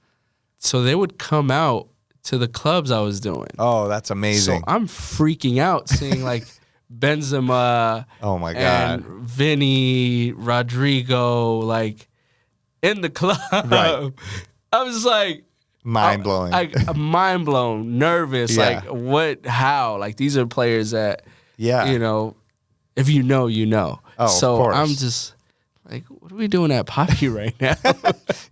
So they would come out to the clubs I was doing. Oh, that's amazing. So I'm freaking out seeing like Benzema, oh my God, and Vinny, Rodrigo, like in the club. Right. I was like mind blowing. Mind blown, nervous. Like what, how? Like these are players that if you know. Oh, so of course. I'm just like, what are we doing at Poppy right now?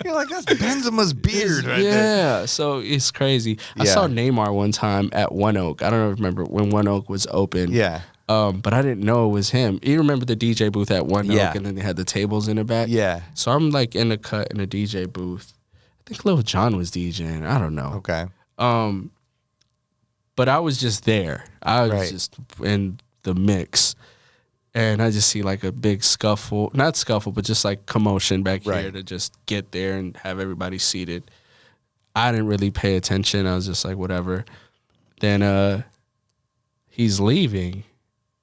You're like, that's Benzema's beard right there. Yeah, so it's crazy. I saw Neymar one time at One Oak. I don't remember when One Oak was open. Yeah. But I didn't know it was him. You remember the DJ booth at One Oak, and then they had the tables in the back? Yeah. So I'm like in the cut in the DJ booth. I think Lil Jon was DJing. I don't know. Okay. But I was just there. I was just in the mix. And I just see like a big scuffle, not scuffle, but just like commotion back here to just get there and have everybody seated. I didn't really pay attention. I was just like, whatever. Then he's leaving.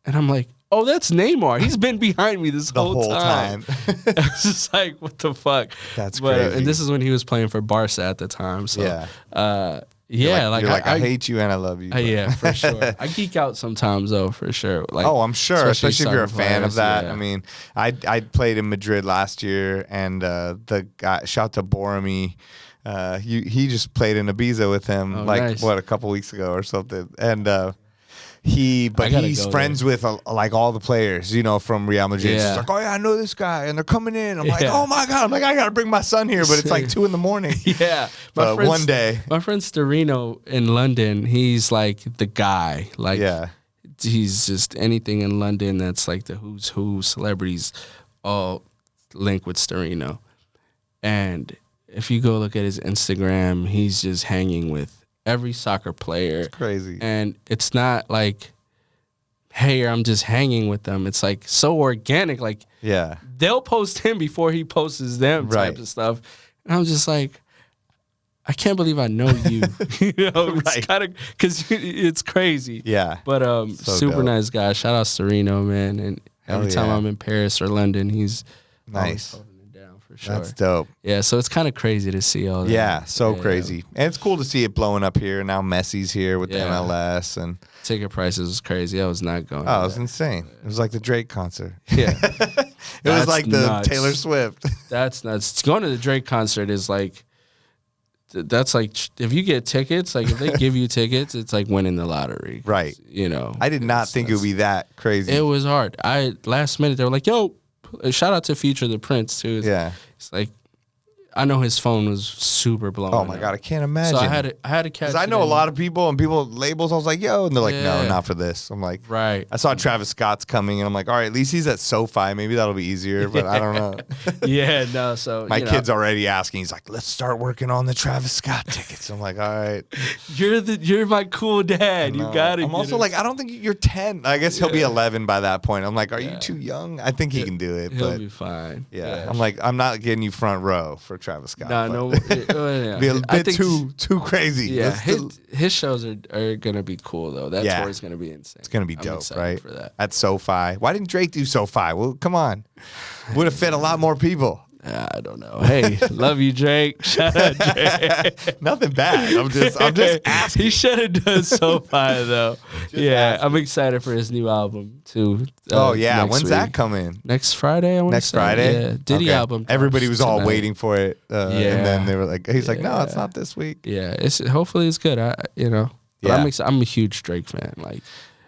And I'm like, oh, that's Neymar. He's been behind me this whole time. I was just like, what the fuck? That's crazy. And this is when he was playing for Barca at the time. So, you're like, I hate you and I love you. Yeah, for sure. I geek out sometimes though, for sure. Like, I'm sure, especially if you're a fan of that. Yeah. I mean, I played in Madrid last year, and the guy, shout to Boromir, he just played in Ibiza with him a couple weeks ago or something, and he's friends with like all the players, from Real Madrid. He's like, oh yeah, I know this guy, and they're coming in. I'm like, oh my God, I'm like, I gotta bring my son here, but it's like 2 a.m. Yeah, one day, my friend Storino in London, he's like the guy. Like, he's just anything in London that's like the who's who celebrities all link with Storino. And if you go look at his Instagram, he's just hanging with every soccer player. It's crazy. And it's not like hey, I'm just hanging with them. It's like so organic. Like, they'll post him before he posts them type of stuff. And I'm just like, I can't believe I know you. You know, it's kind of, because it's crazy. Yeah. But so super dope. nice guy. Shout out Sereno, man. And every time I'm in Paris or London, he's nice. Holding it down for sure. That's dope. Yeah, so it's kind of crazy to see all that. Yeah, so crazy. And it's cool to see it blowing up here. Now Messi's here with the MLS. And ticket prices was crazy. I was not going. Oh, it was insane. It was like the Drake concert. Yeah. It was like the nuts. Taylor Swift. That's nuts. Going to the Drake concert is like, that's like, if you get tickets, like if they give you tickets, it's like winning the lottery. Right. You know. I did not think it would be that crazy. It was hard. Last minute, they were like, yo, shout out to Future the Prince, too. It's like, I know his phone was super blown. Oh my God, I can't imagine. So I had to catch. Because I know a lot of people and people labels. I was like, yo, and they're like, no, not for this. I'm like, right. I saw Travis Scott's coming, and I'm like, all right, at least he's at SoFi. Maybe that'll be easier, but I don't know. So my kid's already asking. He's like, let's start working on the Travis Scott tickets. I'm like, all right. You're my cool dad. You got it. I'm also like, I don't think you're 10. I guess he'll be 11 by that point. I'm like, are you too young? I think he can do it. He'll be fine. Yeah. I'm like, I'm not getting you front row for Travis Scott. No. Be a bit too crazy. Yeah, his shows are gonna be cool though. That tour is gonna be insane. It's gonna be dope, right? For that. At SoFi. Why didn't Drake do SoFi? Well, come on, would have fit a lot more people. I don't know. Hey, love you, Drake. Shout out, Drake. Nothing bad. I'm just asking. He should have done SoFi though. Asking. I'm excited for his new album too. When's that coming? Next Friday. Next Friday. Yeah, Diddy album. Everybody was all waiting for it. And then they were like, he's like, no, it's not this week. Yeah, hopefully it's good. But I'm a huge Drake fan. Like,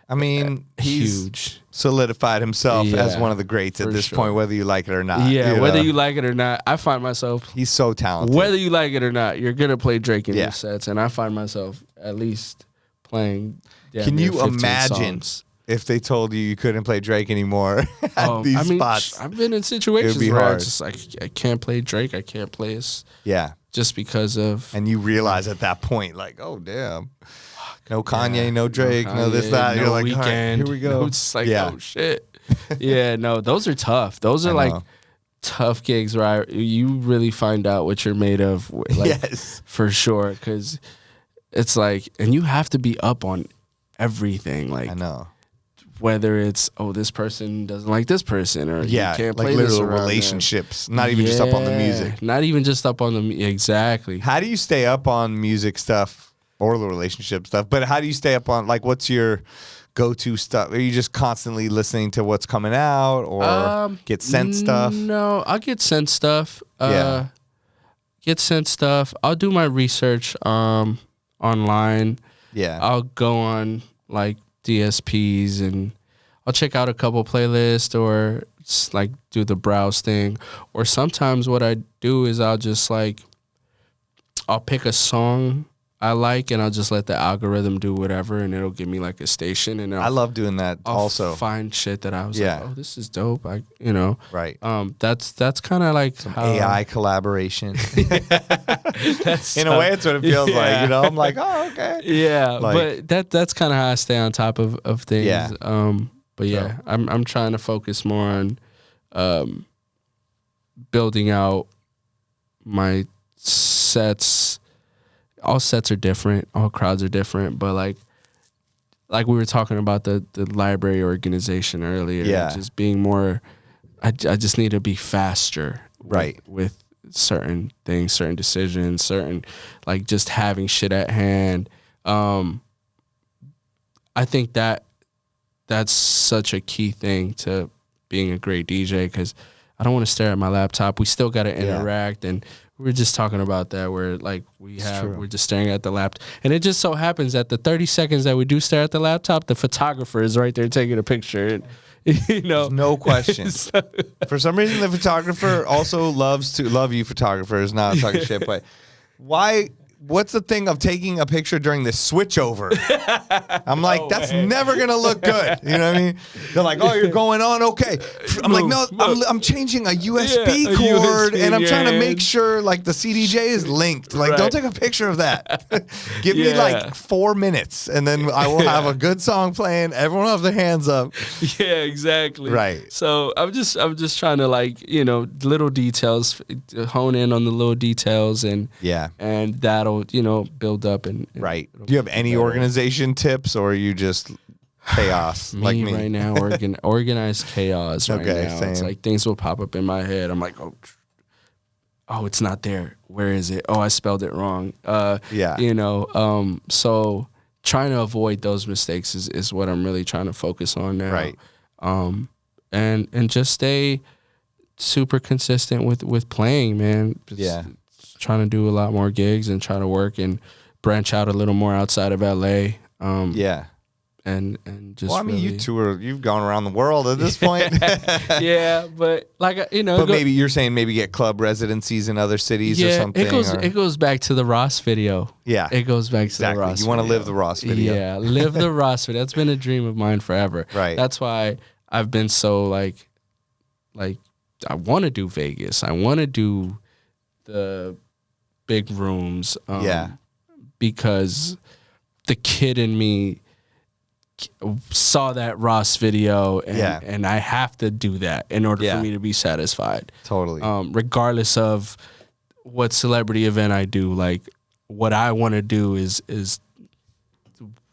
I mean, he's huge. Solidified himself as one of the greats at this point, whether you like it or not. Yeah, whether you like it or not, I find myself. He's so talented. Whether you like it or not, you're gonna play Drake in your sets, and I find myself at least playing. Can you imagine if they told you couldn't play Drake anymore at these spots? I've been in situations where I just like I can't play Drake. I can't play his. Yeah. Just because of. And you realize at that point, like, oh damn. No Kanye, no Drake, no this, that. No You're like, Weeknd, all right, here we go. It's like, oh shit. Yeah, no, those are tough. Those are like tough gigs where you really find out what you're made of. Like, for sure. Because it's like, and you have to be up on everything. Like, I know. Whether it's, this person doesn't like this person, or you can't play like this literal relationships. Them. Not even just up on the music. Not even just up on the exactly. How do you stay up on music stuff? Or the relationship stuff, but how do you stay up on, like, what's your go-to stuff? Are you just constantly listening to what's coming out, or get sent stuff? No, I'll get sent stuff. Get sent stuff. I'll do my research online. Yeah. I'll go on, like, DSPs, and I'll check out a couple playlists, or like do the browse thing. Or sometimes what I do is I'll pick a song I like, and I'll just let the algorithm do whatever, and it'll give me like a station. And I love doing that. I'll find shit that I was like, oh, this is dope. Right. That's kind of like some AI collaboration. In a way, it's what it feels like. I'm like, oh, okay. Yeah, like, but that's kind of how I stay on top of things. Yeah. But yeah, I'm trying to focus more on building out my sets. All sets are different. All crowds are different. But like we were talking about the library organization earlier. Yeah. Just being more. I just need to be faster. Right. With certain things, certain decisions, certain like just having shit at hand. I think that's such a key thing to being a great DJ, because I don't want to stare at my laptop. We still got to interact, and we're just talking about that, where like we're just staring at the laptop, and it just so happens that the 30 seconds that we do stare at the laptop, the photographer is right there taking a picture. And, no question. For some reason, the photographer also love you photographers. Not talking shit, but why what's the thing of taking a picture during the switchover? I'm like, that's never going to look good. You know what I mean? They're like, oh, you're going on? Okay. I'm like, no, I'm changing a USB cord and I'm trying to make sure like the CDJ is linked. Like, don't take a picture of that. Give me like 4 minutes and then I will have a good song playing. Everyone will have their hands up. Yeah, exactly. Right. So I'm just trying to like, you know, little details, hone in on the little details and that'll, you know, build up and right. Do you have any organization tips or are you just chaos like me right now? Organized chaos right now. Same. It's like things will pop up in my head. I'm like, oh, it's not there. Where is it? Oh, I spelled it wrong. You know, so trying to avoid those mistakes is what I'm really trying to focus on now. Right. And just stay super consistent with playing, man. Trying to do a lot more gigs and try to work and branch out a little more outside of LA. And just. Well, I mean, you've gone around the world at this point. Yeah, but like you know, but maybe you're saying maybe get club residencies in other cities or something. It goes back to the Ross video. Yeah, it goes back to the Ross. You want to live the Ross video. Yeah, live the Ross video. That's been a dream of mine forever. Right. That's why I've been so like I want to do Vegas. I want to do the big rooms. Because the kid in me saw that Ross video and I have to do that in order for me to be satisfied. Totally. Regardless of what celebrity event I do, like what I want to do is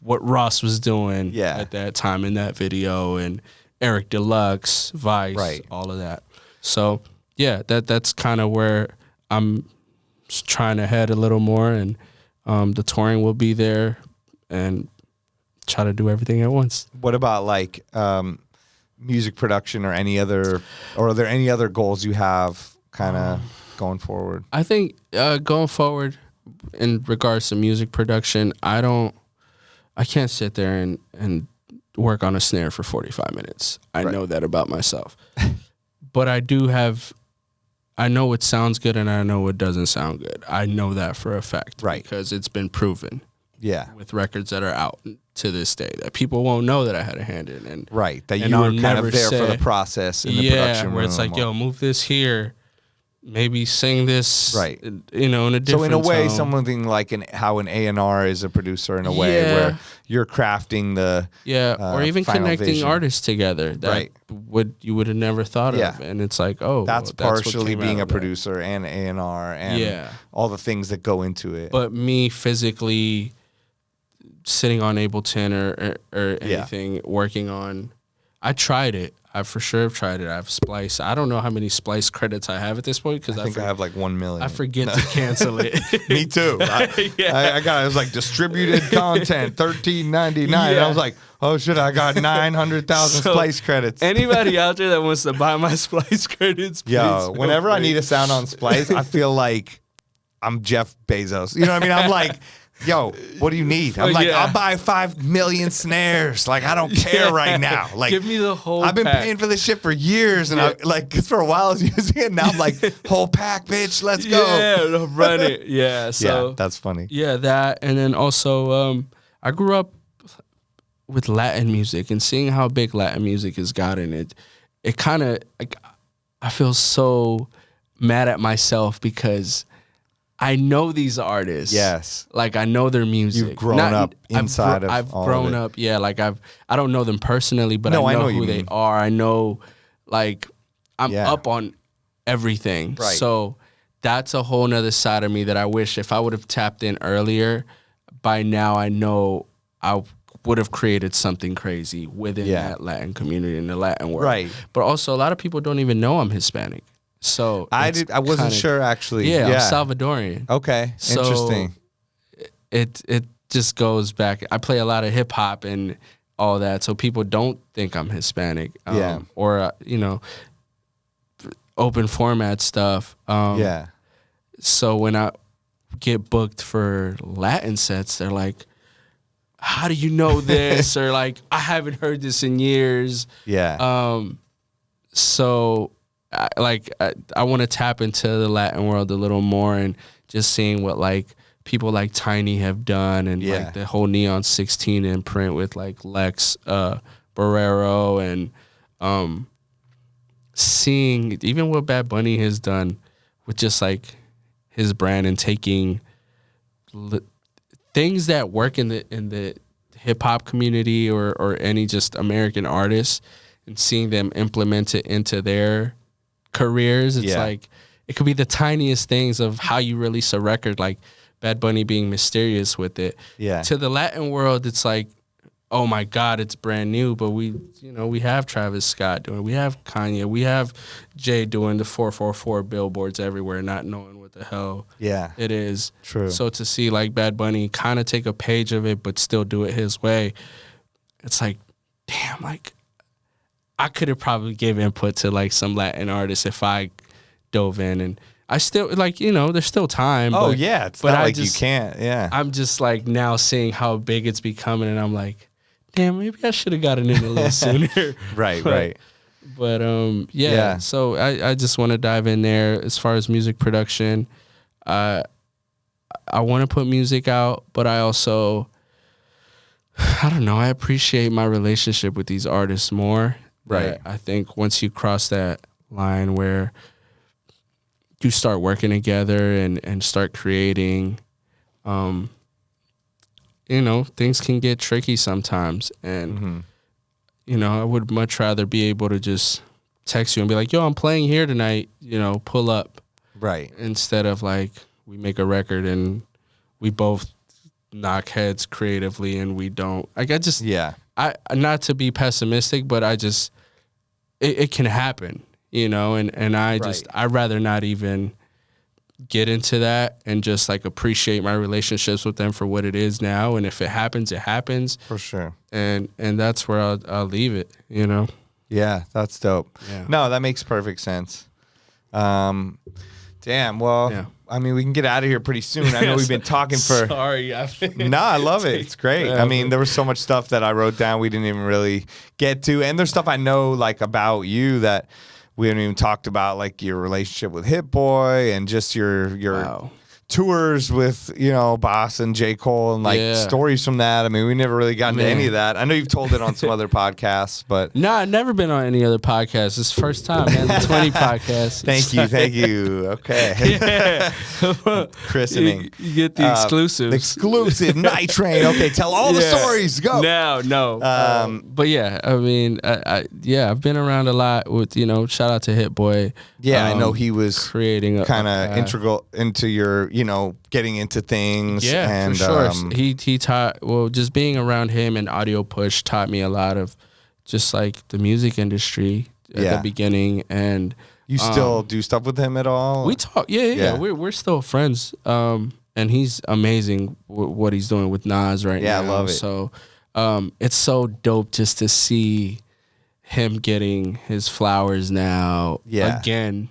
what Ross was doing at that time in that video, and Eric Deluxe, Vice, all of that. So yeah, that's kind of where I'm trying to head a little more, and the touring will be there, and try to do everything at once. What about like music production or are there any other goals you have kind of going forward? I think going forward in regards to music production, I can't sit there and work on a snare for 45 minutes. I know that about myself. But I know what sounds good and I know what doesn't sound good. I know that for a fact. Right. Because it's been proven. Yeah. With records that are out to this day that people won't know that I had a hand in. And that you were kind of there for the process in the production room. Where it's like, yo, move this here. Maybe sing this, you know, in a different So in a way, tone. Something like how an A&R is a producer in a way where you're crafting the or even connecting vision. Artists together that you would have never thought of, and it's like, that's partially being a producer and A&R and all the things that go into it. But me physically sitting on Ableton or anything working on, I tried it. I for sure have tried it. I've spliced. I don't know how many splice credits I have at this point because I think I have like 1 million. I forget to cancel it. Me too. I got it was like distributed content $13.99. And I was like, oh shit, I got 900,000 splice credits. Anybody out there that wants to buy my splice credits? Yo, whenever I need a sound on Splice, I feel like I'm Jeff Bezos. You know what I mean? I'm like, yo, what do you need? I'm like, I'll buy 5 million snares. Like, I don't care right now. Like, give me the whole I've been pack. paying for this shit for years, and cause for a while I was using it. Now I'm like, whole pack, bitch, let's go. Yeah, run it. Yeah, so that's funny. Yeah, that, and then also, I grew up with Latin music, and seeing how big Latin music has gotten, it kind of, like, I feel so mad at myself because I know these artists. Yes. Like, I know their music. You've grown up inside of I've all grown of it. up, like I don't know them personally, but I know who they are. I know, like, I'm up on everything. Right. So that's a whole nother side of me that I wish if I would have tapped in earlier, by now I know I would have created something crazy within that Latin community in the Latin world. Right. But also a lot of people don't even know I'm Hispanic. So I wasn't sure actually. Yeah, I'm Salvadorian. Okay, so interesting. It just goes back. I play a lot of hip hop and all that, so people don't think I'm Hispanic. Or you know, open format stuff. So when I get booked for Latin sets, they're like, "How do you know this?" Or like, "I haven't heard this in years." So. I want to tap into the Latin world a little more and just seeing what like people like Tiny have done, and like the whole Neon 16 imprint with like Lex Barrero, and seeing even what Bad Bunny has done with just like his brand and taking things that work in the hip hop community or any just American artists and seeing them implement it into their careers. It's like, it could be the tiniest things of how you release a record, like Bad Bunny being mysterious with it. Yeah. To the Latin world, it's like, oh my God, it's brand new, but we have Travis Scott doing it. We have Kanye. We have Jay doing the 444 billboards everywhere, not knowing what the hell it is. True. So to see like Bad Bunny kind of take a page of it, but still do it his way, it's like, damn, like I could have probably gave input to like some Latin artists if I dove in, and I still like, there's still time. Oh but, yeah, it's not like you can't. Yeah. I'm just like now seeing how big it's becoming, and I'm like, damn, maybe I should have gotten in a little sooner. Right. But so I just want to dive in there as far as music production. I want to put music out, but I also, I don't know, I appreciate my relationship with these artists more. Right. I think once you cross that line where you start working together and start creating, things can get tricky sometimes. And, I would much rather be able to just text you and be like, yo, I'm playing here tonight, pull up. Right. Instead of like, we make a record and we both knock heads creatively and we don't. Like, I not to be pessimistic, but it can happen, and I'd rather not even get into that and just like appreciate my relationships with them for what it is now. And if it happens, it happens. For sure. And that's where I'll leave it, Yeah, that's dope. Yeah. No, that makes perfect sense. Damn, well, I mean, we can get out of here pretty soon. I know we've been talking for... Sorry. No, I love it. It's great. I mean, there was so much stuff that I wrote down we didn't even really get to. And there's stuff I know, like, about you that we haven't even talked about, like, your relationship with Hit Boy and just your tours with, Boss and J. Cole and, like, stories from that. I mean, we never really got into any of that. I know you've told it on some other podcasts, but... No, I've never been on any other podcast. It's the first time, man. The 20 podcast. Thank you. Okay. Yeah. Christening. You get the exclusives. Exclusive Nitrane. Okay, tell all the stories. Go. No. But yeah, I mean, I've been around a lot with, shout out to Hit Boy. Yeah, I know he was creating kind of integral into your, getting into things. Yeah, and, for sure. He taught, just being around him and Audio Push taught me a lot of just like the music industry at the beginning. And you still do stuff with him at all? We talk. Yeah. We're still friends. And he's amazing what he's doing with Nas right now. Yeah, I love it. So it's so dope just to see him getting his flowers now again.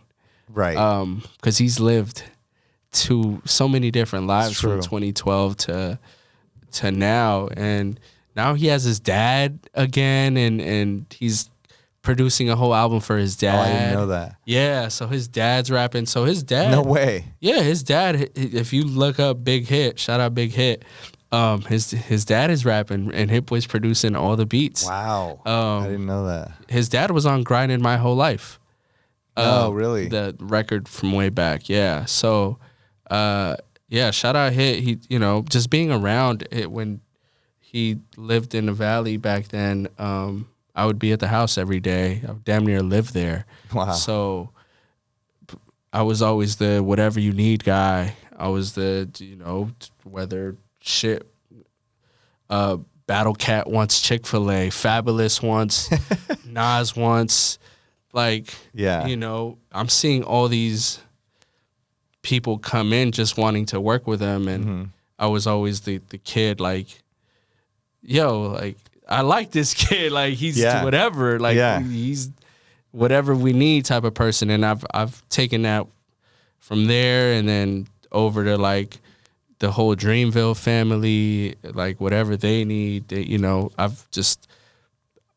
Right. Because he's lived to so many different lives from 2012 to now, and now he has his dad again, and he's producing a whole album for his dad. Oh, I didn't know that. Yeah, so his dad's rapping. So his dad, no way. Yeah, his dad. If you look up Big Hit, shout out Big Hit. His dad is rapping and Hit Boy's producing all the beats. Wow. I didn't know that. His dad was on Grinding My Whole Life. Oh, really? The record from way back. Yeah. So, shout out Hit. He, just being around it when he lived in the Valley back then, I would be at the house every day. I would damn near live there. Wow. So I was always the whatever you need guy. I was the, whether shit, Battle Cat wants Chick-fil-A, Fabulous wants, Nas wants, like, I'm seeing all these people come in just wanting to work with him, and I was always the kid, like, yo, like, I like this kid, like, he's whatever, like, he's whatever we need type of person, and I've taken that from there and then over to, like, the whole Dreamville family, like, whatever they need, I've just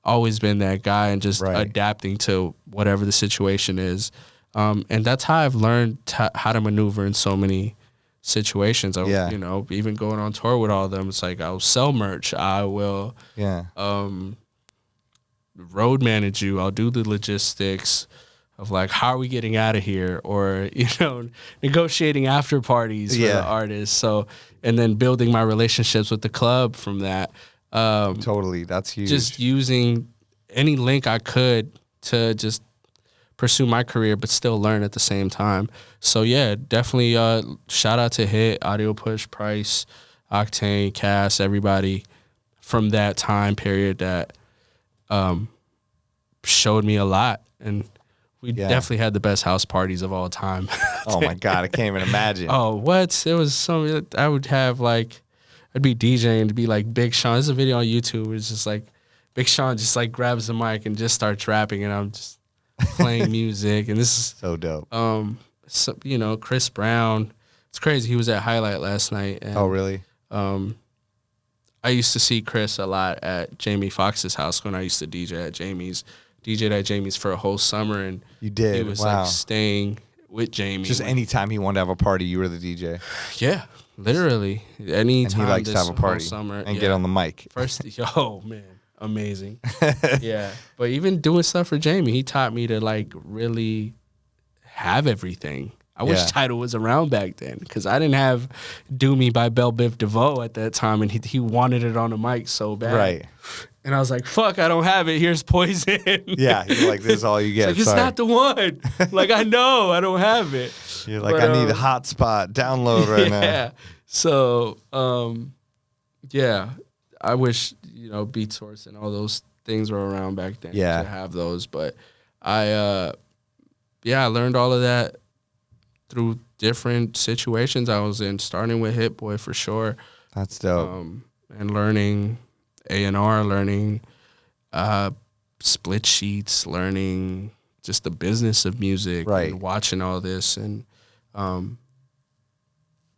always been that guy and just adapting to whatever the situation is. And that's how I've learned how to maneuver in so many situations. You know, even going on tour with all of them, it's like I'll sell merch. I will road manage you. I'll do the logistics of like, how are we getting out of here? Or, you know, negotiating after parties for the artists. So, and then building my relationships with the club from that. Totally. That's huge. Just using any link I could to just pursue my career, but still learn at the same time. So yeah, definitely shout out to Hit, Audio Push, Price, Octane, Cass, everybody from that time period that showed me a lot. And we definitely had the best house parties of all time. Oh my God, I can't even imagine. Oh, what? It was something I would have like, I'd be DJing to be like Big Sean. There's a video on YouTube. It's just like Big Sean just like grabs the mic and just starts rapping, and I'm just playing music. And this is so dope. So, you know, Chris Brown. It's crazy. He was at Highlight last night. And, oh, really? I used to see Chris a lot at Jamie Foxx's house when I used to DJ at Jamie's. DJed at Jamie's for a whole summer, and you did. He was like staying with Jamie. Just anytime he wanted to have a party, you were the DJ. Yeah, literally. Anytime. And he likes to have a party summer, and get on the mic. First, yo, man, amazing. Yeah, but even doing stuff for Jamie, he taught me to like really have everything. I wish Tidal was around back then, because I didn't have "Do Me" by Belle Biv DeVoe at that time, and he wanted it on the mic so bad. Right. And I was like, fuck, I don't have it. Here's Poison. Yeah, you're like, this is all you get. It's not the one. Like, I know, I don't have it. You're like, I need a hotspot download right now. Yeah. So, I wish, you know, Beatsource and all those things were around back then to have those. But I learned all of that through different situations I was in, starting with Hit Boy for sure. That's dope. And learning A&R, learning split sheets, learning just the business of music, and watching all this, and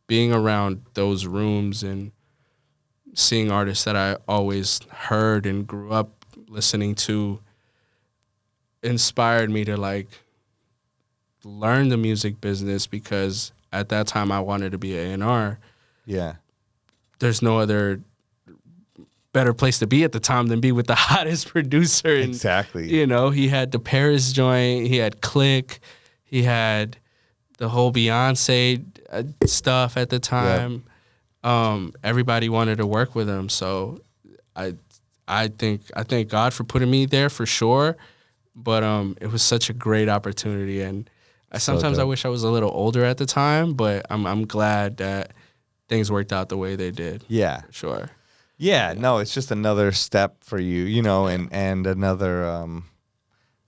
being around those rooms and seeing artists that I always heard and grew up listening to inspired me to like learn the music business, because at that time I wanted to be an A&R. Yeah. There's no other better place to be at the time than be with the hottest producer. And, exactly. You know, he had the Paris joint, he had Click, he had the whole Beyonce stuff at the time. Yep. Everybody wanted to work with him, so I thank God for putting me there for sure. But it was such a great opportunity, and sometimes I wish I was a little older at the time. But I'm glad that things worked out the way they did. Yeah, for sure. Yeah, no, it's just another step for you, you know, and another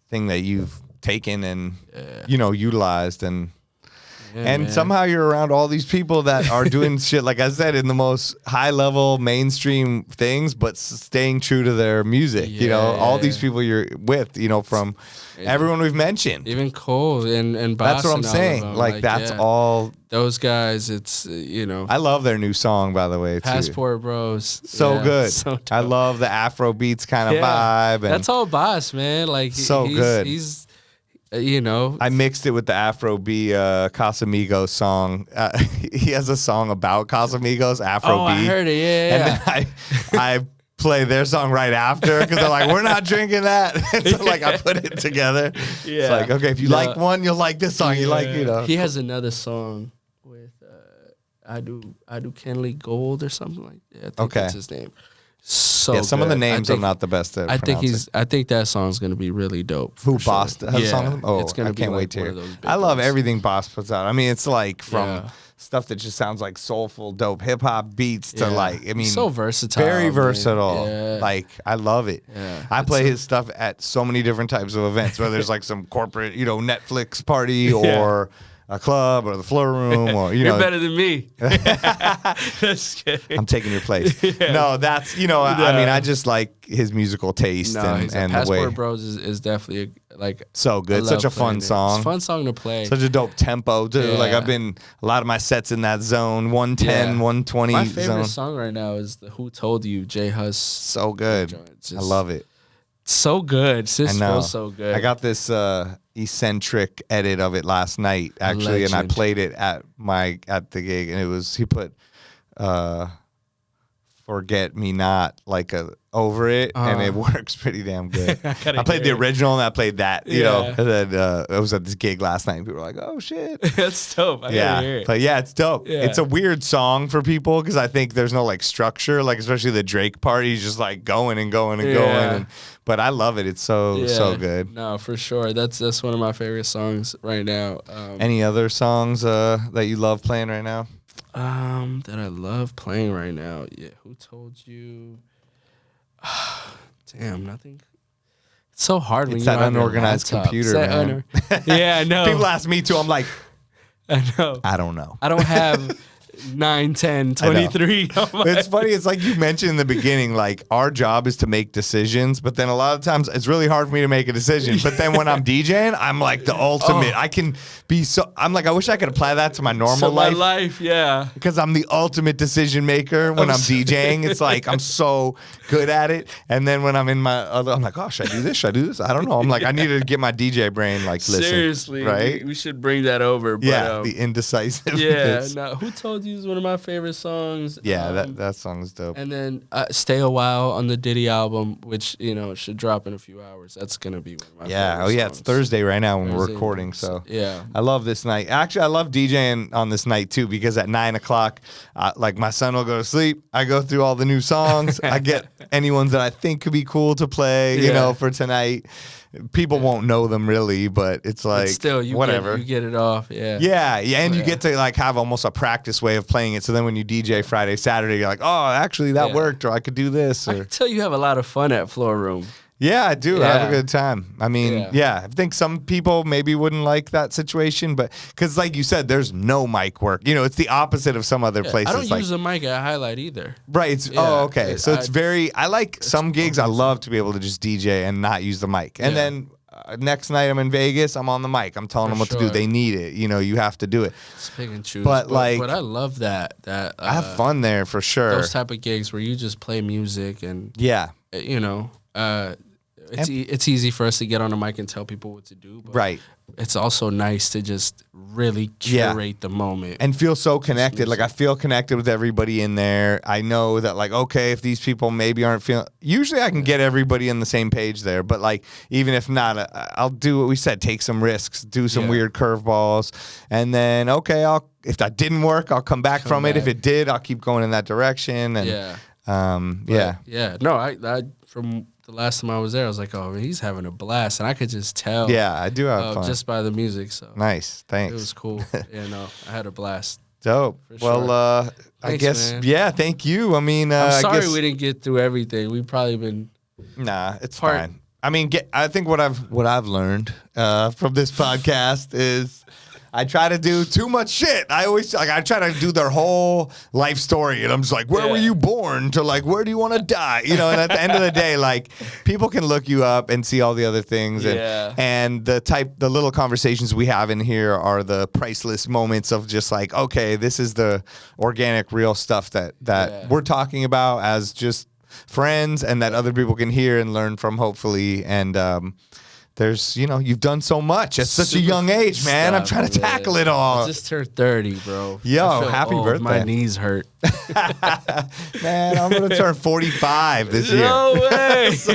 thing that you've taken and you know, utilized, and somehow you're around all these people that are doing shit, like I said, in the most high level mainstream things, but staying true to their music. You know, all these people you're with, you know, from everyone we've mentioned, even Cole and Boss. That's what I'm saying. Like that's all those guys. It's you know, I love their new song, by the way. Passport Bros. So good. So I love the Afro beats kind of vibe. And that's all Boss, man. Like he's good. He's you know, I mixed it with the Afro B Casamigos song. He has a song about Casamigos, Afro B. I heard it. Yeah. And then I play their song right after, because they're like, we're not drinking that. And so like I put it together. Yeah. It's like, okay, if you like one, you'll like this song. You like, you know. He has another song with I do Kenley Gold or something like that. I think that's his name. So some of the names are not the best at pronouncing. I think that song's gonna be really dope. Who Boss has a song with him? Oh, it's gonna I can't wait to hear. I love everything Boss puts out. I mean, it's like from stuff that just sounds like soulful, dope hip hop beats to like, I mean, so versatile, very versatile. Yeah. Like I love it. Yeah. I play his stuff at so many different types of events, whether it's like some corporate, you know, Netflix party or a club or the floor room, or you know. You're better than me. Just kidding. I'm taking your place. No, that's, you know, I mean, I just like his musical taste and the way. Passport Bros is definitely like so good. Such a fun song. It's a fun song to play. Such a dope tempo too. Like I've been a lot of my sets in that zone, 110, 120 My favorite song right now is the Who Told You, J Hus. So good. I love it. So good. It just feels so good. I got this eccentric edit of it last night, actually, and I played it at the gig, and he put "Forget Me Not" like over it, and it works pretty damn good. I played the original, and I played that, you know. And then I was at this gig last night, and people were like, "Oh shit, that's dope." I gotta hear it. But yeah, it's dope. Yeah. It's a weird song for people because I think there's no like structure, like especially the Drake part. He's just like going and going and going. But I love it. It's so good. No, for sure. That's one of my favorite songs right now. Any other songs that you love playing right now? That I love playing right now. Yeah, who told you? Damn, nothing. It's so hard when it's you're that unorganized computer, man. Yeah, I know. People ask me too. I'm like, I know. I don't know. I don't have 9, 10, 23. It's funny. It's like you mentioned in the beginning, like our job is to make decisions, but then a lot of times it's really hard for me to make a decision. But then when I'm DJing, I'm like the ultimate. I can be I'm like, I wish I could apply that to my normal life. My life, yeah. Because I'm the ultimate decision maker when I'm DJing. It's like I'm so good at it. And then when I'm in my other, I'm like, oh, should I do this? Should I do this? I don't know. I'm like, I need to get my DJ brain like, listen. Seriously, right? We should bring that over. But, yeah, the indecisive. Yeah, no, who told you is one of my favorite songs. Yeah, that song's dope. And then Stay a While on the Diddy album, which, should drop in a few hours. That's going to be one of my favorite songs. It's Thursday right now when we're recording. So yeah, I love this night. Actually, I love DJing on this night too, because at 9 o'clock, like my son will go to sleep. I go through all the new songs. I get any ones that I think could be cool to play, for tonight. People won't know them really, but it's like, but still, whatever. You get it off, yeah. Yeah, and you get to like have almost a practice way of playing it. So then when you DJ Friday, Saturday, you're like, oh, actually that worked, or I could do this. Or I can tell you have a lot of fun at Floor Room. Yeah, I do. I have a good time. I mean, I think some people maybe wouldn't like that situation, but because like you said, there's no mic work. It's the opposite of some other places. I don't use a mic at Highlight either. Right. Okay. So it's very, I like some gigs. I love to be able to just DJ and not use the mic. And then next night I'm in Vegas, I'm on the mic. I'm telling them what to do. They need it. You have to do it. It's pick and choose. But I love that. I have fun there for sure. Those type of gigs where you just play music and it's easy for us to get on the mic and tell people what to do. But right. It's also nice to just really curate the moment. And feel so connected. Like I feel connected with everybody in there. I know that like, okay, if these people maybe aren't feeling, usually I can get everybody on the same page there. But like, even if not, I'll do what we said, take some risks, do some weird curveballs. And then, okay, if that didn't work, I'll come back from it. If it did, I'll keep going in that direction. And No, I from the last time I was there, I was like, oh, he's having a blast. And I could just tell. Yeah, I do have fun. Just by the music. So nice. Thanks. It was cool. I had a blast. Dope. Well, Thanks, I guess, man. thank you. I mean, I'm sorry we didn't get through everything. We've probably been. Nah, it's fine. I mean, I think what I've learned from this podcast is I try to do too much shit. I try to do their whole life story, and I'm just like, where were you born? To like, where do you want to die? And at the end of the day, like, people can look you up and see all the other things, and the little conversations we have in here are the priceless moments of just like, okay, this is the organic, real stuff that we're talking about as just friends, and that other people can hear and learn from, hopefully, and there's, you've done so much at such a young age, man. I'm trying to tackle it all. I just turned 30, bro. Yo, happy birthday. My knees hurt. Man, I'm going to turn 45 this year. No way. So,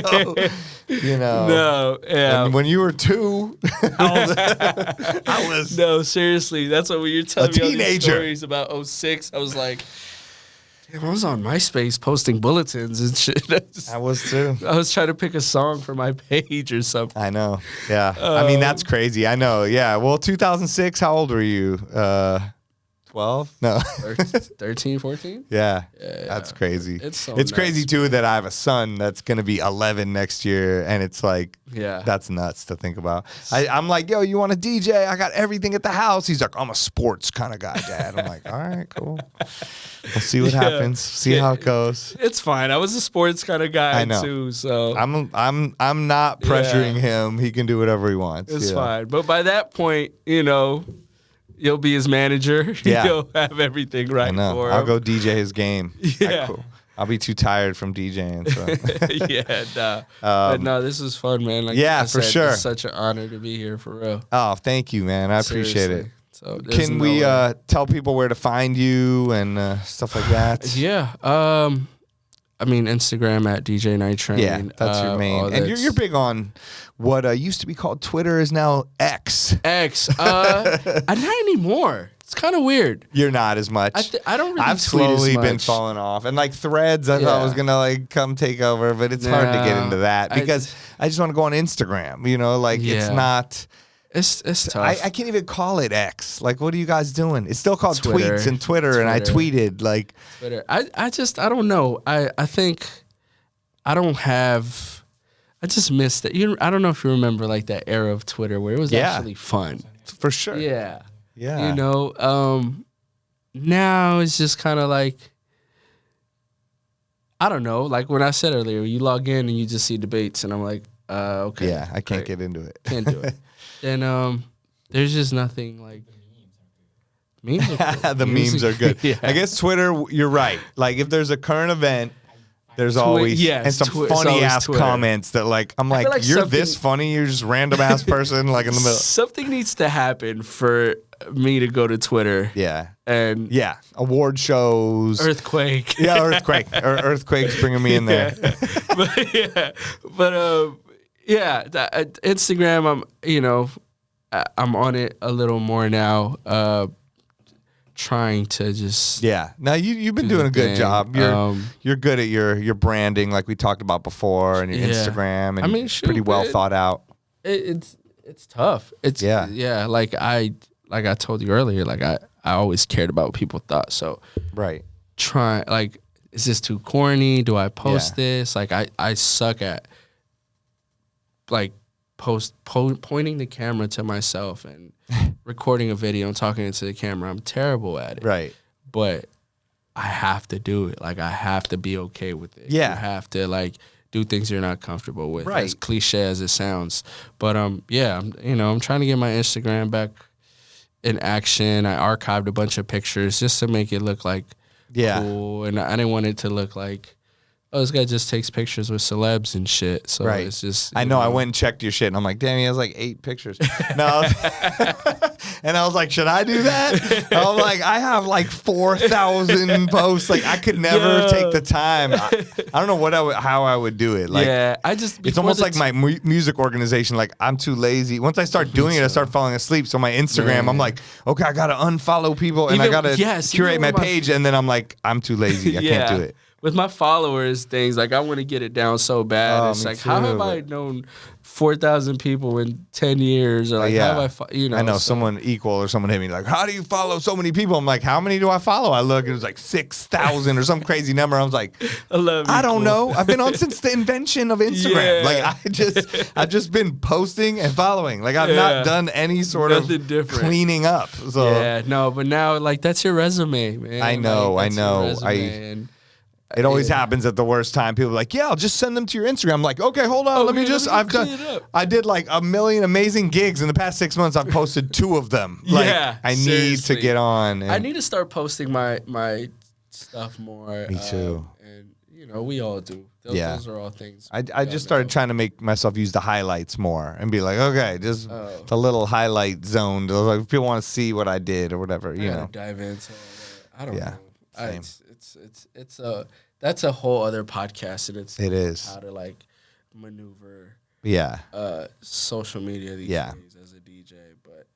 No, yeah. And when you were 2, I was. No, seriously. That's what when you're telling me all these teenager. stories about 06, I was like, damn, I was on MySpace posting bulletins and shit. I was too. I was trying to pick a song for my page or something. I know. Yeah. I mean, that's crazy. I know. Yeah. Well, 2006, how old were you? 12? No. 13, 14? Yeah. That's crazy. It's nuts, crazy too that I have a son that's going to be 11 next year, and it's like, that's nuts to think about. I'm like, yo, you want a DJ? I got everything at the house. He's like, I'm a sports kind of guy, Dad. I'm like, all right, cool. We'll see what happens. See how it goes. It's fine. I was a sports kind of guy too, so I'm not pressuring him. He can do whatever he wants. It's fine. But by that point, you'll be his manager. Yeah. You'll have everything right for him. I'll go DJ his game. Yeah. Cool. I'll be too tired from DJing. So. Yeah, nah. But no, this was fun, man. Like yeah, I said, for sure. It's such an honor to be here, for real. Oh, thank you, man. I appreciate it. So can we tell people where to find you and stuff like that? Yeah. I mean, Instagram at DJ Nitrane. Yeah, that's your main. And you're big on what used to be called Twitter is now X. X. Not anymore. It's kind of weird. You're not as much. I don't really I've slowly been falling off. And like Threads, I thought was going to like come take over, but it's hard to get into that because I just want to go on Instagram. You know, like it's not... It's tough. I can't even call it X. Like, what are you guys doing? It's still called Twitter. Tweets and Twitter, and I tweeted like Twitter. I don't know. I think I don't have. I just missed it. I don't know if you remember like that era of Twitter where it was actually fun. For sure. Yeah. Yeah. You know. Now it's just kind of like. I don't know. Like when I said earlier, you log in and you just see debates, and I'm like, okay. Yeah, I can't get into it. Can't do it. And there's just nothing like memes. The memes are good. Yeah. I guess Twitter, you're right. Like if there's a current event, there's always and some funny ass comments that like I'm like you're this funny, you're just random ass person like in the middle. Something needs to happen for me to go to Twitter. Yeah. And award shows. Earthquake. Yeah, earthquake. Earthquake's bringing me in there. Instagram, I'm on it a little more now, trying to just Now you've been doing a good job. You're good at your branding, like we talked about before, and your Instagram, and pretty well thought out. It's tough. It's like I told you earlier, like I always cared about what people thought. So try like, is this too corny? Do I post this? Like I suck at like pointing the camera to myself and recording a video and talking into the camera. I'm terrible at it. Right. But I have to do it. Like I have to be okay with it. Yeah. You have to like do things you're not comfortable with. Right. As cliche as it sounds. But I'm trying to get my Instagram back in action. I archived a bunch of pictures just to make it look like cool. And I didn't want it to look like, oh, this guy just takes pictures with celebs and shit. So it's just... I know. I went and checked your shit, and I'm like, damn, he has like 8 pictures. No. And I was like, should I do that? I'm like, I have like 4,000 posts. Like, I could never take the time. I don't know how I would do it. Like, it's almost like my music organization. Like, I'm too lazy. Once I start doing it, I start falling asleep. So my Instagram, I'm like, okay, I got to unfollow people, and I got to curate my page. And then I'm like, I'm too lazy. I can't do it. With my followers, things like I want to get it down so bad. It's like, how have I known 4,000 people in 10 years? Or like, how have I, I know someone equal or someone hit me like, how do you follow so many people? I'm like, how many do I follow? I look, and it was like 6,000 or some crazy number. I was like, I don't know. I've been on since the invention of Instagram. Like I've just been posting and following. Like I've not done any sort of cleaning up. So but now like that's your resume, man. I know. And it always happens at the worst time. People are like, yeah, I'll just send them to your Instagram. I'm like, okay, hold on. I did like a million amazing gigs in the past 6 months. I've posted 2 of them. Like, I need to get on. I need to start posting my stuff more. Me too. And we all do. Those are all things. I just started trying to make myself use the highlights more and be like, okay, just the little highlight zone. Like, if people want to see what I did or whatever, you know. Dive into all that. I don't know. It's that's a whole other podcast, and it is how to like maneuver social media these days as a DJ. But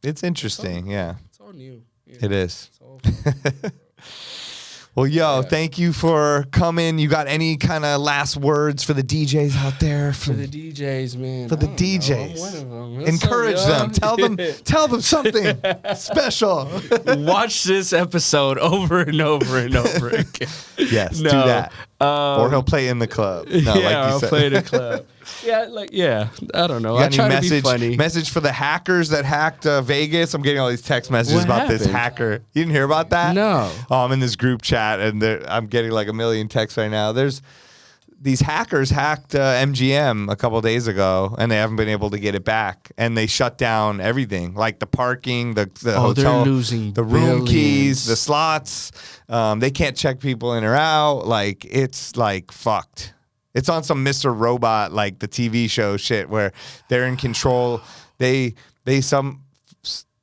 it's interesting. It's all new. It is. It's all Well, thank you for coming. You got any kind of last words for the DJs out there? For the DJs, man. For the DJs. I'm one of them. Encourage them. Tell them something special. Watch this episode over and over and over again. Yes, do that. Or he'll play in the club. No, I'll play in the club. I don't know. I try to be funny. Message for the hackers that hacked Vegas. I'm getting all these text messages about this hacker. You didn't hear about that? No. Oh, I'm in this group chat, and I'm getting like a million texts right now. There's these hackers hacked MGM a couple of days ago, and they haven't been able to get it back. And they shut down everything, like the parking, the hotel, they're losing the room billions. keys, the slots. They can't check people in or out. Like, it's like fucked. It's on some Mr. Robot, like the TV show shit, where they're in control. They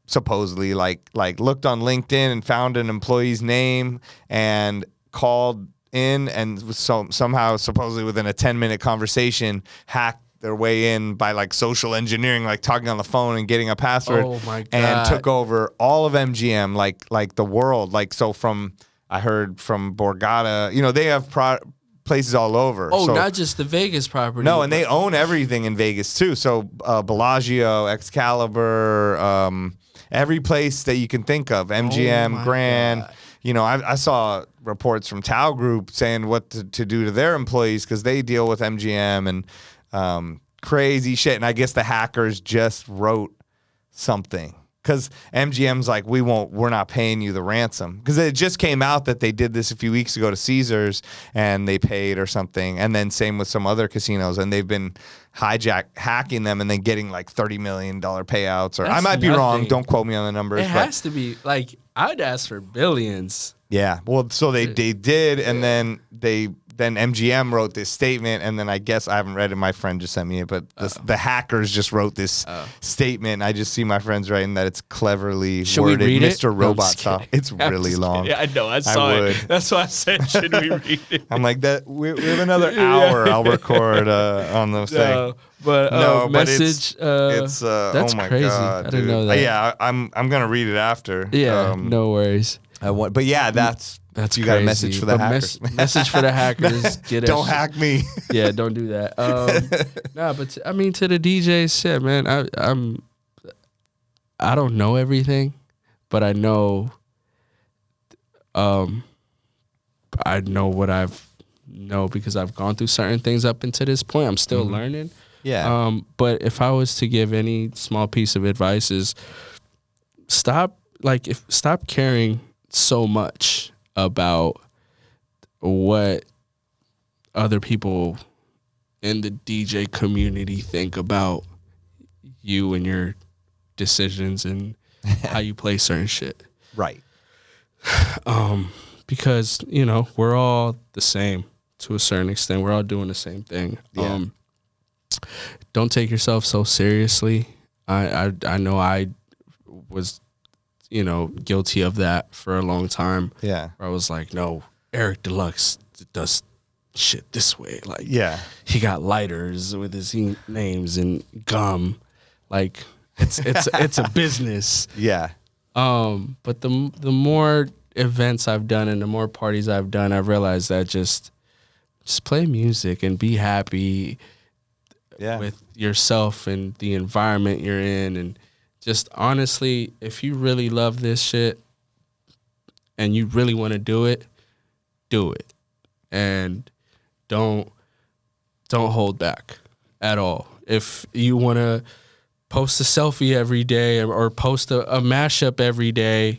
supposedly like looked on LinkedIn and found an employee's name and called in, and somehow supposedly within a 10-minute conversation hacked their way in by like social engineering, like talking on the phone and getting a password. Oh my God. And took over all of MGM, like the world. Like, so I heard from Borgata, you know, they have places all over. Oh, so, not just the Vegas property. no, and they own everything in Vegas too. So Bellagio, Excalibur, every place that you can think of, MGM, Grand. God. You know, I saw reports from Tao Group saying what to do to their employees because they deal with MGM and crazy shit. And I guess the hackers just wrote something because MGM's like, we're not paying you the ransom, because it just came out that they did this a few weeks ago to Caesars and they paid or something. And then same with some other casinos, and they've been hacking them and then getting like $30 million payouts. Or I might be wrong. Don't quote me on the numbers. It has to be like, I'd ask for billions. Yeah. Well, so they did, and then MGM wrote this statement, and then I guess I haven't read it. My friend just sent me it, but the hackers just wrote this statement. I just see my friends writing that it's cleverly worded, we read Mr. it? Robot style. It's really long. Yeah, I know. I saw it. That's why I said, should we read it? I'm like, that. We have another hour. I'll record on the thing. But it's message. that's oh my crazy. God, I didn't know that. Yeah, I'm gonna read it after. Yeah, no worries. But yeah, that's you crazy. got a message for the hackers. Message for the hackers. Don't hack me. Yeah, don't do that. But I mean, to the DJs, shit, man. I don't know everything, but I know. I know what know because I've gone through certain things up until this point. I'm still learning. Yeah. But if I was to give any small piece of advice, is stop caring so much about what other people in the DJ community think about you and your decisions and how you play certain shit. Right. Because, you know, we're all the same to a certain extent. We're all doing the same thing. Yeah. Don't take yourself so seriously. I know I was, you know, guilty of that for a long time. Yeah. Where I was like, no, Eric Deluxe does shit this way. Like, yeah, he got lighters with his names and gum. Like, it's a business. Yeah. But the more events I've done and the more parties I've done, I've realized that just play music and be happy with yourself and the environment you're in. And just honestly, if you really love this shit and you really want to do it, do it. And don't hold back at all. If you want to post a selfie every day or post a mashup every day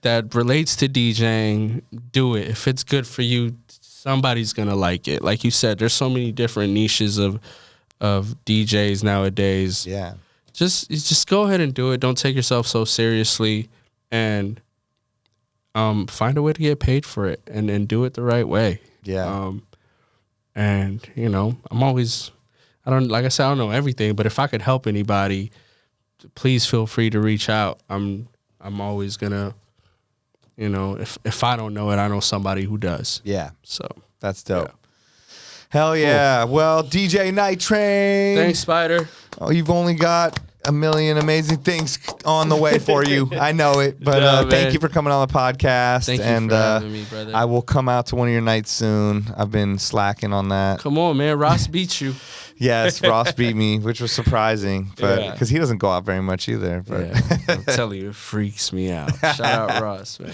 that relates to DJing, do it. If it's good for you, somebody's going to like it. Like you said, there's so many different niches of DJs nowadays. Yeah. Just go ahead and do it. Don't take yourself so seriously, and find a way to get paid for it and do it the right way. Yeah. And you know, I don't know everything, but if I could help anybody, please feel free to reach out. I'm always gonna, you know, if I don't know it, I know somebody who does. Yeah. So that's dope. Yeah. Hell yeah. Cool. Well, DJ Nitrane. Thanks, Spider. Oh, you've only got a million amazing things on the way for you. I know it, but thank you for coming on the podcast. Thank you for having me, brother. I will come out to one of your nights soon. I've been slacking on that. Come on, man. Ross beat you. Yes, Ross beat me, which was surprising, but because he doesn't go out very much either. But yeah, I'm telling you, it freaks me out. Shout out Ross, man.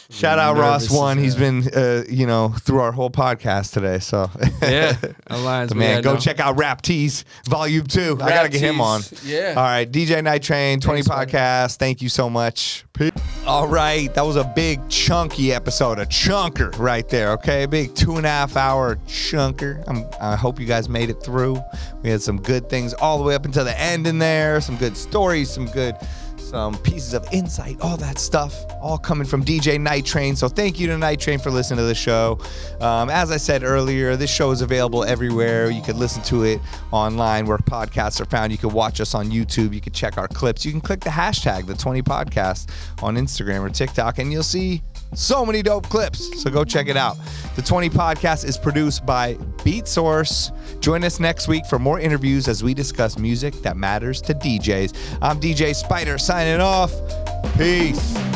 Shout out Ross One. He's been, through our whole podcast today. So yeah, aligns. Man, go check out Rap Tees Volume 2. I gotta get him on. Yeah. All right, DJ Nitrane, 20 Podcast. Thank you so much. Peace. All right, that was a big chunky episode, a chunker right there. Okay, a big 2.5 hour chunker. I hope you guys made it through. We had some good things all the way up until the end in there. Some good stories, some pieces of insight, all that stuff, all coming from DJ Nitrane. So thank you to Nitrane for listening to the show. As I said earlier, this show is available everywhere. You can listen to it online where podcasts are found. You can watch us on YouTube. You can check our clips. You can click the hashtag, the 20 Podcast, on Instagram or TikTok, and you'll see so many dope clips. So go check it out. The 20 Podcast is produced by Beatsource. Join us next week for more interviews as we discuss music that matters to DJs. I'm DJ Spider signing off. Peace.